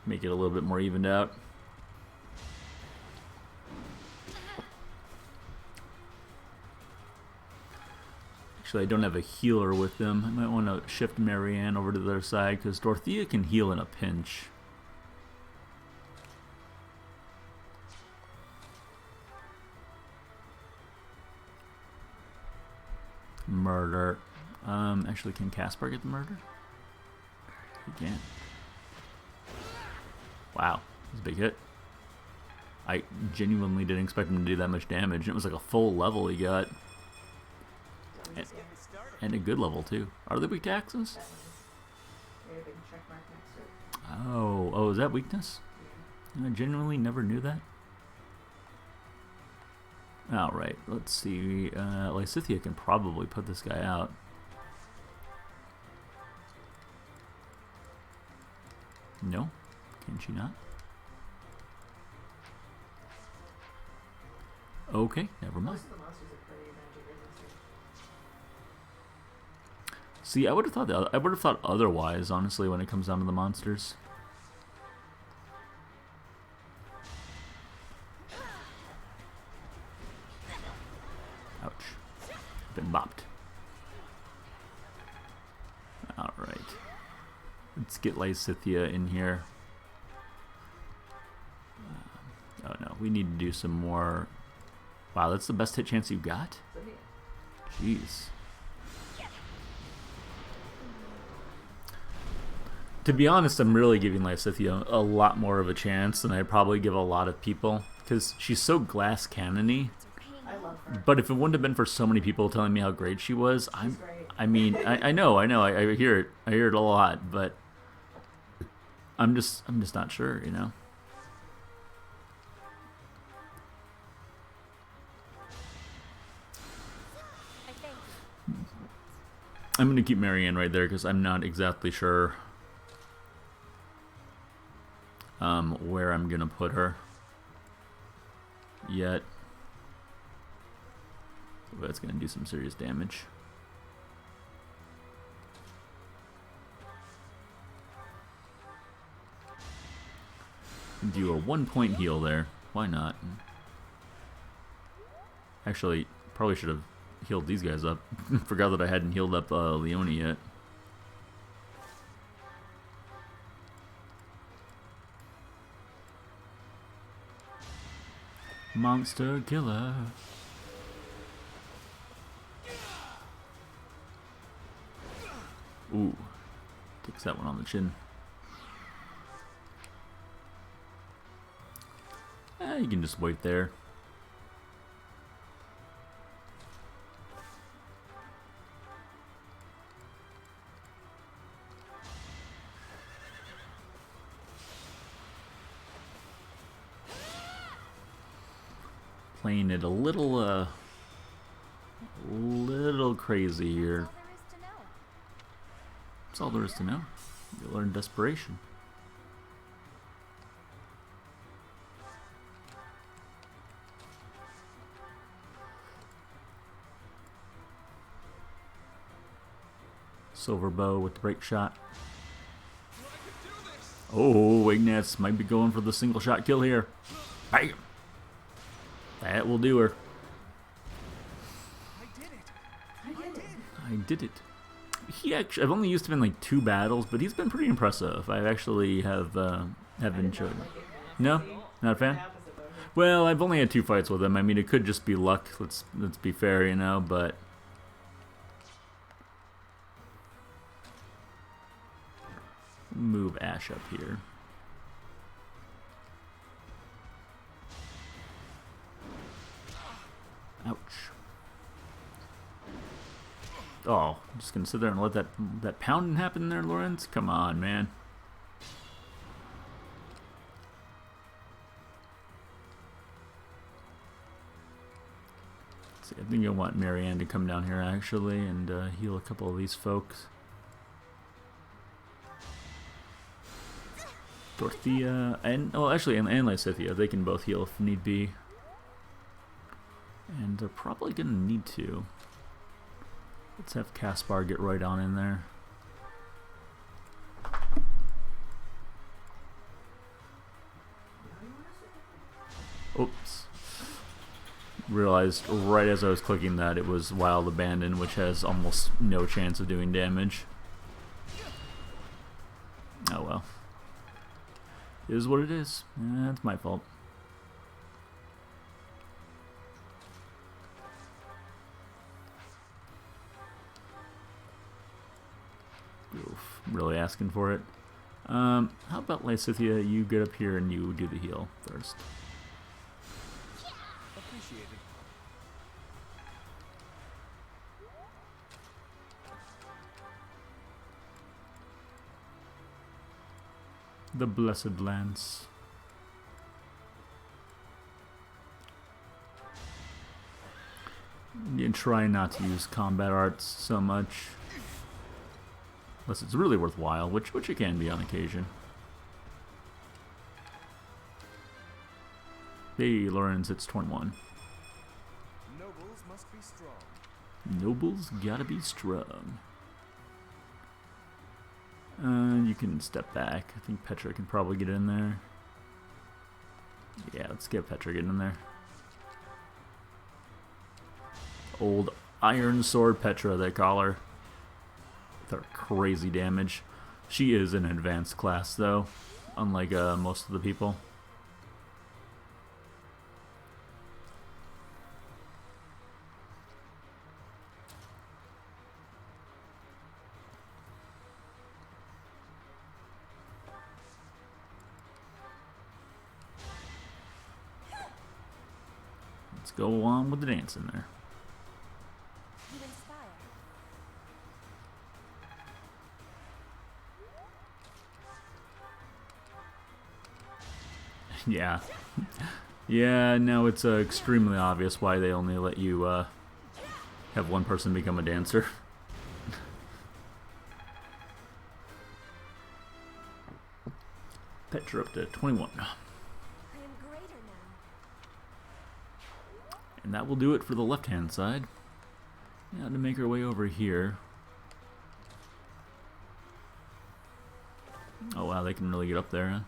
Make it a little bit more evened out. Actually, I don't have a healer with them. I might want to shift Marianne over to the other side because Dorothea can heal in a pinch. Murder. Actually, can Caspar get the murder? He can. Wow, that's a big hit. I genuinely didn't expect him to do that much damage. And it was like a full level he got. And a good level, too. Are they weak to axes? Oh, is that weakness? I genuinely never knew that. Alright, let's see. Lysithea can probably put this guy out. No? Can she not? Okay, never mind. See, I would have thought otherwise, honestly, when it comes down to the monsters. Ouch. Been bopped. Alright. Let's get Lysithea in here. Oh no, we need to do some more. Wow, that's the best hit chance you got? Jeez. To be honest, I'm really giving Lysithea a lot more of a chance than I probably give a lot of people. Because she's so glass cannon-y. I love her. But if it wouldn't have been for so many people telling me how great she was, She's great. I mean, I know, I hear it a lot, but I'm just not sure, you know. I'm gonna keep Marianne right there because I'm not exactly sure where I'm gonna put her yet. But it's gonna do some serious damage. Do a 1-point heal there. Why not? Actually, probably should have healed these guys up. Forgot that I hadn't healed up Leone yet. Monster killer. Ooh. Takes that one on the chin. You can just wait there. Playing it a little crazy here. That's all there is to know. You learn desperation. Silver bow with the break shot. Oh, Ignatz might be going for the single shot kill here. Bam! That will do her. I did it. He actually, I've only used him in like 2 battles, but he's been pretty impressive. I actually have enjoyed him. No? Not a fan? Well, I've only had 2 fights with him. I mean, it could just be luck. Let's be fair, you know, but move Ash up here. Ouch. Oh, I'm just gonna sit there and let that pounding happen there, Lawrence? Come on, man. Let's see, I think I want Marianne to come down here actually and heal a couple of these folks. Dorothea and actually and Lysithea, they can both heal if need be. And they're probably gonna need to. Let's have Caspar get right on in there. Oops. Realized right as I was clicking that it was Wild Abandon, which has almost no chance of doing damage. Oh well. It is what it is. It's my fault. Oof, really asking for it. How about Lysithea, you get up here and you do the heal first. Appreciated. The Blessed Lance. You try not to use combat arts so much. Unless it's really worthwhile, which it can be on occasion. Hey, Lawrence, it's 21. Nobles must be strong. Nobles gotta be strong. You can step back. I think Petra can probably get in there. Yeah, let's get Petra getting in there. Old Iron Sword Petra, they call her. With her crazy damage. She is an advanced class, though, unlike most of the people. Let's go on with the dance in there. You inspire. Yeah. Yeah, now it's extremely obvious why they only let you have one person become a dancer. Petra up to 21. I am greater now. And that will do it for the left-hand side. Now to make our way over here. Oh wow, they can really get up there, huh?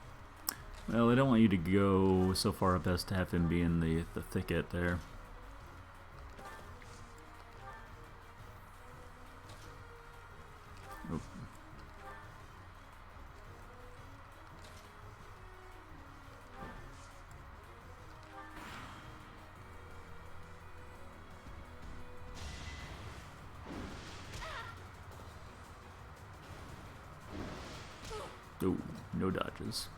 Well, I don't want you to go so far up as to have him be in the thicket there. Oh. Oh, no dodges.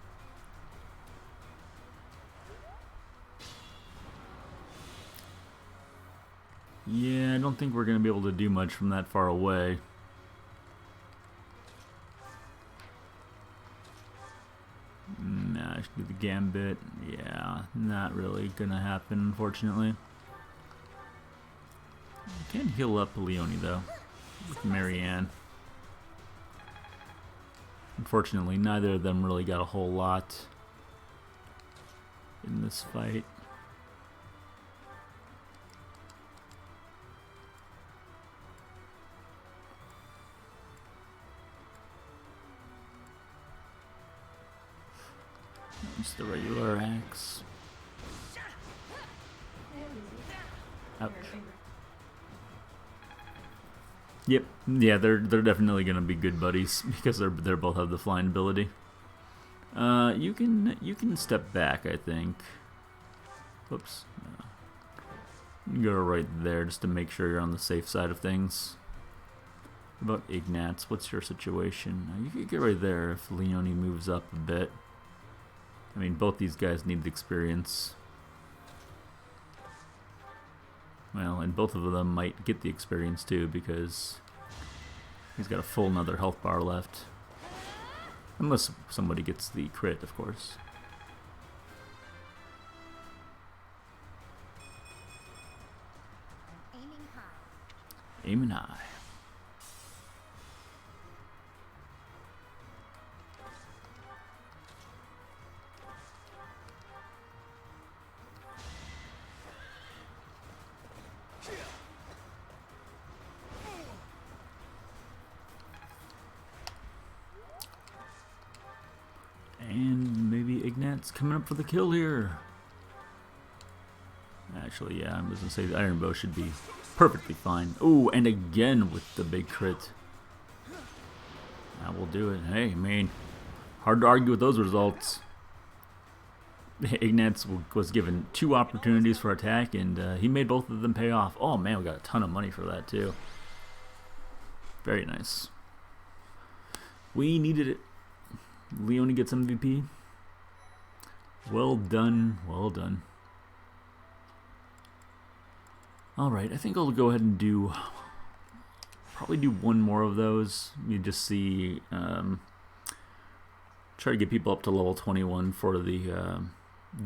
Yeah, I don't think we're going to be able to do much from that far away. Nah, I should do the gambit. Yeah, not really going to happen, unfortunately. I can heal up Leone, though, with Marianne. Unfortunately, neither of them really got a whole lot in this fight. It's the regular axe. Ouch. Yep. Yeah, they're definitely gonna be good buddies because they're both have the flying ability. You can step back, I think. Whoops. No. You can go right there just to make sure you're on the safe side of things. What about Ignatz? What's your situation? You could get right there if Leone moves up a bit. I mean, both these guys need the experience. Well, and both of them might get the experience too because he's got a full another health bar left. Unless somebody gets the crit, of course. Aiming high. Aiming high. And maybe Ignat's coming up for the kill here. Actually, yeah, I was going to say the Iron Bow should be perfectly fine. Ooh, and again with the big crit. That will do it. Hey, I mean, hard to argue with those results. Ignatz was given 2 opportunities for attack, and he made both of them pay off. Oh man, we got a ton of money for that too. Very nice. We needed it. Leone gets MVP. Well done, well done. Alright, I think I'll go ahead and probably do one more of those. You just see, try to get people up to level 21 for the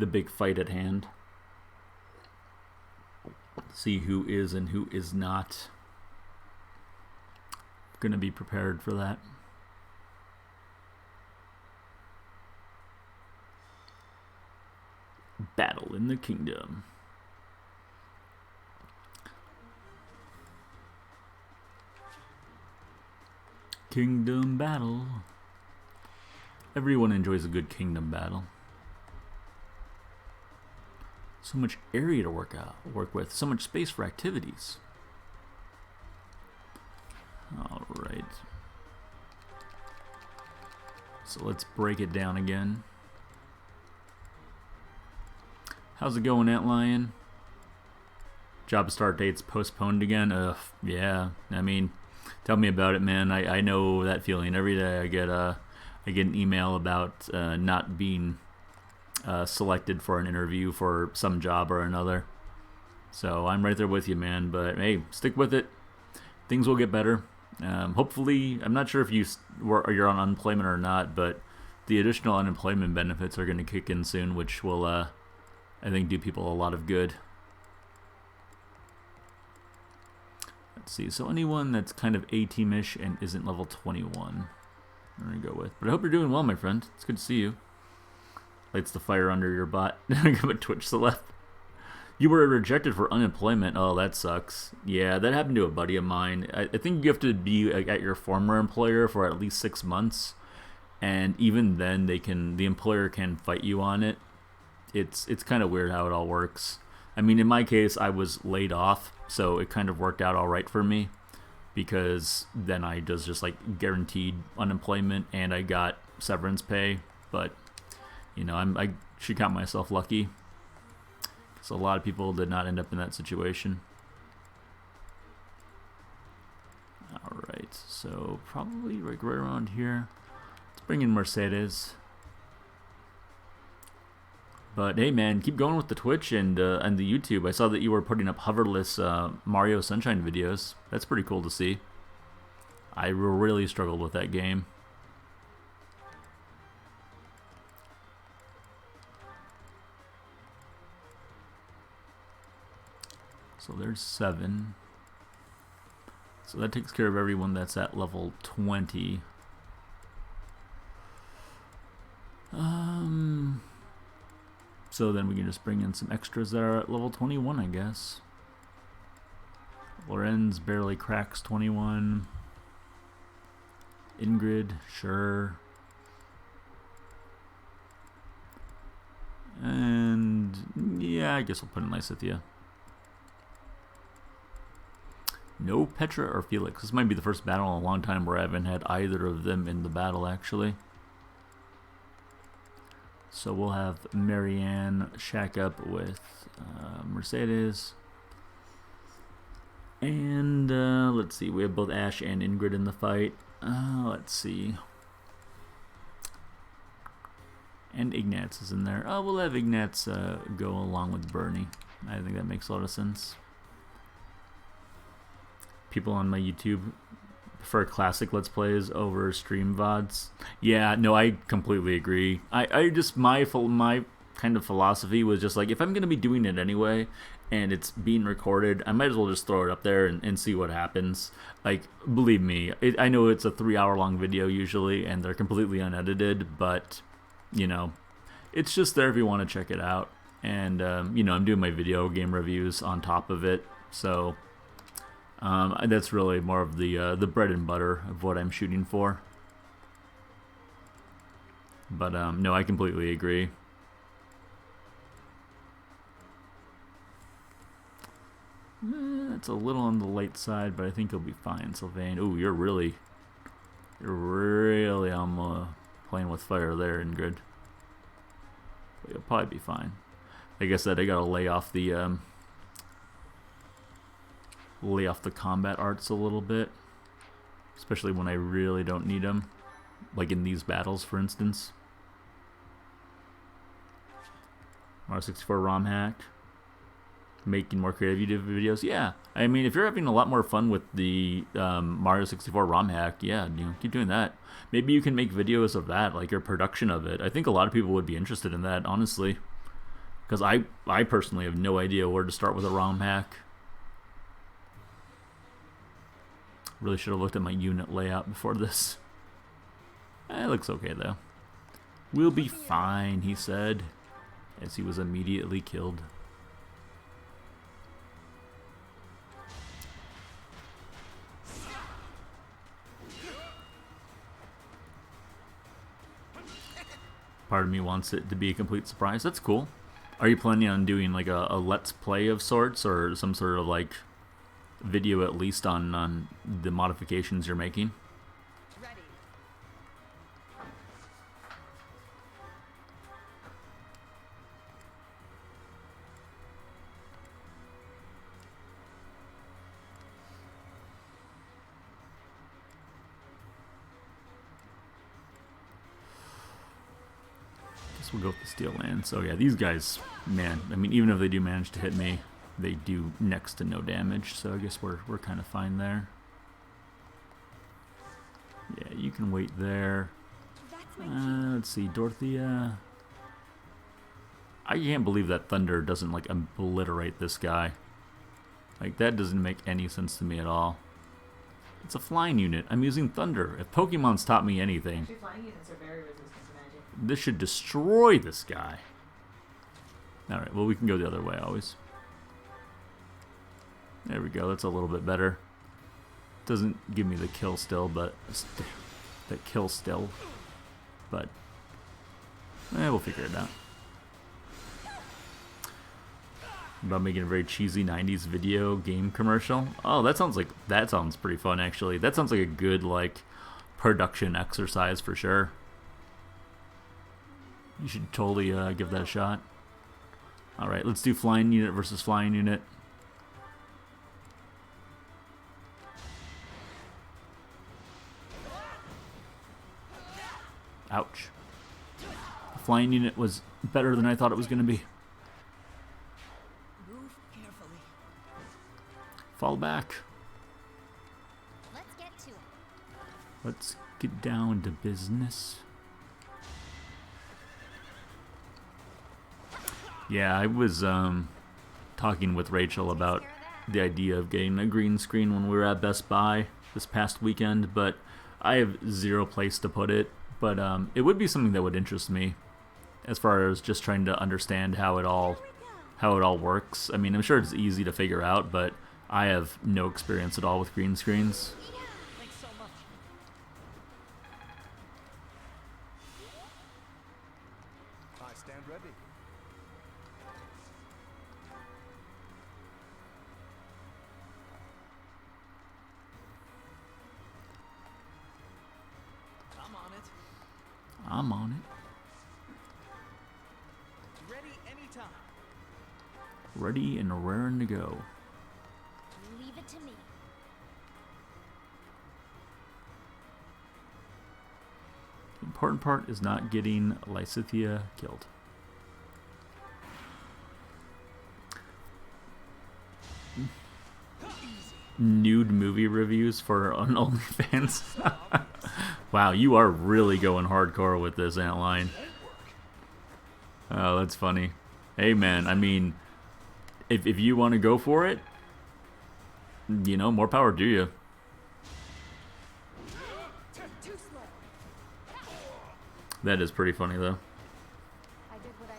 big fight at hand. See who is and who is not gonna be prepared for that. Battle in the Kingdom. Kingdom battle. Everyone enjoys a good kingdom battle. So much area to work with, so much space for activities. All right. So let's break it down again. How's it going, Antlion? Job start date's postponed again? Ugh, yeah. I mean, tell me about it, man. I know that feeling. Every day I get an email about not being selected for an interview for some job or another. So I'm right there with you, man. But hey, stick with it. Things will get better. Hopefully, I'm not sure if you're on unemployment or not, but the additional unemployment benefits are going to kick in soon, which will, I think, do people a lot of good. Let's see. So anyone that's kind of A-team-ish and isn't level 21, I'm going to go with. But I hope you're doing well, my friend. It's good to see you. Lights the fire under your butt. I'm a Twitch celeb. You were rejected for unemployment. Oh, that sucks. Yeah, that happened to a buddy of mine. I think you have to be at your former employer for at least 6 months, and even then, the employer can fight you on it. It's kind of weird how it all works. I mean, in my case, I was laid off, so it kind of worked out all right for me, because then I just like guaranteed unemployment and I got severance pay. But you know, I should count myself lucky. So a lot of people did not end up in that situation. Alright, so probably right around here. Let's bring in Mercedes. But hey man, keep going with the Twitch and the YouTube. I saw that you were putting up hoverless Mario Sunshine videos. That's pretty cool to see. I really struggled with that game. So there's 7. So that takes care of everyone that's at level 20. So then we can just bring in some extras that are at level 21, I guess. Lorenz barely cracks 21. Ingrid, sure. And yeah, I guess we'll put in Lysithia. No Petra or Felix. This might be the first battle in a long time where I haven't had either of them in the battle, actually. So we'll have Marianne shack up with Mercedes. And let's see, we have both Ash and Ingrid in the fight. Let's see. And Ignatz is in there. We'll have Ignatz go along with Bernie. I think that makes a lot of sense. People on my YouTube prefer classic Let's Plays over stream VODs. Yeah, no, I completely agree. I just, my kind of philosophy was just like, if I'm going to be doing it anyway, and it's being recorded, I might as well just throw it up there and see what happens. Like, believe me, I know it's a 3-hour-long video usually, and they're completely unedited, but, you know, it's just there if you want to check it out. And, you know, I'm doing my video game reviews on top of it, so that's really more of the bread and butter of what I'm shooting for. But no, I completely agree. That's a little on the late side, but I think you'll be fine, Sylvain. Ooh, you're really playing with fire there, Ingrid. But you'll probably be fine. Like I said, I gotta lay off the combat arts a little bit, especially when I really don't need them, like in these battles, for instance. Mario 64 ROM hack, making more creative YouTube videos. Yeah, I mean, if you're having a lot more fun with the Mario 64 ROM hack, yeah, you know, keep doing that. Maybe you can make videos of that, like your production of it. I think a lot of people would be interested in that, honestly, because I personally have no idea where to start with a ROM hack. Really should have looked at my unit layout before this. It looks okay though. We'll be fine, he said, as he was immediately killed. Part of me wants it to be a complete surprise. That's cool. Are you planning on doing like a let's play of sorts, or some sort of like video at least on the modifications you're making? Ready. Guess we'll go with the Steel Land. So yeah, these guys, man, I mean, even if they do manage to hit me, they do next to no damage, so I guess we're kind of fine there. Yeah, you can wait there. Let's see, Dorothea. I can't believe that thunder doesn't like obliterate this guy. Like that doesn't make any sense to me at all. It's a flying unit. I'm using thunder. If Pokemon's taught me anything, Actually, flying units are very resistant to magic. this should destroy this guy. Alright, well we can go the other way always. There we go, that's a little bit better. Doesn't give me the kill still, but the kill still. But we'll figure it out. About making a very cheesy 90s video game commercial. Oh, that sounds pretty fun actually. That sounds like a good like production exercise for sure. You should totally give that a shot. Alright, let's do flying unit versus flying unit. Ouch. The flying unit was better than I thought it was going to be. Move carefully. Fall back. Let's get to it. Let's get down to business. Yeah, I was talking with Rachel about the idea of getting a green screen when we were at Best Buy this past weekend, but I have zero place to put it. But it would be something that would interest me, as far as just trying to understand how it all works. I mean, I'm sure it's easy to figure out, but I have no experience at all with green screens. Thanks so much. I stand ready. I'm on it. I'm on it. Ready anytime. Ready and raring to go. Leave it to me. The important part is not getting Lysithea killed. Nude movie reviews for on OnlyFans. Wow, you are really going hardcore with this, Antline. Oh, that's funny. Hey, man, I mean, if you want to go for it, you know, more power to you. That is pretty funny, though. I did what I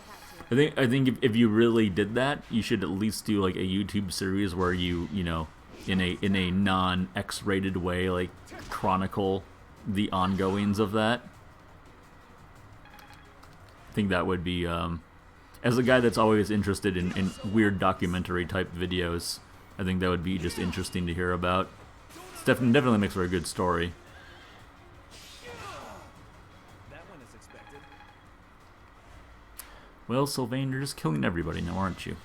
had to. I think if you really did that, you should at least do like a YouTube series where you know, in a non-X-rated way, like chronicle the ongoings of that. I think that would be, as a guy that's always interested in weird documentary type videos, I think that would be just interesting to hear about. It's definitely makes for a good story. That one is expected. Well, Sylvain, you're just killing everybody now, aren't you?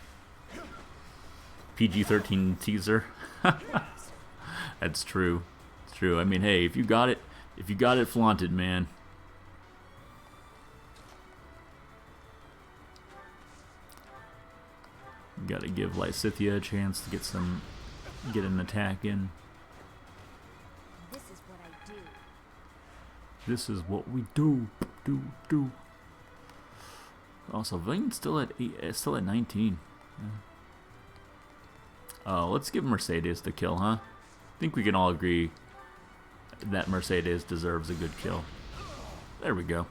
PG-13 teaser. That's true. It's true. I mean, hey, if you got it, flaunt it, man. You gotta give Lysithea a chance to get an attack in. This is what I do. This is what we do. Also, Sylvain's still at 19. Yeah. Oh, let's give Mercedes the kill, huh? I think we can all agree that Mercedes deserves a good kill. There we go.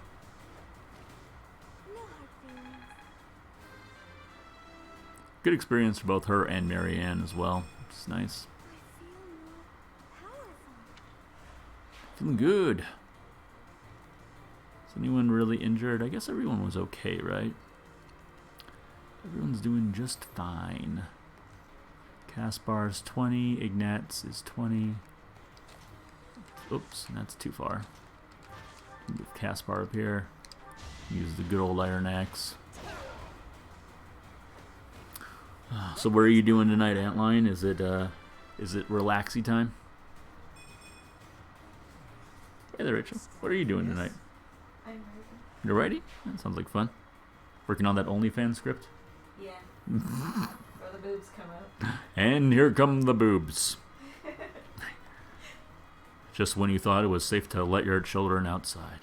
No hard feelings. Good experience for both her and Marianne as well. Which is nice. I feel more powerful. Feeling good. Is anyone really injured? I guess everyone was okay, right? Everyone's doing just fine. Caspar's 20, Ignat's is 20. Oops, that's too far. Move Caspar up here. Use the good old Iron Axe. So what are you doing tonight, Antline? Is it relaxy time? Hey there, Rachel. What are you doing tonight? I'm ready. You're ready? That sounds like fun. Working on that OnlyFans script? Yeah. Or the boobs come out. And here come the boobs. Just when you thought it was safe to let your children outside.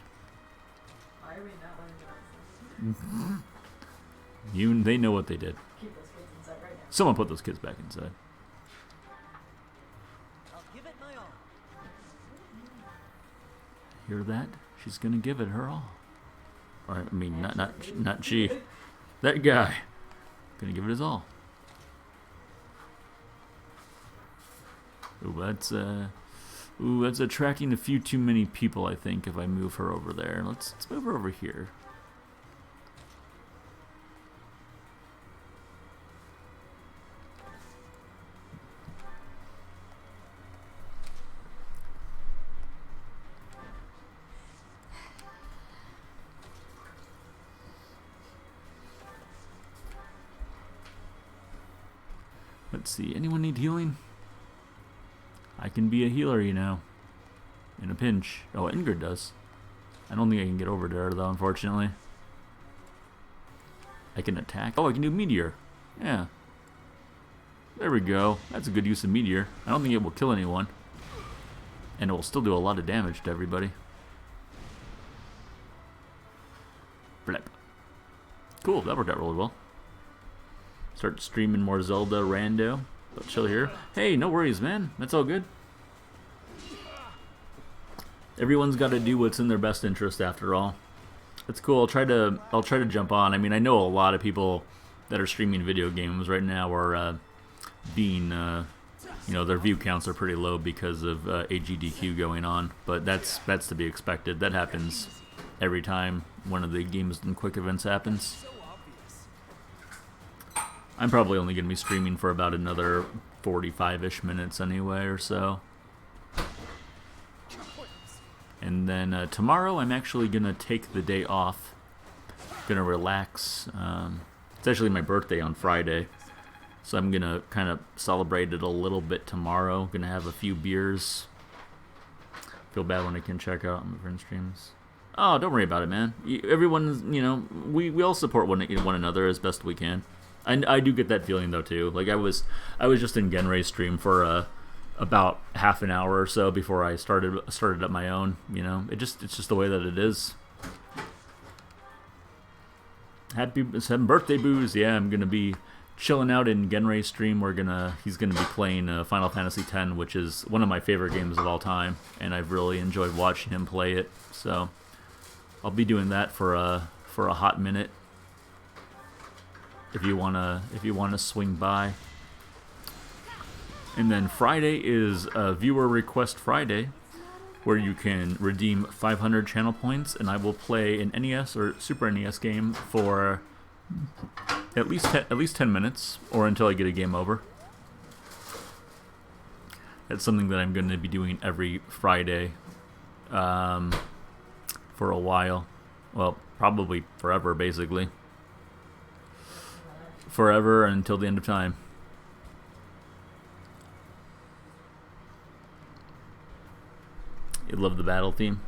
They know what they did. Keep those kids inside right now. Someone put those kids back inside. I'll give it my all. Hear that? She's gonna give it her all. Or, I mean, not she. That guy. Gonna give it his all. Ooh, that's attracting a few too many people, I think, if I move her over there. Let's move her over here. Let's see, anyone need healing? I can be a healer, you know. In a pinch. Oh, Ingrid does. I don't think I can get over there, though, unfortunately. I can attack. Oh, I can do Meteor. Yeah. There we go. That's a good use of Meteor. I don't think it will kill anyone. And it will still do a lot of damage to everybody. Blep. Cool, that worked out really well. Start streaming more Zelda rando. But chill here. Hey, no worries, man. That's all good. Everyone's got to do what's in their best interest, after all. It's cool. I'll try to jump on. I mean, I know a lot of people that are streaming video games right now are being, you know, their view counts are pretty low because of AGDQ going on. But that's to be expected. That happens every time one of the games and quick events happens. I'm probably only going to be streaming for about another 45-ish minutes anyway or so. And then tomorrow I'm actually going to take the day off. Going to relax. It's actually my birthday on Friday. So I'm going to kind of celebrate it a little bit tomorrow. Going to have a few beers. Feel bad when I can check out my friend's streams. Oh, don't worry about it, man. Everyone, you know, we all support one another as best we can. I do get that feeling though too. Like I was just in Genray's stream for about half an hour or so before I started up my own. You know, it's just the way that it is. Happy birthday, Booze! Yeah, I'm gonna be chilling out in Genray's stream. He's gonna be playing Final Fantasy X, which is one of my favorite games of all time, and I've really enjoyed watching him play it. So I'll be doing that for a hot minute. If you wanna swing by. And then Friday is a viewer request Friday, where you can redeem 500 channel points, and I will play an NES or Super NES game for at least 10 minutes, or until I get a game over. That's something that I'm going to be doing every Friday for a while. Well, probably forever, basically. Forever until the end of time. You love the battle theme?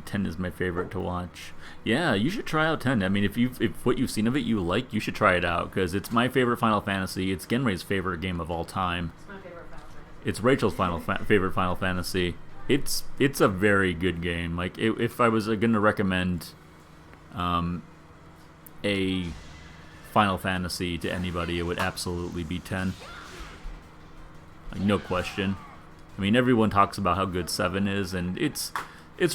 10 is my favorite to watch. Yeah, you should try out 10. I mean, if what you've seen of it you like, you should try it out, because it's my favorite Final Fantasy. It's Genray's favorite game of all time. It's my favorite Final Fantasy. It's Rachel's favorite Final Fantasy. It's a very good game. Like, if I was going to recommend a Final Fantasy to anybody, it would absolutely be 10. Like, no question. I mean, everyone talks about how good 7 is, and its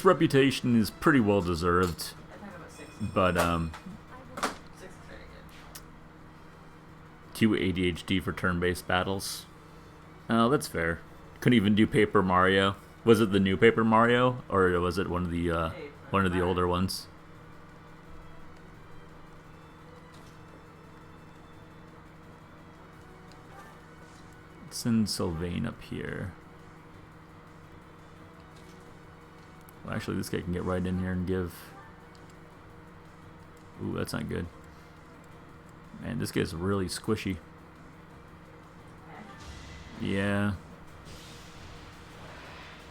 reputation is pretty well deserved. I talk about 6. But 6 is very good. 2 ADHD for turn-based battles. Oh, that's fair. Couldn't even do Paper Mario. Was it the new Paper Mario, or was it one of the older ones? Let's send Sylvain up here. Well, actually, this guy can get right in here and give. Ooh, that's not good. Man, this guy's really squishy. Yeah.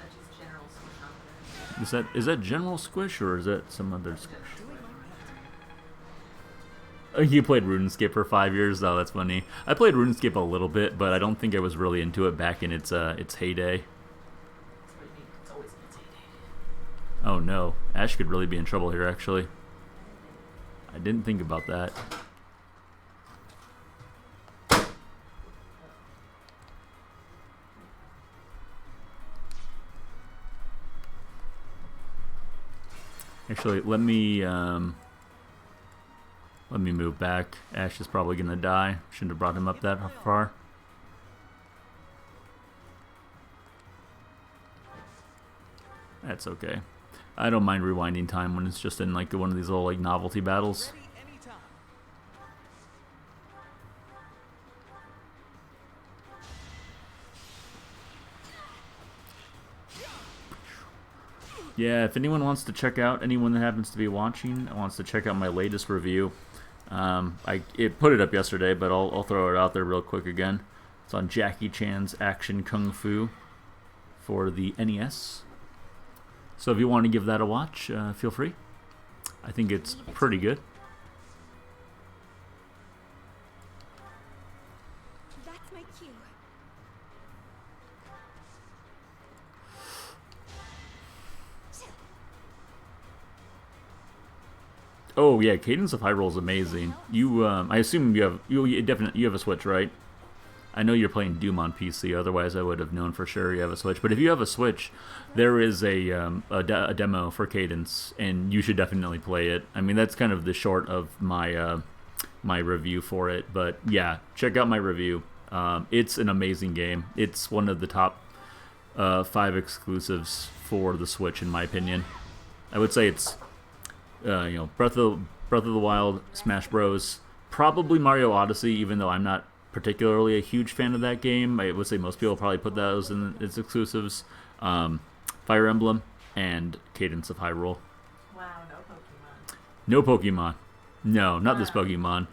That's just general squish on there. Is that general squish, or is that some other squish? Oh, you played RuneScape for 5 years? Oh, that's funny. I played RuneScape a little bit, but I don't think I was really into it back in its heyday. It's always in its heyday. Oh no, Ash could really be in trouble here, actually. I didn't think about that. Actually, let me move back. Ash is probably gonna die. Shouldn't have brought him up that far. That's okay. I don't mind rewinding time when it's just in like one of these little like novelty battles. Yeah, if anyone wants to check out, anyone that happens to be watching wants to check out my latest review, I put it up yesterday, but I'll throw it out there real quick again. It's on Jackie Chan's Action Kung Fu for the NES. So if you want to give that a watch, feel free. I think it's pretty good. That's my cue. Oh yeah, Cadence of Hyrule is amazing. You, I assume you have a Switch, right? I know you're playing Doom on PC. Otherwise, I would have known for sure you have a Switch. But if you have a Switch, there is a demo for Cadence, and you should definitely play it. I mean, that's kind of the short of my my review for it. But yeah, check out my review. It's an amazing game. It's one of the top 5 exclusives for the Switch, in my opinion. I would say it's Breath of the Wild, Smash Bros, probably Mario Odyssey, even though I'm not particularly a huge fan of that game. I would say most people probably put those in its exclusives. Fire Emblem and Cadence of Hyrule. Wow, no Pokemon. No Pokemon. No, not this Pokemon.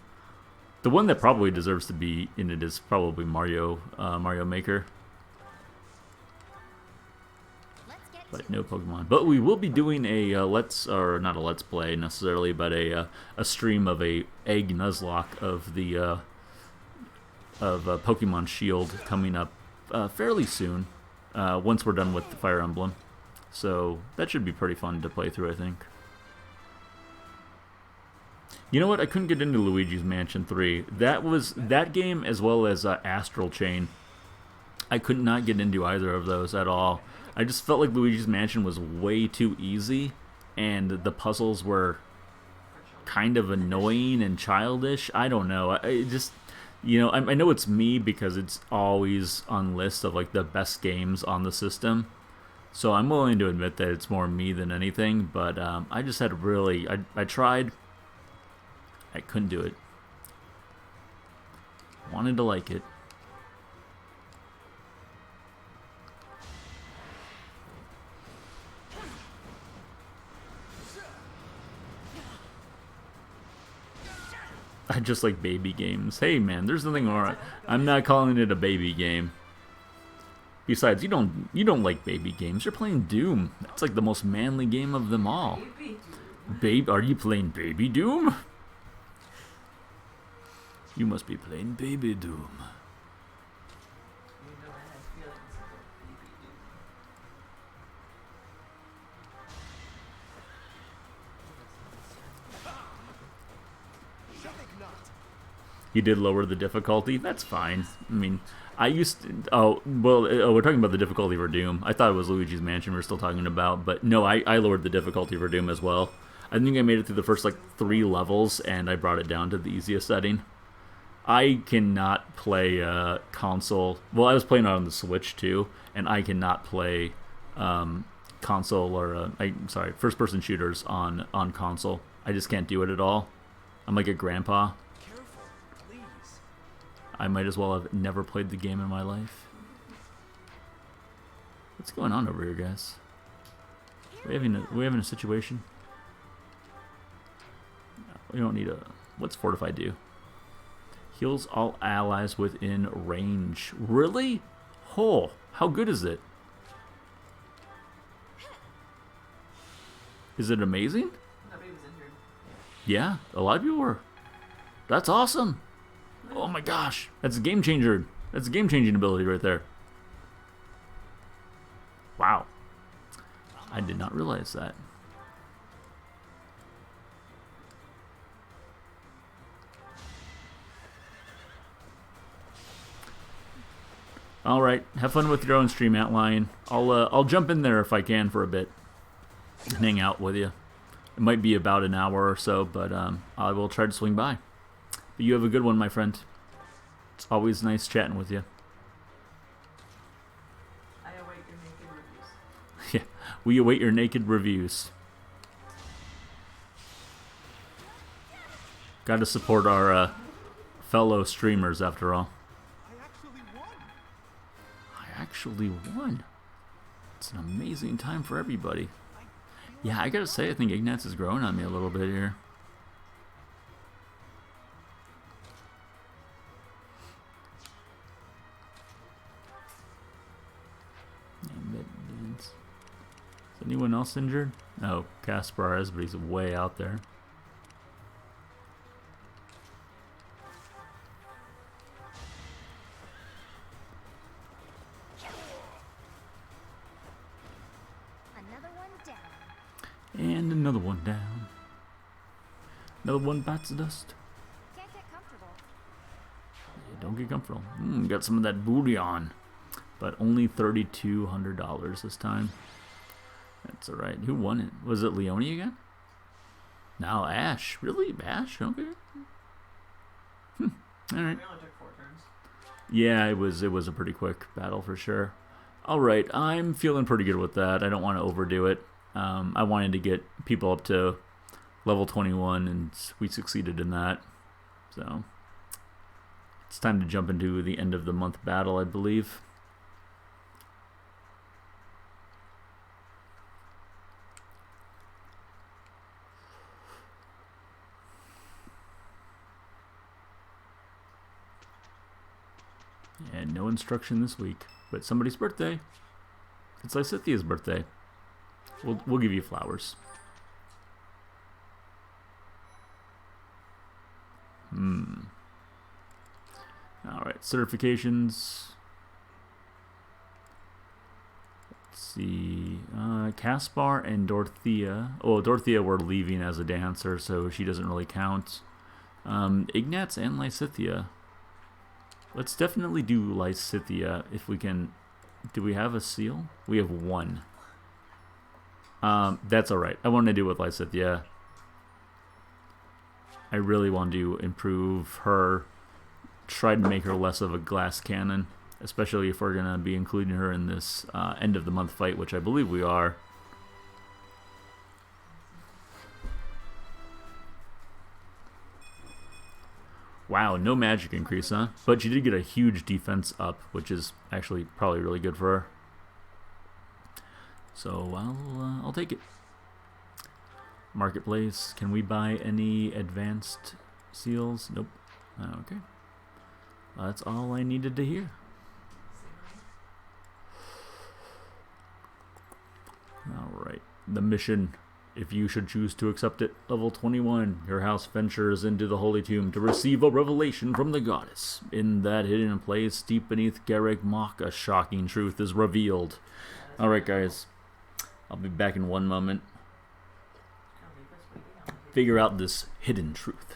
The one that probably deserves to be in it is probably Mario Maker. But no Pokemon. But we will be doing a not a let's play necessarily, but a stream of a Egg Nuzlocke of the Pokemon Shield coming up fairly soon. Once we're done with the Fire Emblem, so that should be pretty fun to play through, I think. You know what? I couldn't get into Luigi's Mansion 3. That game, as well as Astral Chain. I could not get into either of those at all. I just felt like Luigi's Mansion was way too easy, and the puzzles were kind of annoying and childish. I don't know. I just, I know it's me because it's always on lists of like the best games on the system. So I'm willing to admit that it's more me than anything. But I just had I tried. I couldn't do it. Wanted to like it. I just like baby games. Hey man, there's nothing wrong. I'm not calling it a baby game. Besides, you don't like baby games. You're playing Doom. That's like the most manly game of them all. Babe, are you playing Baby Doom? You must be playing Baby Doom. You did lower the difficulty. That's fine. I mean, I used to... we're talking about the difficulty for Doom. I thought it was Luigi's Mansion we were still talking about, but no, I lowered the difficulty for Doom as well. I think I made it through the first, 3 levels, and I brought it down to the easiest setting. I cannot play console... Well, I was playing it on the Switch, too, and I cannot play console or... first-person shooters on console. I just can't do it at all. I'm like a grandpa. I might as well have never played the game in my life. What's going on over here, guys? We having a situation? We don't need a... What's Fortify do? Heals all allies within range. Really? Oh, how good is it? Is it amazing? Nobody was injured. Yeah, a lot of people were. That's awesome. Oh my gosh, that's a game changer. That's a game-changing ability right there. Wow. I did not realize that. All right, have fun with your own stream, Outline. I'll jump in there if I can for a bit and hang out with you. It might be about an hour or so, but I will try to swing by. But you have a good one, my friend. It's always nice chatting with you. I await your naked reviews. Yeah, we await your naked reviews. Got to support our fellow streamers, after all. I actually won. It's an amazing time for everybody. Yeah, I gotta say, I think Ignatz is growing on me a little bit here. Is anyone else injured? No, Kaspar is, but he's way out there. And another one down. Another one bites the dust. Can't get comfortable. Yeah, don't get comfortable. Got some of that booty on. But only $3,200 this time. That's alright. Who won it? Was it Leonie again? No, Ash. Really? Ash? Okay. Alright. We only took 4 turns. Yeah, it was a pretty quick battle for sure. Alright, I'm feeling pretty good with that. I don't want to overdo it. I wanted to get people up to level 21, and we succeeded in that. So, it's time to jump into the end of the month battle, I believe. And no instruction this week, but somebody's birthday. It's Lysithia's birthday. We'll give you flowers. Alright, certifications. Let's see. Kaspar and Dorothea. Oh, Dorothea we're leaving as a dancer, so she doesn't really count. Ignatz and Lysithia. Let's definitely do Lysithia if we can. Do we have a seal? We have one. That's alright. I want to do with Lysithia. I really want to improve her. Try to make her less of a glass cannon. Especially if we're going to be including her in this end of the month fight, which I believe we are. Wow, no magic increase, huh? But she did get a huge defense up, which is actually probably really good for her. So I'll take it. Marketplace. Can we buy any advanced seals? Nope. Okay. That's all I needed to hear. Alright. The mission, if you should choose to accept it, level 21. Your house ventures into the Holy Tomb to receive a revelation from the goddess. In that hidden place, deep beneath Garreg Mach, a shocking truth is revealed. Alright, guys. I'll be back in one moment. Figure out this hidden truth.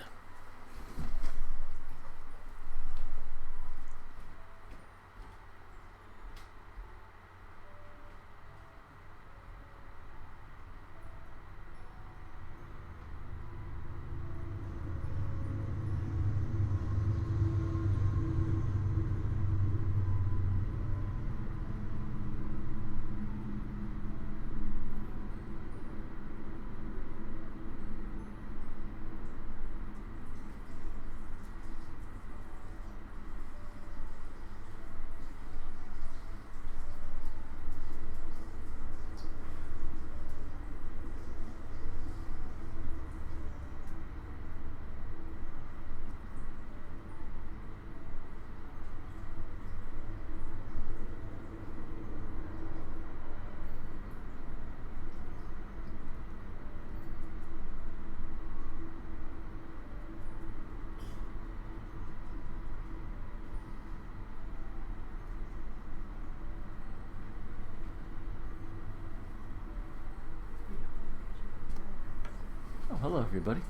Hello, everybody.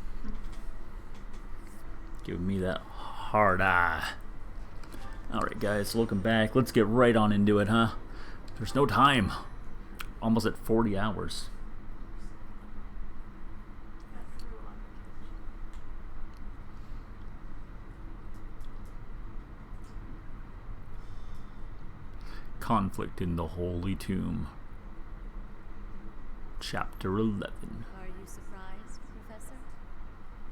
Give me that hard eye. Alright guys, welcome back. Let's get right on into it, huh? There's no time. Almost at 40 hours. Conflict in the Holy Tomb. Chapter 11. Are you surprised, Professor?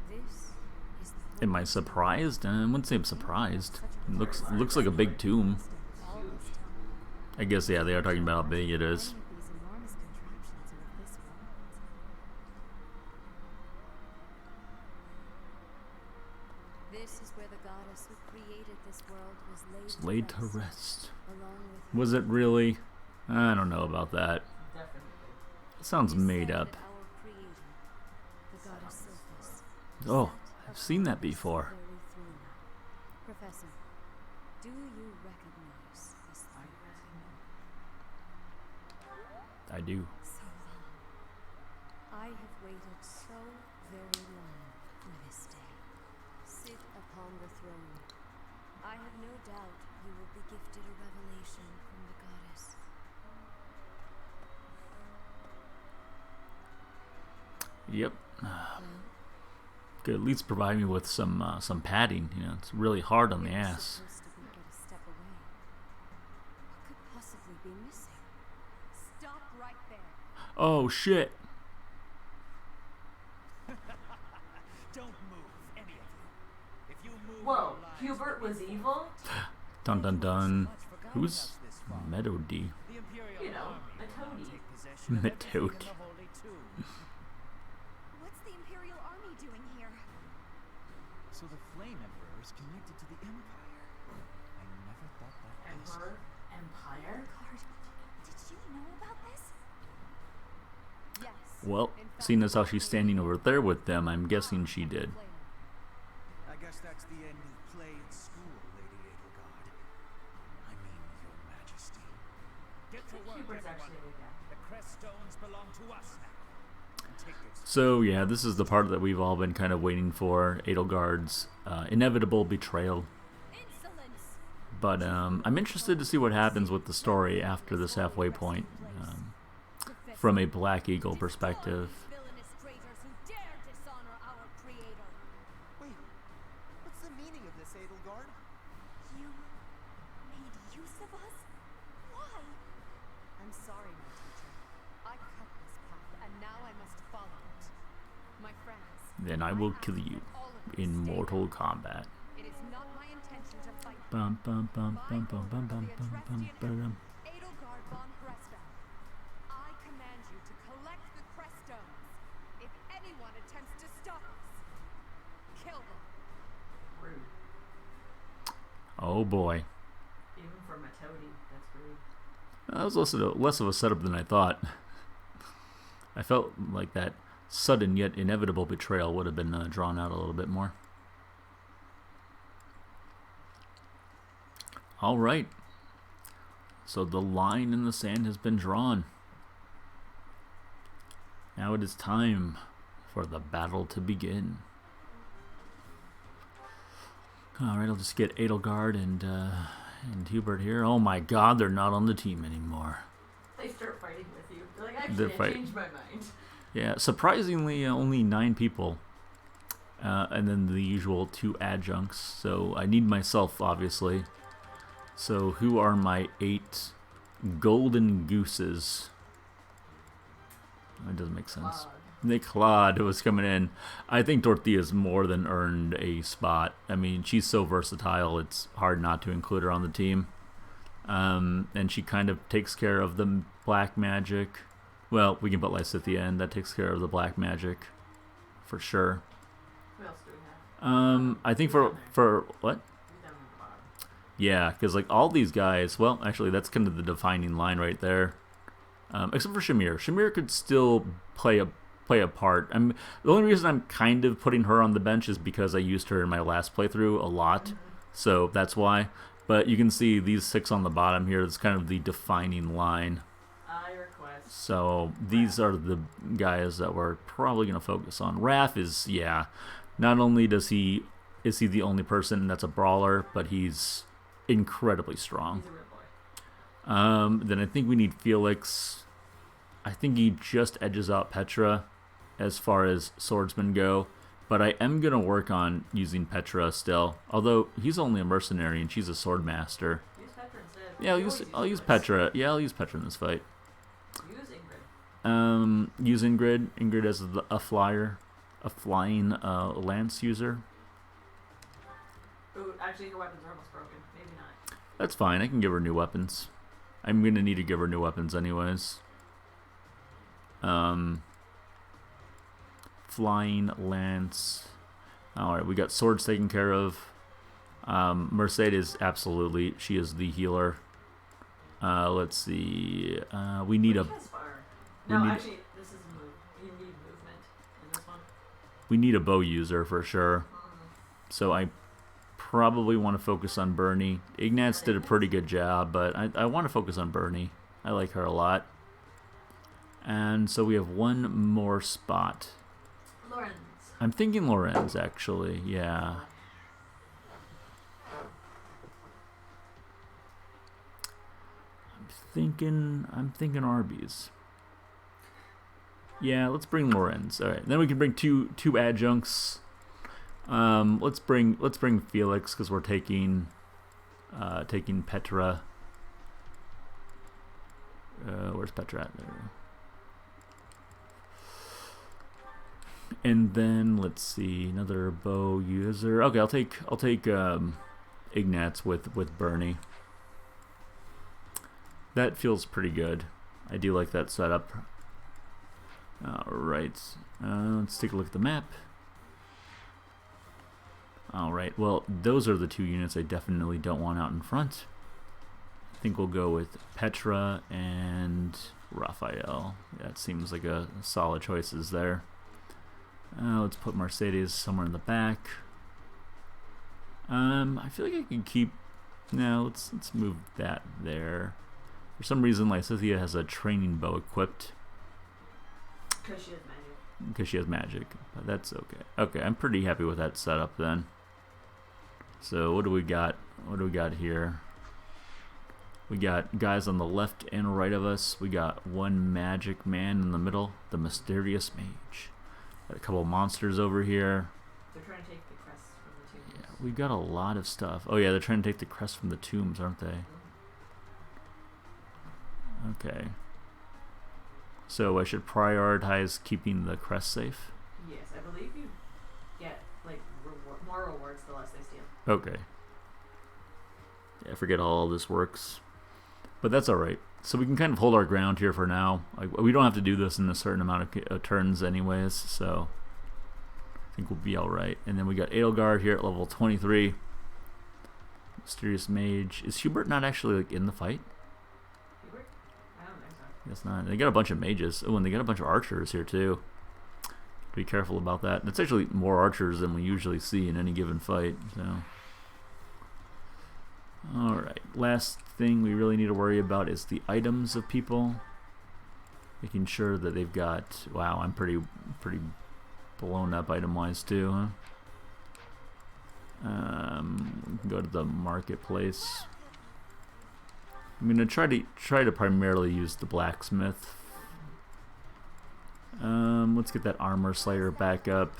This is the Am I surprised? I wouldn't say I'm surprised. It looks like a big tomb. I guess, yeah, they are talking about how big it is. These enormous contraptions are of this world. This is where the goddess who created this world was It's laid to rest, rest. along with Was it really? I don't know about that. Definitely. It sounds It is made said up. that our creator, the goddess Sophis, Oh, sat I've seen that upon this before. very throne. Professor, do you recognize this throne? I do. So long. I have waited so very long for this day. Sit upon the throne. I have no doubt you will be gifted a revelation from the goddess. Yep. Well, Could at least provide me with some padding. You know, it's really hard on the it was ass. supposed to be but a step away. What could possibly be missing? Stop right there. Oh shit! Don't move, any of you. If you move, Whoa, your lives Hubert will was be evil? Dun dun dun. so much for guiding Who's us this far. Melody? The Imperial You know, Army a will toady. take possession of everything in Toad. the Holy Tomb. What's the Imperial Army doing here? So the Flame Emperor is connected to the Empire. I never thought that was. Emperor? Empire? Card, did you know about this? Yes. Well, In fact, seeing as how she's standing over there with them, I'm guessing she did. I guess that's the end of play at school, Lady Adelgard. I mean, Your Majesty. Get to work, Hubert's everyone. actually a good guy. The crest stones belong to us now. And take this. So yeah, this is the part that we've all been kind of waiting for. Adelgard's inevitable betrayal. Insolence! But I'm interested to see what happens with the story after this halfway point, from a Black Eagle perspective. Villainous traitors who dare dishonor our creator. Wait, what's the meaning of this, Adelgard? You made use of us? Why? I'm sorry, my teacher. I cut this path, and now I must follow it. My friends. Then I will kill you all of you in stay Mortal back. Kombat. It is not my intention to fight. Bum bum bum bum bum bum bum bum bum bum. Adelgard von Hrestel. I command you to collect the crest stones. If anyone attempts to stop us, kill them. Rude. Oh boy, Even from a toady, that's rude. that was less of a setup than I thought. I felt like that sudden yet inevitable betrayal would have been drawn out a little bit more. All right. So the line in the sand has been drawn. Now it is time for the battle to begin. All right, I'll just get Adelgard and Hubert here. Oh my God, they're not on the team anymore. They start fighting with you. They're like, They're actually, I fight- changed my mind. Yeah, surprisingly, only 9 people. And then the usual 2 adjuncts. So I need myself, obviously. So who are my 8 golden gooses? That doesn't make sense. Claude. Nick Claude was coming in. I think Dorothea's more than earned a spot. I mean, she's so versatile, it's hard not to include her on the team. And she kind of takes care of the black magic. Well, we can put Lysithea in. That takes care of the black magic, for sure. Who else do we have? I think for what? Who's down at the bottom? Yeah, because like all these guys. Well, actually, that's kind of the defining line right there. Except for Shamir. Shamir could still play a part. The only reason I'm kind of putting her on the bench is because I used her in my last playthrough a lot, so that's why. But you can see these 6 on the bottom here. It's kind of the defining line. I request. So these are the guys that we're probably going to focus on. Raph is, yeah, not only is he the only person that's a brawler, but he's incredibly strong. He's a real boy. Then I think we need Felix. I think he just edges out Petra as far as swordsmen go. But I am going to work on using Petra still. Although he's only a mercenary and she's a sword master. Use Petra instead. Yeah, I'll use Petra. Yeah, I'll use Petra in this fight. Use Ingrid. Use Ingrid. Ingrid as a flyer. A flying lance user. Ooh, actually, her weapons are almost broken. Maybe not. That's fine. I can give her new weapons. I'm going to need to give her new weapons anyways. Flying lance. Alright, we got swords taken care of. Mercedes, absolutely. She is the healer. Let's see. We need a... Actually, this is a move. You need movement in this one. We need a bow user for sure. So I probably want to focus on Bernie. Ignatz did a pretty good job, but I want to focus on Bernie. I like her a lot. And so we have one more spot. Lorenz. I'm thinking Lorenz, actually. Yeah. I'm thinking Arby's. Yeah, let's bring Lorenz. All right, then we can bring two adjuncts. Let's bring Felix because we're taking Petra. Where's Petra at there? And then let's see, another bow user. Okay, I'll take Ignatz with Bernie. That feels pretty good. I do like that setup. Alright, let's take a look at the map. Alright, well, those are the two units I definitely don't want out in front. I think we'll go with Petra and Raphael. That seems like a solid choices there. Let's put Mercedes somewhere in the back. I feel like I can keep... No, let's move that there. For some reason, Lysithea has a training bow equipped. Because she has magic. Because she has magic. But that's okay. Okay, I'm pretty happy with that setup then. So what do we got? What do we got here? We got guys on the left and right of us. We got one magic man in the middle, the mysterious mage. Got a couple monsters over here. They're trying to take the crest from the tombs. Yeah, we got a lot of stuff. Oh yeah, they're trying to take the crest from the tombs, aren't they? Okay. So I should prioritize keeping the crest safe? Yes, I believe you get like more rewards the less they steal. Okay. Yeah, I forget how all this works. But that's alright. So we can kind of hold our ground here for now. Like, we don't have to do this in a certain amount of turns anyways, so I think we'll be alright. And then we got Adelgard here at level 23. Mysterious Mage. Is Hubert not actually like in the fight? Hubert? I don't think so. Guess not. They got a bunch of mages. Oh, and they got a bunch of archers here too. Be careful about that. It's actually more archers than we usually see in any given fight, so... Alright, last thing we really need to worry about is the items of people. Making sure that they've got... Wow, I'm pretty blown up item-wise too, huh? We can go to the marketplace. I'm gonna try to primarily use the blacksmith. Let's get that armor slayer back up.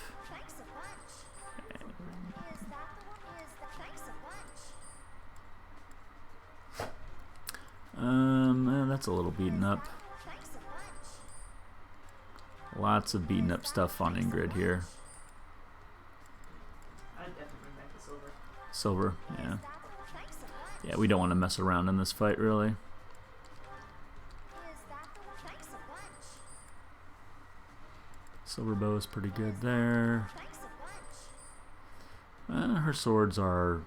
That's a little beaten up. Lots of beaten up stuff on Ingrid here. I'd definitely bring back the silver. Silver, yeah. Yeah, we don't want to mess around in this fight, really. Silver bow is pretty good there. Her swords are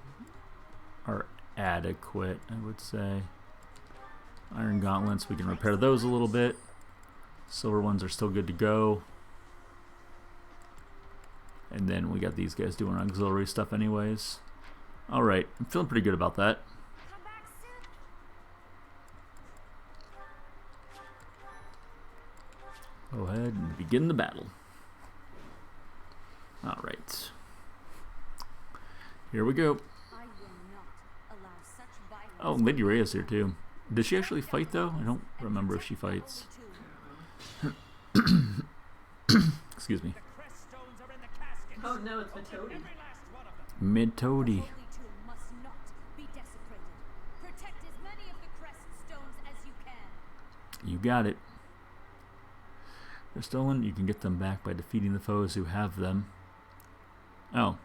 adequate, I would say. Iron gauntlets, we can repair those a little bit. Silver ones are still good to go. And then we got these guys doing auxiliary stuff anyways. Alright, I'm feeling pretty good about that. Go ahead and begin the battle. Alright. Here we go. I will not allow such Oh, Lady Rhea's here too. Does she actually fight though? I don't remember if she fights. Excuse me. Oh no, it's Matodi. Mid-toady. You got it. They're stolen. You can get them back by defeating the foes who have them. Oh.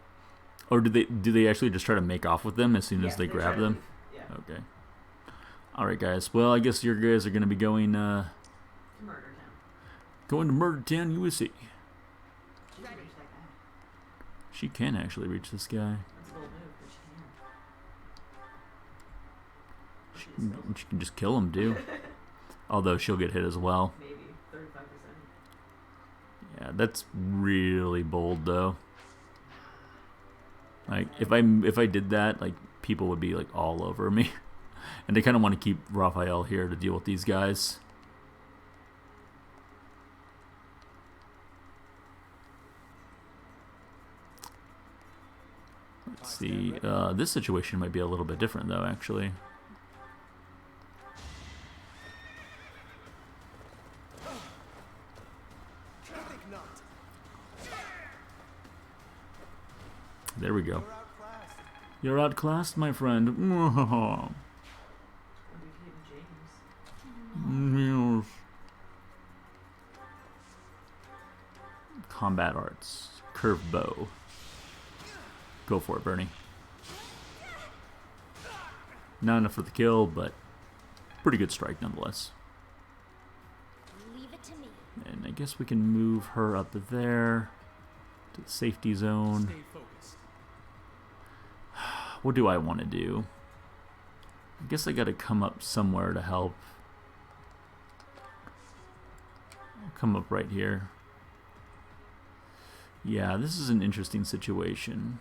Or do they actually just try to make off with them as soon as they grab them? Yeah. Okay. Alright guys. Well, I guess your guys are gonna be going To Murder Town. going to Murder Town, USA. She can reach that guy. She can actually reach this guy. That's a bold move, but she can. She can just kill him too. Although she'll get hit as well. Maybe 35%. Yeah, that's really bold though. Like if I did that, like people would be like all over me. And they kind of want to keep Raphael here to deal with these guys. Let's see. This situation might be a little bit different though, actually. There we go. You're outclassed, my friend. Yes. Combat arts. Curved bow. Go for it, Bernie. Not enough for the kill, but pretty good strike nonetheless. Leave it to me. And I guess we can move her up there to the safety zone. What do I want to do? I guess I gotta come up somewhere to help. I'll come up right here. Yeah, this is an interesting situation.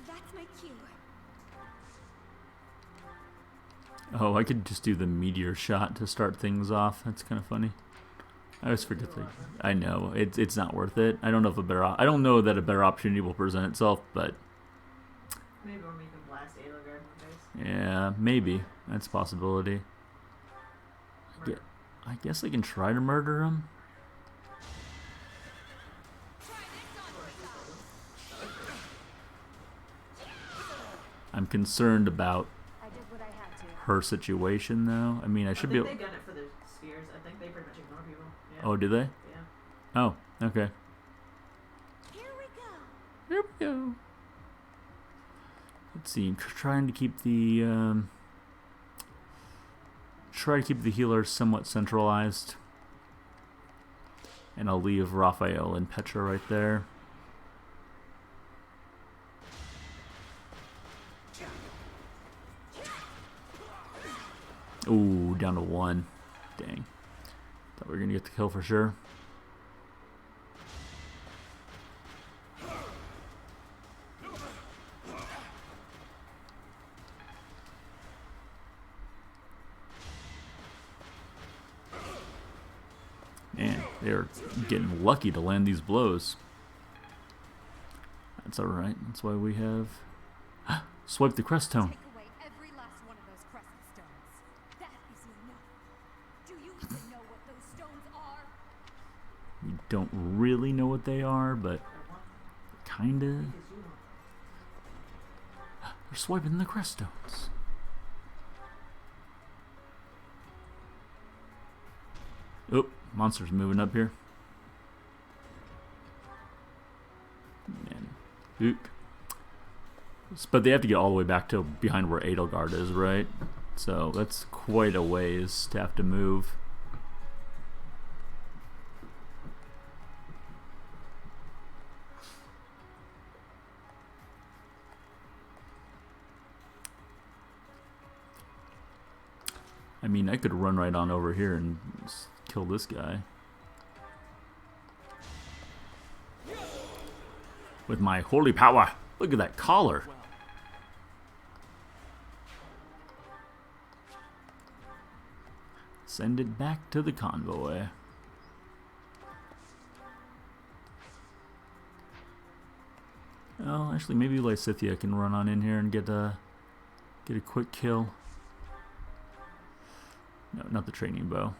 That's my cue. Oh, I could just do the meteor shot to start things off. That's kind of funny. I always forget that. I know it's not worth it. I don't know if I don't know that a better opportunity will present itself, but Maybe we'll make them blast Adelgard in the face. yeah, maybe that's a possibility. I guess I can try to murder him. I'm concerned about her situation, though. I mean, I should be able... They've done it for the spheres. I think they pretty much ignore people. Yeah. Oh, do they? Yeah. Oh, okay. Here we go. Here we go. Let's see. Trying to keep the healer somewhat centralized, and I'll leave Raphael and Petra right there. Ooh, down to 1. Dang. Thought we were gonna get the kill for sure. Man, they're getting lucky to land these blows. That's alright. That's why we have... Swipe the crest tone. We don't really know what they are, but kinda. They're swiping the crest stones. Oh, monster's moving up here. And oop. But they have to get all the way back to behind where Adelgard is, right? So that's quite a ways to have to move. I mean, I could run right on over here and kill this guy. With my holy power. Look at that collar. Send it back to the convoy. Oh, actually, maybe Lysithea can run on in here and get a quick kill. No, not the training bow.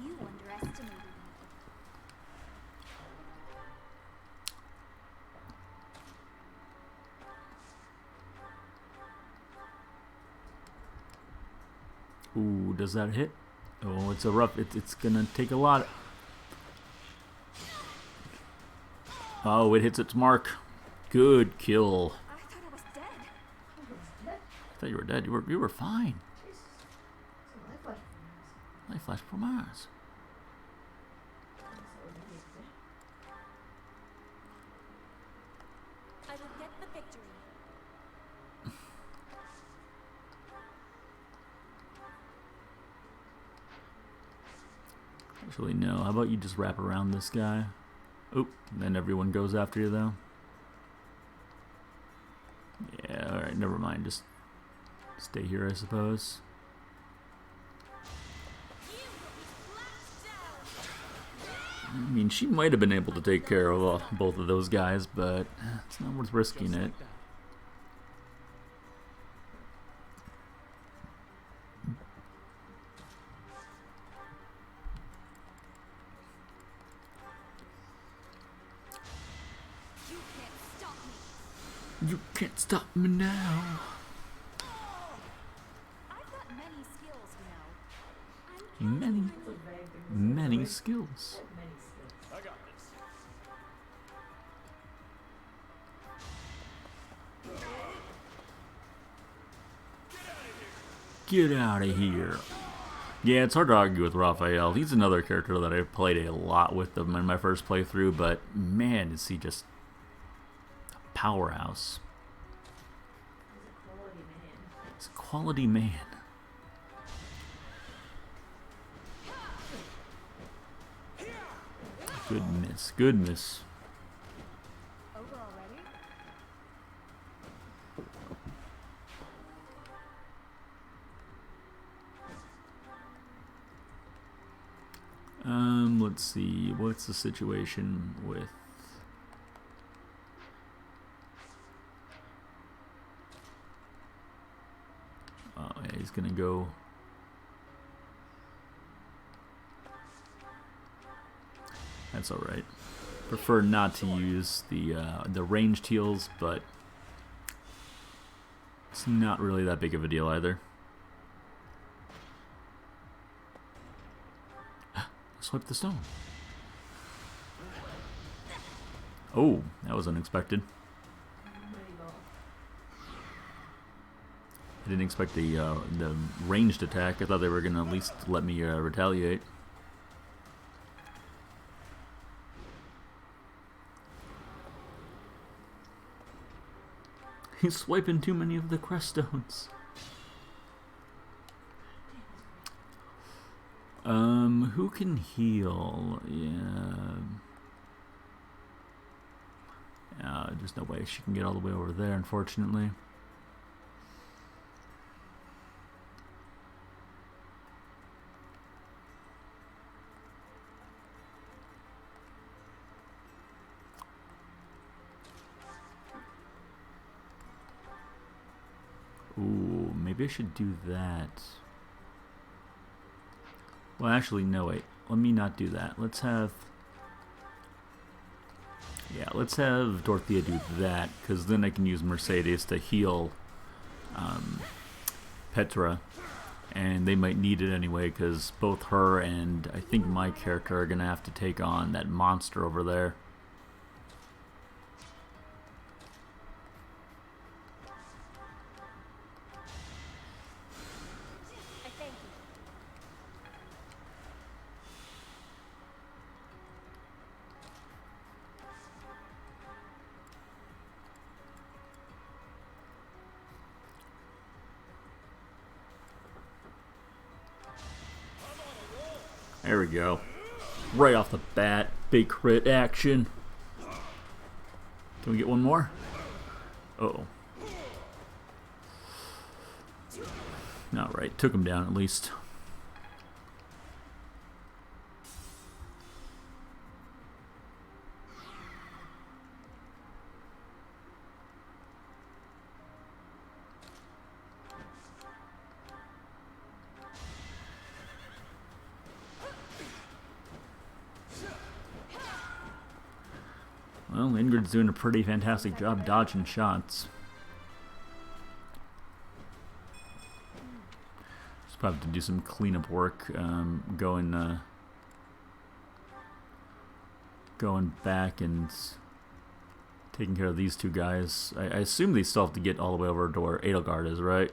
You underestimated me. Ooh, does that hit? Oh, it's a rough. It's gonna take a lot. Oh, it hits its mark. Good kill. I thought I was dead. I thought you were dead. You were fine. Life flash from Mars. I will get the victory. Actually, no. How about you just wrap around this guy? Oop, then everyone goes after you, though. Yeah, alright, never mind. Just stay here, I suppose. I mean, she might have been able to take care of both of those guys, but it's not worth risking it. You can't stop me now. I've got many skills, you know. Many skills. I got this. Get out of here. Yeah, it's hard to argue with Raphael. He's another character that I played a lot with them in my first playthrough, but man, is he just a powerhouse. He's a quality man. Good miss, good miss. Over already? Let's see, what's the situation with... Oh, yeah, he's gonna go... That's alright. Prefer not to use the ranged heals, but it's not really that big of a deal either. Swipe the stone. Oh, that was unexpected. I didn't expect the ranged attack. I thought they were gonna at least let me retaliate. He's swiping too many of the crest stones. Who can heal? Yeah. There's no way she can get all the way over there, unfortunately. Ooh, maybe I should do that. Well, actually, no, wait. Let me not do that. Let's have... Yeah, let's have Dorothea do that, because then I can use Mercedes to heal Petra. And they might need it anyway, because both her and I think my character are going to have to take on that monster over there. There we go. Right off the bat, big crit action. Can we get one more? Uh-oh. Alright, took him down at least. Well, Ingrid's doing a pretty fantastic job dodging shots. Just probably have to do some cleanup work, going back and taking care of these two guys. I assume they still have to get all the way over to where Adelgard is, right?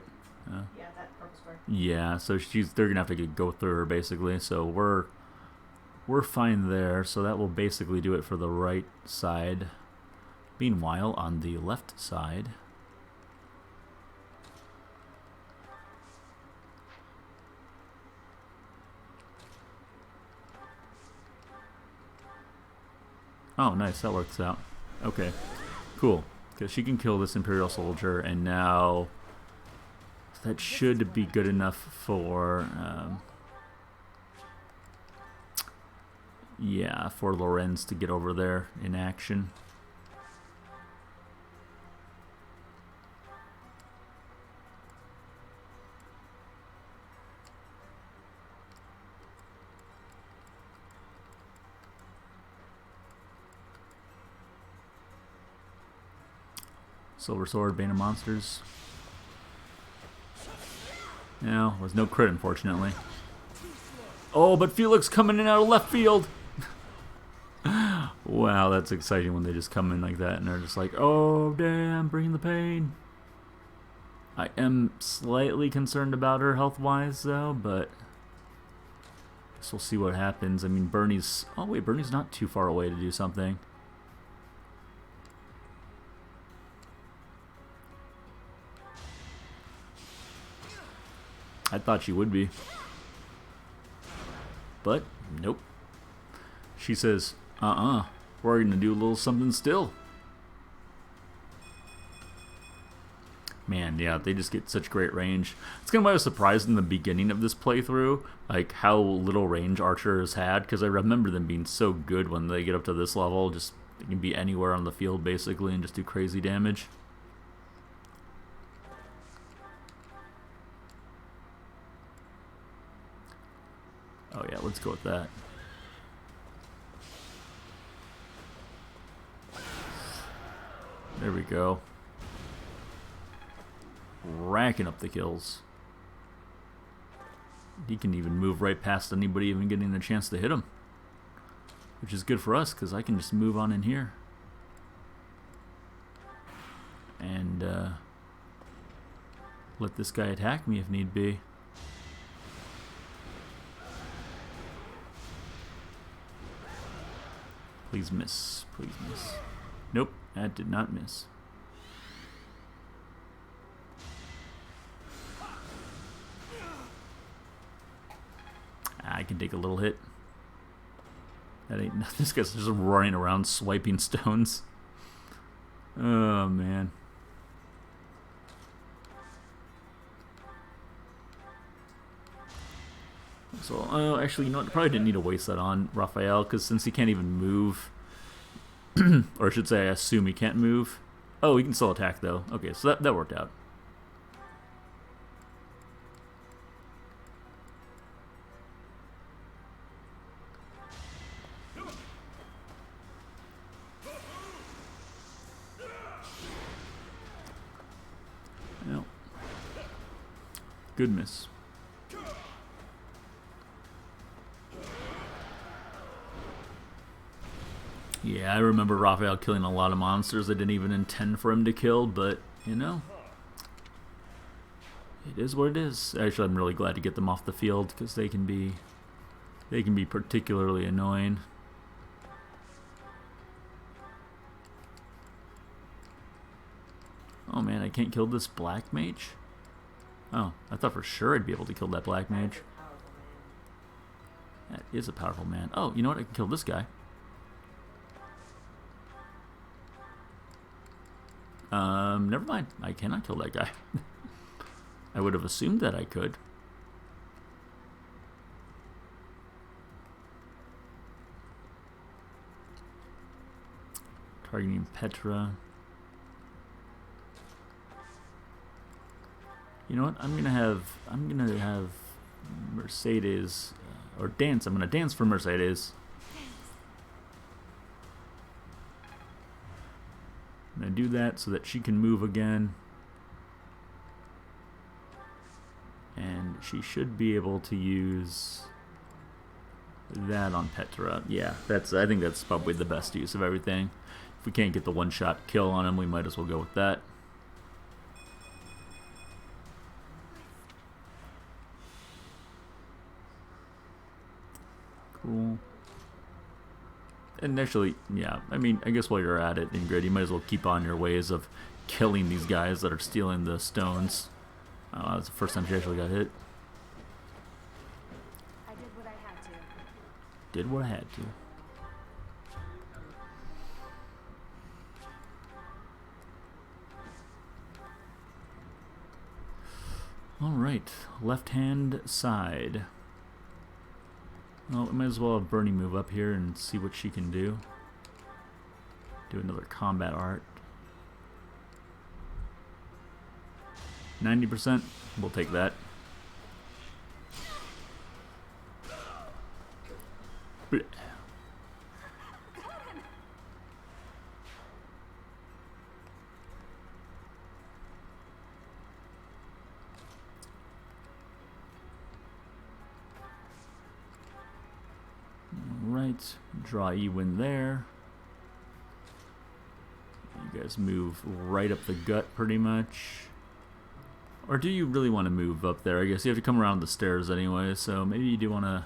Yeah, that purple square. Yeah, so they're gonna have to go through her basically. So we're fine there. So that will basically do it for the right side. Meanwhile, on the left side, oh, nice, that works out. Okay, cool. Because she can kill this Imperial soldier, and now that should be good enough for, yeah, for Lorenz to get over there in action. Silver Sword, Bane of Monsters. No, was no crit, unfortunately. Oh, but Felix coming in out of left field. Wow, that's exciting when they just come in like that and they're just like, oh, damn, bring the pain. I am slightly concerned about her health-wise, though, but guess we'll see what happens. I mean, Bernie's... Oh, wait, Bernie's not too far away to do something. I thought she would be. But, nope. She says, we're going to do a little something still. Man, yeah, they just get such great range. It's kind of why I was surprised in the beginning of this playthrough, like how little range archers had, because I remember them being so good when they get up to this level. Just, they can be anywhere on the field, basically, and just do crazy damage. Oh yeah, let's go with that. There we go. Racking up the kills. He can even move right past anybody even getting a chance to hit him. Which is good for us, because I can just move on in here. And let this guy attack me if need be. Please miss. Please miss. Nope, that did not miss. I can take a little hit. That ain't nothing. This guy's just running around swiping stones. Oh, man. So, actually, you know what? I probably didn't need to waste that on Raphael, because since he can't even move, or I should say, I assume he can't move. Oh, he can still attack, though. Okay, so that worked out. Well, good miss. Yeah, I remember Raphael killing a lot of monsters I didn't even intend for him to kill, but, you know, it is what it is. Actually, I'm really glad to get them off the field, because they can be particularly annoying. Oh man, I can't kill this black mage? Oh, I thought for sure I'd be able to kill that black mage. That is a powerful man. Oh, you know what? I can kill this guy. Never mind. I cannot kill that guy. I would have assumed that I could. Targeting Petra. You know what? I'm gonna have Mercedes or dance. I'm gonna dance for Mercedes. I'm gonna do that so that she can move again. And she should be able to use that on Petra. Yeah, I think that's probably the best use of everything. If we can't get the one-shot kill on him, we might as well go with that. Cool. Initially, yeah, I mean, I guess while you're at it, Ingrid, you might as well keep on your ways of killing these guys that are stealing the stones. That's the first time she actually got hit. I did what I had to. Did what I had to. Alright, left-hand side. Well, we might as well have Bernie move up here and see what she can do. Do another combat art. 90%, we'll take that. Blech. Right, draw Ewin there. You guys move right up the gut pretty much. Or do you really want to move up there? I guess you have to come around the stairs anyway, so maybe you do want to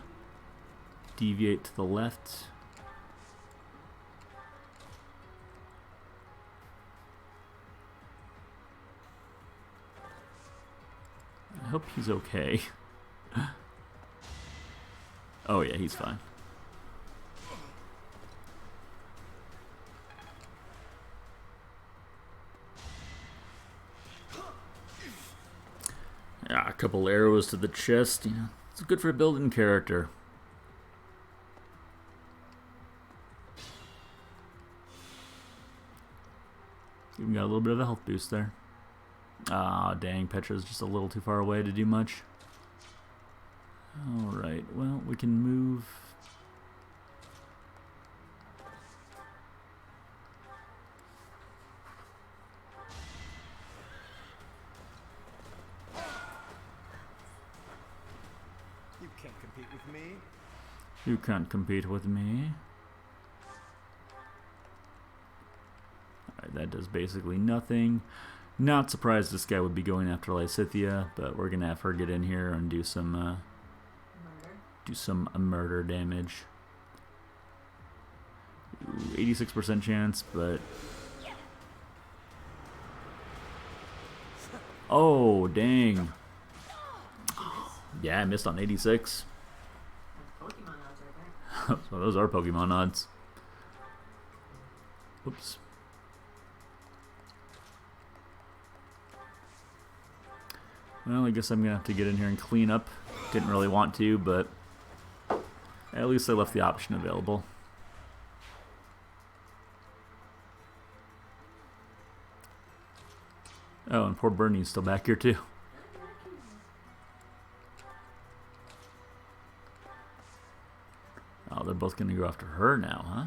deviate to the left. I hope he's okay. Oh yeah, he's fine. Yeah, a couple arrows to the chest, you know, it's good for building character. Even got a little bit of a health boost there. Ah, dang, Petra's just a little too far away to do much. Alright, well, we can move. You can't compete with me. You can't compete with me. Alright, that does basically nothing. Not surprised this guy would be going after Lysithea, but we're gonna have her get in here and do some murder damage. Ooh, 86% chance, but oh dang! Yeah, I missed on 86. Pokemon odds right there. So those are Pokemon odds. Oops. Well, I guess I'm gonna have to get in here and clean up. Didn't really want to, but at least I left the option available. Oh, and poor Bernie's still back here too. Oh, they're both gonna go after her now, huh?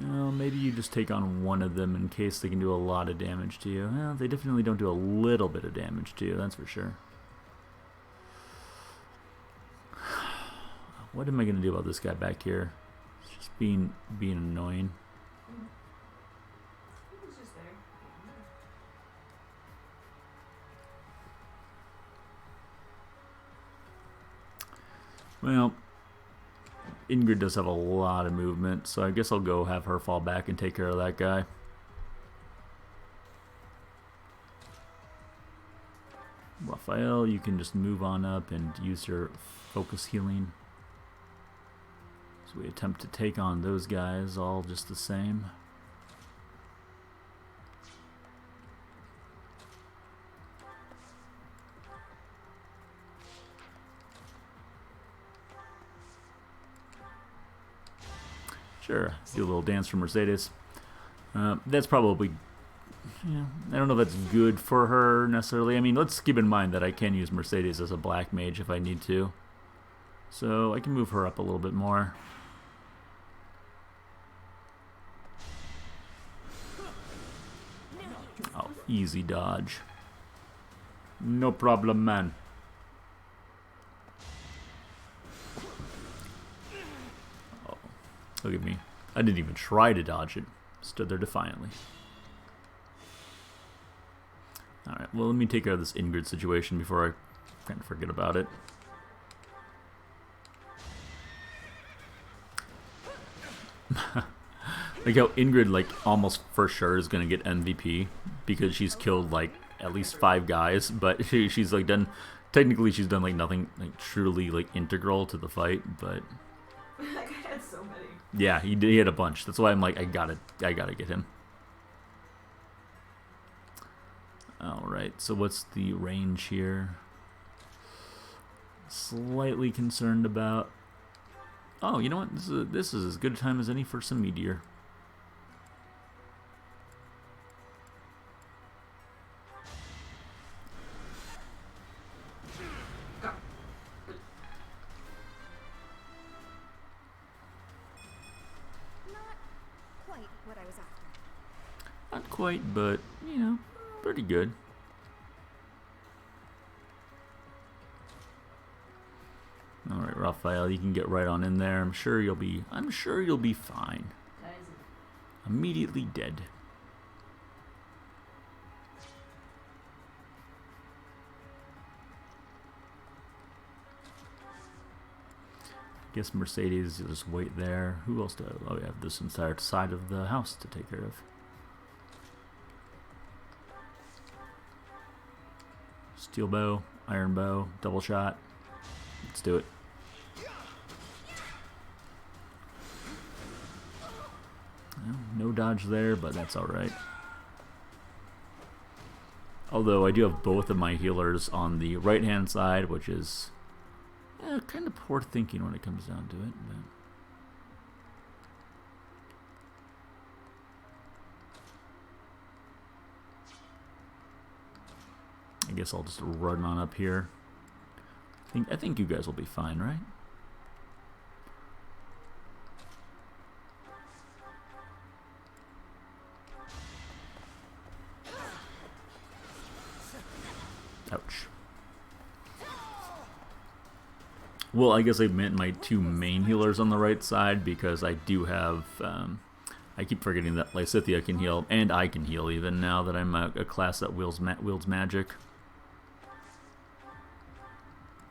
Well, maybe you just take on one of them in case they can do a lot of damage to you. Well, they definitely don't do a little bit of damage to you, that's for sure. What am I going to do about this guy back here? It's just being annoying. He's just there. Well, Ingrid does have a lot of movement, so I guess I'll go have her fall back and take care of that guy. Raphael, you can just move on up and use your focus healing. So we attempt to take on those guys all just the same. Sure, do a little dance for Mercedes. That's probably, yeah, I don't know if that's good for her necessarily. I mean, let's keep in mind that I can use Mercedes as a black mage if I need to. So I can move her up a little bit more. Oh, easy dodge. No problem, man. Oh, look at me. I didn't even try to dodge it. Stood there defiantly. Alright, well, let me take care of this Ingrid situation before I kind of forget about it. Like how Ingrid, like, almost for sure is going to get MVP because she's killed, like, at least 5 guys, but she's, like, done, technically she's done, like, nothing, like, truly, like, integral to the fight, but... That guy had so many. Yeah, he had a bunch. That's why I'm like, I gotta get him. Alright, so what's the range here? Slightly concerned about... Oh, you know what? This is as good a time as any for some meteor. Not quite, but, you know, pretty good. Alright, Raphael, you can get right on in there. I'm sure you'll be fine. Immediately dead. Guess Mercedes will just wait there. Who else do I have? Oh, we have this entire side of the house to take care of. Steel bow, iron bow, double shot. Let's do it. Well, no dodge there, but that's alright. Although I do have both of my healers on the right-hand side, which is kind of poor thinking when it comes down to it. But I guess I'll just run on up here. I think you guys will be fine, right? Ouch. Well, I guess I meant my 2 main healers on the right side because I do have... I keep forgetting that Lysithea can heal, and I can heal even now that I'm a class that wields magic.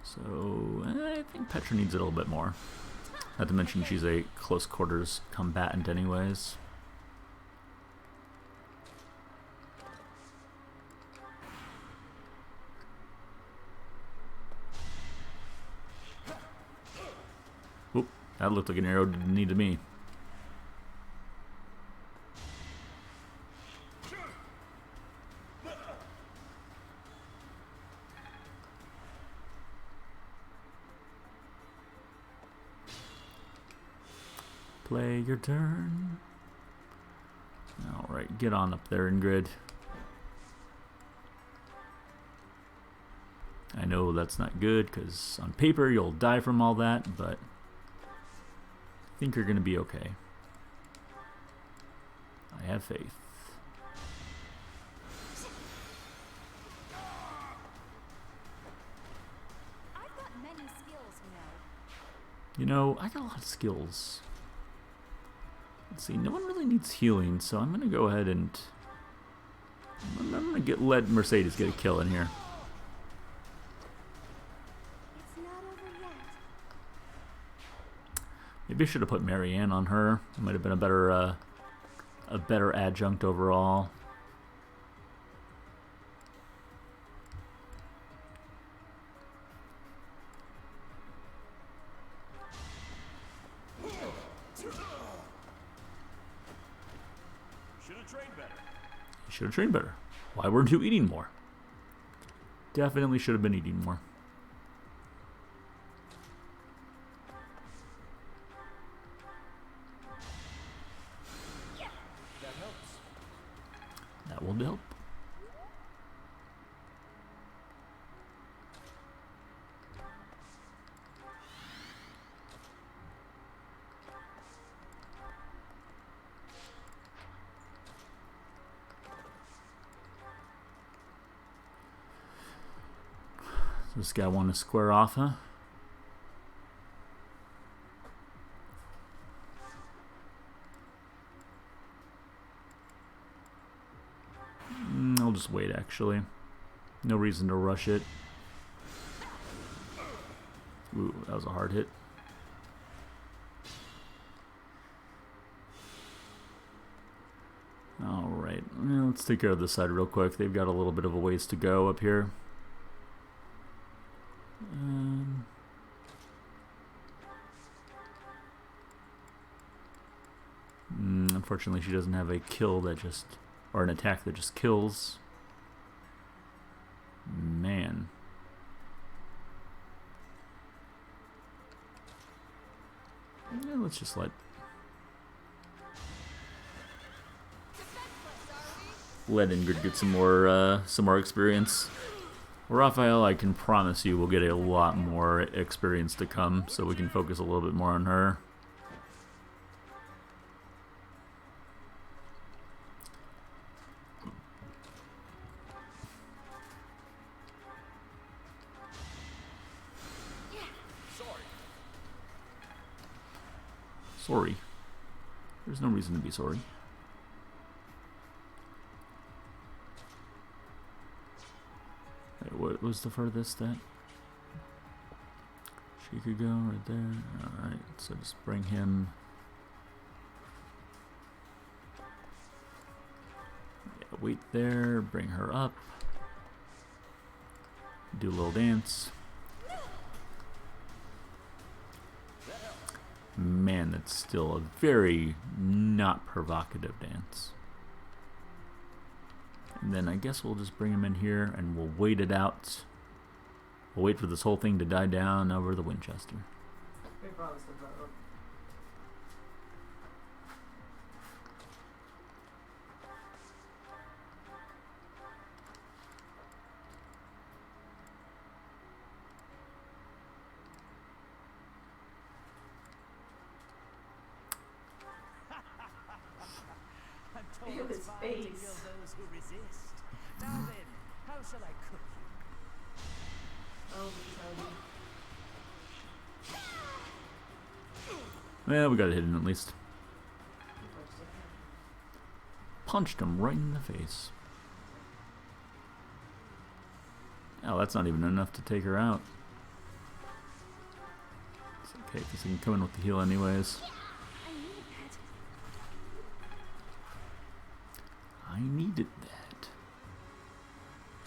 So, I think Petra needs it a little bit more. Not to mention she's a close quarters combatant anyways. Oop, that looked like an arrow didn't need to me. Play your turn. Alright, get on up there, Ingrid. I know that's not good, because on paper you'll die from all that, but I think you're going to be okay. I have faith. I've got many skills, You know, I got a lot of skills. Let's see, no one really needs healing, so I'm going to go ahead and... I'm going to let Mercedes get a kill in here. It's not over yet. Maybe I should have put Marianne on her. It might have been a better adjunct overall. trained better. You should have trained better. Why weren't you eating more? Definitely should have been eating more. That helps. That will help. This guy want to square off, huh? I'll just wait, actually. No reason to rush it. Ooh, that was a hard hit. Alright, let's take care of this side real quick. They've got a little bit of a ways to go up here. Unfortunately, she doesn't have a kill that just, or an attack that just kills. Man. Yeah, let's just let Ingrid get some more experience. Raphael, I can promise you, will get a lot more experience to come, so we can focus a little bit more on her. Sorry. There's no reason to be sorry. Wait, what was the furthest that she could go? Right there. Alright, so just bring him. Yeah, wait there, bring her up. Do a little dance. Man, that's still a very not provocative dance. And then I guess we'll just bring him in here and we'll wait it out. We'll wait for this whole thing to die down over the Winchester. His face. Those who resist. Now then, how shall I cook you? Oh, Well, we got it hidden at least. Punched him right in the face. Oh, that's not even enough to take her out. It's okay, because he can come in with the heal anyways. I needed that.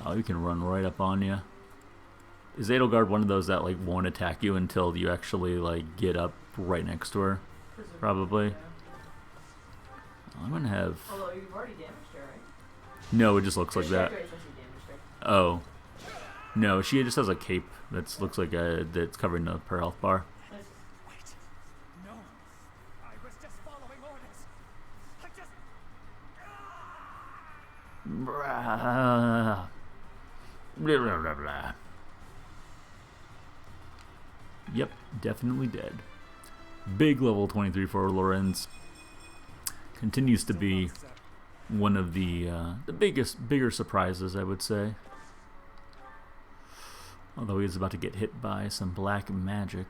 Oh, you can run right up on you. Is Adelgard one of those that like won't attack you until you actually like get up right next to her? Probably. Yeah. I'm gonna have. Although you've already damaged her, right? No, it just looks like that. She damaged her. Oh, no, she just has a cape that looks like that's covering her health bar. Wait. No. I was just following orders. I just... Blah, blah, blah, blah. Yep, definitely dead. Big level 23 for Lorenz. Continues to be one of the bigger surprises, I would say. Although he is about to get hit by some black magic.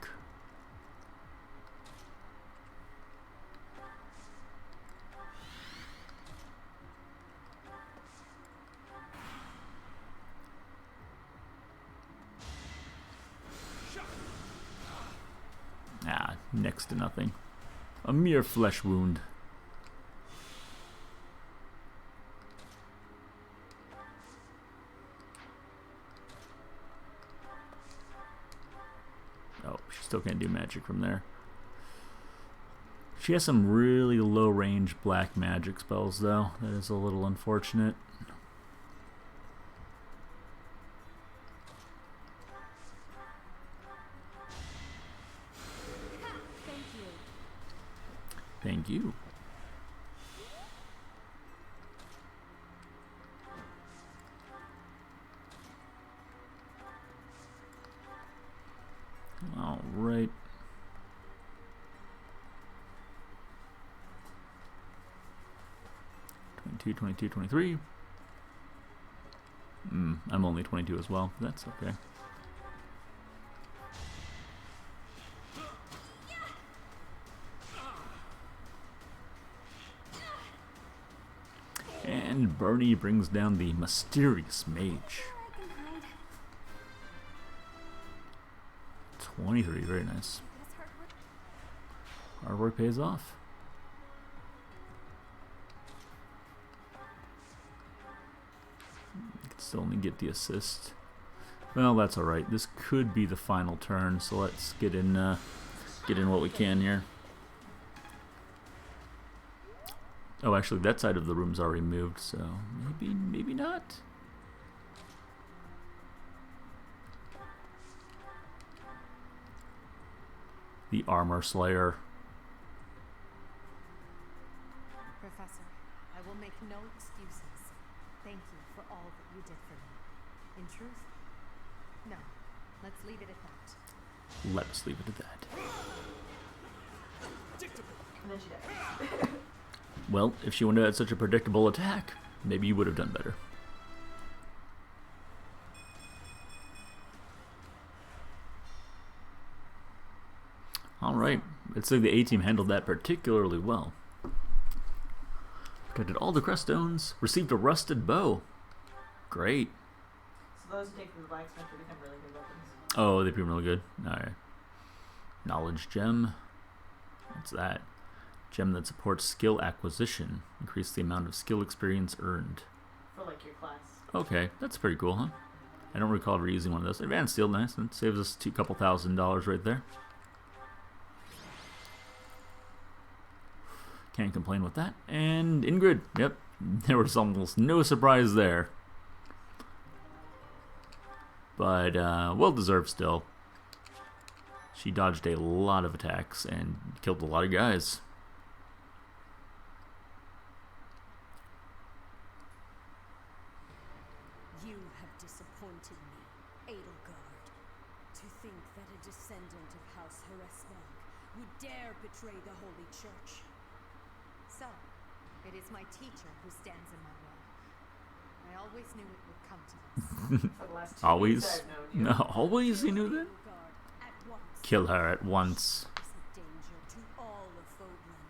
Ah, next to nothing. A mere flesh wound. Oh, she still can't do magic from there. She She has some really low-range black magic spells, though. That is a little unfortunate. Thank you. All right. 22, 22, 23. I'm only 22 as well. That's okay. And Bernie brings down the mysterious mage. 23, very nice. Hard work pays off. Can still only get the assist. Well, that's alright. This could be the final turn, so let's get in what we can here. Oh, actually, that side of the room's already moved, so maybe not. The Armor Slayer. Professor, I will make no excuses. Thank you for all that you did for me. In truth, no. Let's leave it at that. Let us leave it at that. And then she died. Well, if she wouldn't have had such a predictable attack, maybe you would have done better. Alright, let's say the A-team handled that particularly well. Protected all the crest stones, received a rusted bow. Great. So those who take the blacksmith will become really good weapons. Oh, they become really good? Alright. Knowledge gem. What's that? Gem that supports skill acquisition. Increase the amount of skill experience earned. For like your class. Okay, that's pretty cool, huh? I don't recall ever using one of those. Advanced steel, nice. That saves us a couple $1,000s right there. Can't complain with that. And Ingrid, yep, there was almost no surprise there. But, well deserved still. She dodged a lot of attacks and killed a lot of guys. You have disappointed me, Adelgard. To think that a descendant of House Harassberg would dare betray the Holy Church. So, it is my teacher who stands in my way. I always knew it would come to this. For the last 2 Always? weeks I've known you. No, always you knew that? Kill her at once. Is a danger to all of Fodlan.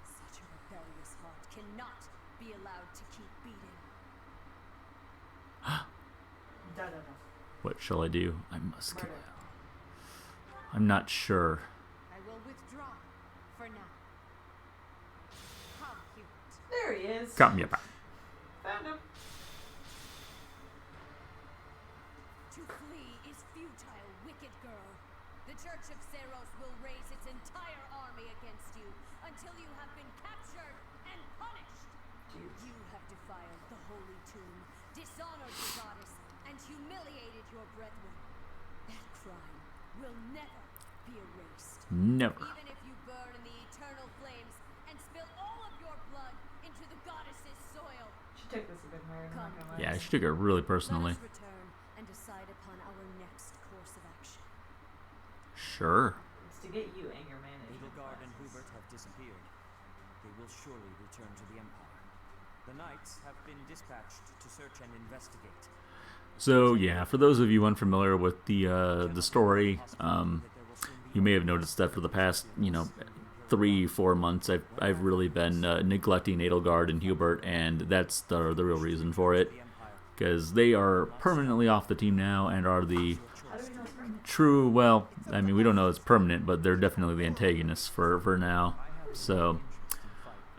Such a rebellious heart cannot be allowed to keep beating. What shall I do? I must kill her. I'm not sure. I will withdraw for now. Come, Hubert. There he is. Come here back. Found him. To flee is futile, wicked girl. The Church of Seros will raise its entire army against you until you have been captured and punished. Jeez. You have defiled the holy tomb, dishonored the goddess, and humiliated your brethren. That crime will never be erased. Never. Even if you burn in the eternal flames and spill all of your blood into the goddess's soil. She took this a bit higher, I'm not gonna lie. Yeah, she took it really personally. Let us return and decide upon our next course of action. Sure. It's to get you anger management. Adelgard and Hubert have disappeared. They will surely return to the Empire. The knights have been dispatched to search and investigate. So yeah, for those of you unfamiliar with the story, you may have noticed that for the past 3-4 months, I've really been neglecting Adelgard and Hubert, and that's the real reason for it, because they are permanently off the team now and are the true. Well, I mean, we don't know it's permanent, but they're definitely the antagonists for now. So,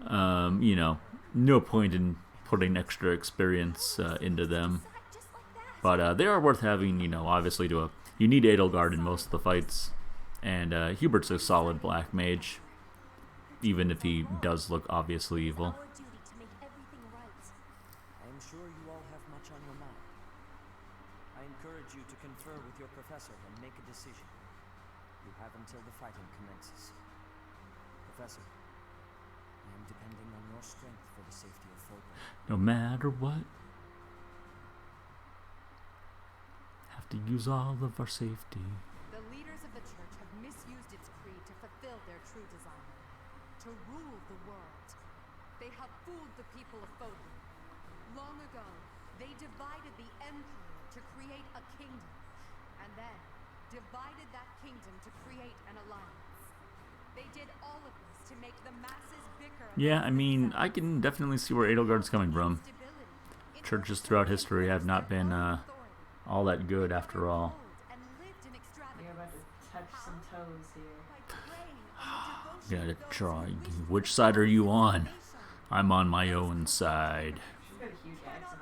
no point in putting extra experience into them. But they are worth having, obviously you need Adelgard in most of the fights. And Hubert's a solid black mage. even if he does look obviously evil. Our duty to make everything right. I am sure you all have much on your mind. I encourage you to confer with your professor and make a decision. You have until the fighting commences. Professor, I am depending on your strength for the safety of Fogel. No matter what. Have to use all of our safety. The leaders of the church have misused its creed to fulfill their true desire, to rule the world. They have fooled the people of Fodlan. Long ago, they divided the empire to create a kingdom, and then divided that kingdom to create an alliance. They did all of this to make the masses bicker. Yeah, I mean, I can definitely see where Adelgard's coming from. Churches throughout history have not been all that good after all. You're about to touch some toes here. Gotta try. Which side are you on? I'm on my own side. She's got a huge axe in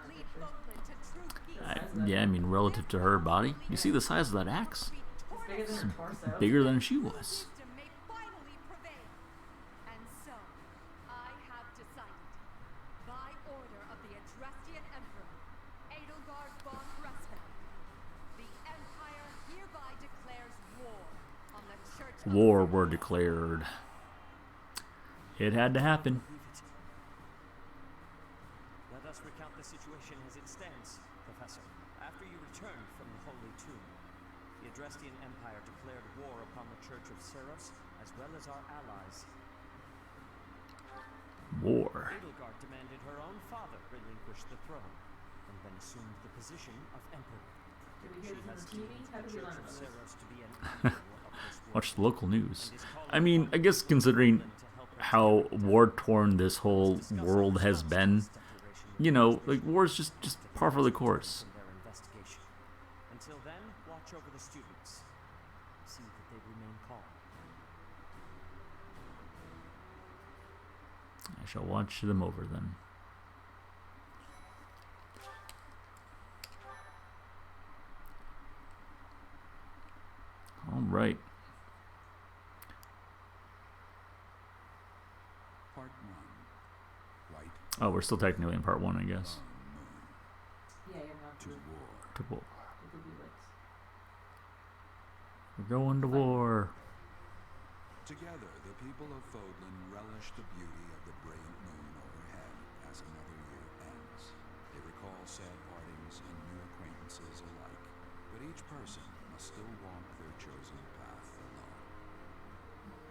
her picture. Yeah, I mean, relative to her body. You see the size of that axe? It's bigger than her torso. Bigger than she was. And so, I have decided, by order of the Adrastian Emperor, Adelgard von Raphael, the Empire hereby declares war on the Church of War were declared. It had to happen. Let us recount the situation as it stands, Professor. After you returned from the Holy Tomb, the Adrastian Empire declared war upon the Church of Seros, as well as our allies. War. Adelgard demanded her own father relinquish the throne, and then assumed the position of Emperor. Did we She hear has this on deemed TV? How the did we Church learn of about this? Seros to be an evil of this world. Watch the local news. and is called I mean, I guess considering how war-torn this whole world has been, you know, like, war is just par for the course. in their investigation. Until then, watch over the students. See that they remain calm. I shall watch them over then. All right. Part 1. White Oh, we're still technically in part 1, I guess. Yeah, you're not to war. To war. to the Buicks. We're going to war. Together, the people of Fodlan relish the beauty of the brilliant moon overhead as another year ends. They recall sad partings and new acquaintances alike, but each person must still walk their chosen path alone.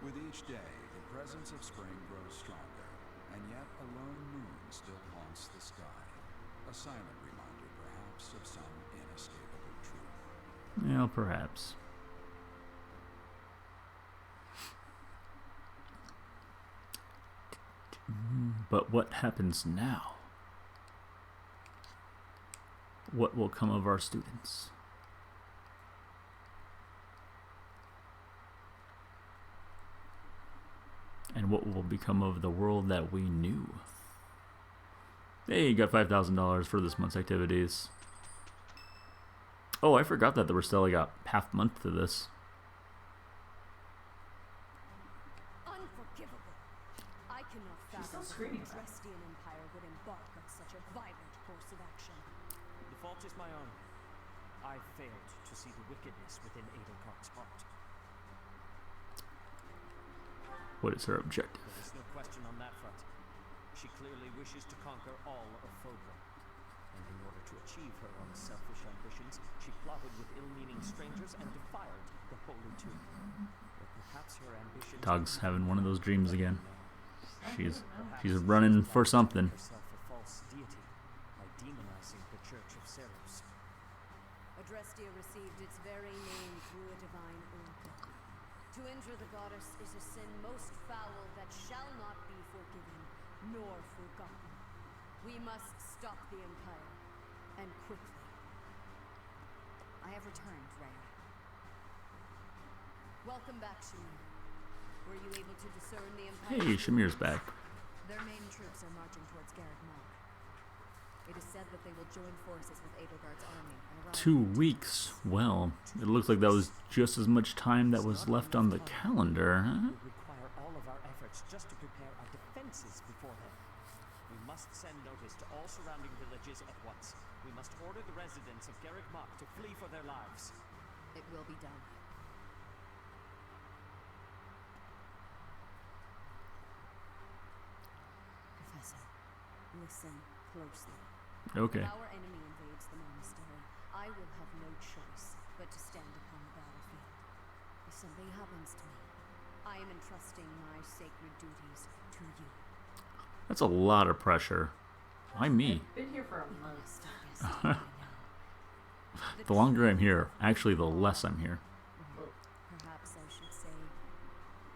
With each day, the presence of spring grows stronger, and yet a lone moon still haunts the sky, a silent reminder perhaps of some inescapable truth. Yeah, perhaps. But what happens now? What will come of our students? And what will become of the world that we knew? Hey, you got $5,000 for this month's activities. Oh, I forgot that there was still like a half month to this. Unforgivable. I cannot She's still fathom screaming that the about it. Adrastian Empire would embark on such a violent course of action. The fault is my own. I failed to see the wickedness within Adelgard's heart. What is her objective? There is no question on that front. She clearly wishes to conquer all of Fodlan. And in order to achieve her own selfish ambitions, she plotted with ill-meaning strangers and defiled the Holy Tomb. Or perhaps her ambitions... Dog's having one of those dreams again. She's running for something. herself a false deity by demonizing the Church of Seros. Adrastia received its very name through a divine oracle. To injure the goddess is a sin most foul that shall not be forgiven, nor forgotten. We must stop the Empire, and quickly. I have returned, Rhea. Welcome back, Shamir. Were you able to discern the Empire? Hey, Shamir's back. Their main troops are marching towards Garreg Mach. It is said that they will join forces with Adelgard's army and arrive 2 weeks. Well, it looks like that was just as much time that was left on the calendar, huh? It would require all of our efforts just to prepare our defenses before then. We must send notice to all surrounding villages at once. We must order the residents of Garrick Mach to flee for their lives. It will be done. Professor, listen closely. Okay. If our enemy invades the monastery, I will have no choice but to stand upon the battlefield. If something happens to me, I am entrusting my sacred duties to you. That's a lot of pressure. Why me? I've been here for a month. The longer I'm here, actually the less I'm here. Perhaps I should say,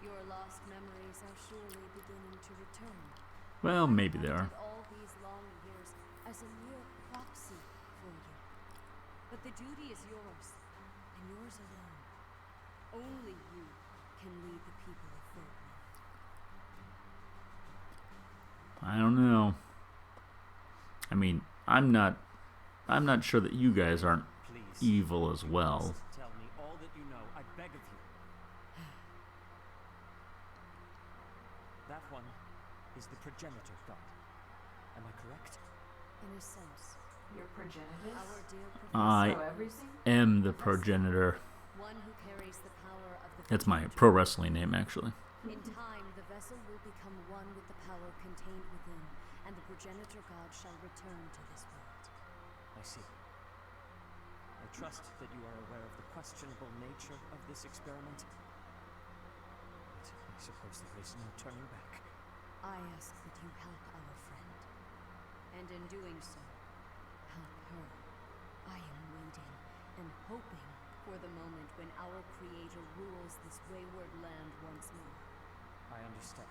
your lost memories are surely beginning to return. Well, maybe they are. All these long years as a mere proxy for you. But the duty is yours, and yours alone. Only you can lead the people of Fordland. I don't know. I mean, I'm not sure that you guys aren't evil as well. Tell me all that you know, I beg of you. That one is the Progenitor god. Am I correct? In a sense. Your Progenitor? Our dear I So everything? am the Progenitor. one who carries the power of the That's my pro wrestling name, actually. In time, the vessel will become one with the power contained within, and the Progenitor God shall return to this world. I see. I trust that you are aware of the questionable nature of this experiment. But I suppose there is no turning back. I ask that you help our friend, and in doing so, help her. I am waiting and hoping for the moment when our Creator rules this wayward land once more. I understand.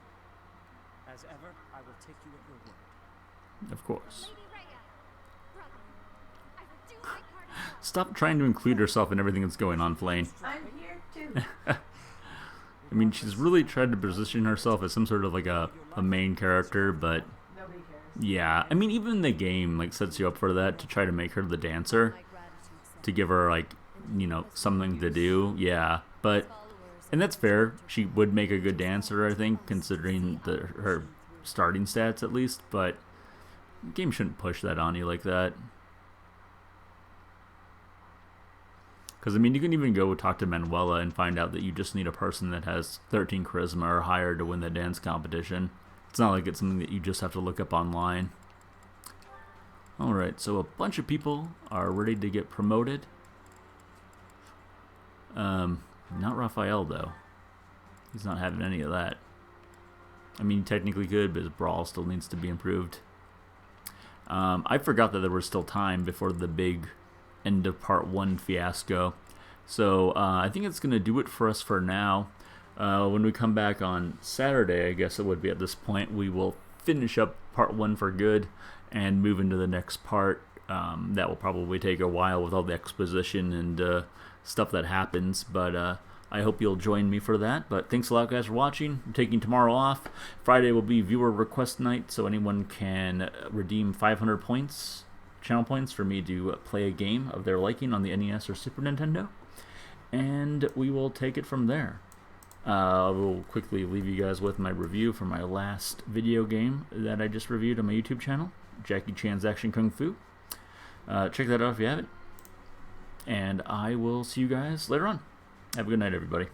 As ever, I will take you at your word. Of course. Lady Rhea, brother, I will do my part as well. Stop trying to include herself in everything that's going on, Flane. I'm here too. I mean, she's really tried to position herself as some sort of like a main character, but Nobody cares. yeah. I mean, even the game like sets you up for that to try to make her the dancer, to give her like, you know, something to do. Yeah, but and that's fair. She would make a good dancer, I think, considering her starting stats at least. But the game shouldn't push that on you like that. Because, I mean, you can even go talk to Manuela and find out that you just need a person that has 13 charisma or higher to win the dance competition. It's not like it's something that you just have to look up online. Alright, so a bunch of people are ready to get promoted. Not Raphael, though. He's not having any of that. I mean, technically good, but his brawl still needs to be improved. I forgot that there was still time before the big end of part 1 fiasco. So I think it's going to do it for us for now. When we come back on Saturday, I guess it would be at this point, we will finish up part 1 for good and move into the next part. That will probably take a while with all the exposition and stuff that happens, but I hope you'll join me for that. But thanks a lot, guys, for watching. I'm taking tomorrow off. Friday will be viewer request night, so anyone can redeem 500 points, channel points, for me to play a game of their liking on the NES or Super Nintendo, and we will take it from there. I will quickly leave you guys with my review for my last video game that I just reviewed on my YouTube channel, Jackie Chan's Action Kung Fu. Check that out if you haven't, and I will see you guys later on. Have a good night, everybody.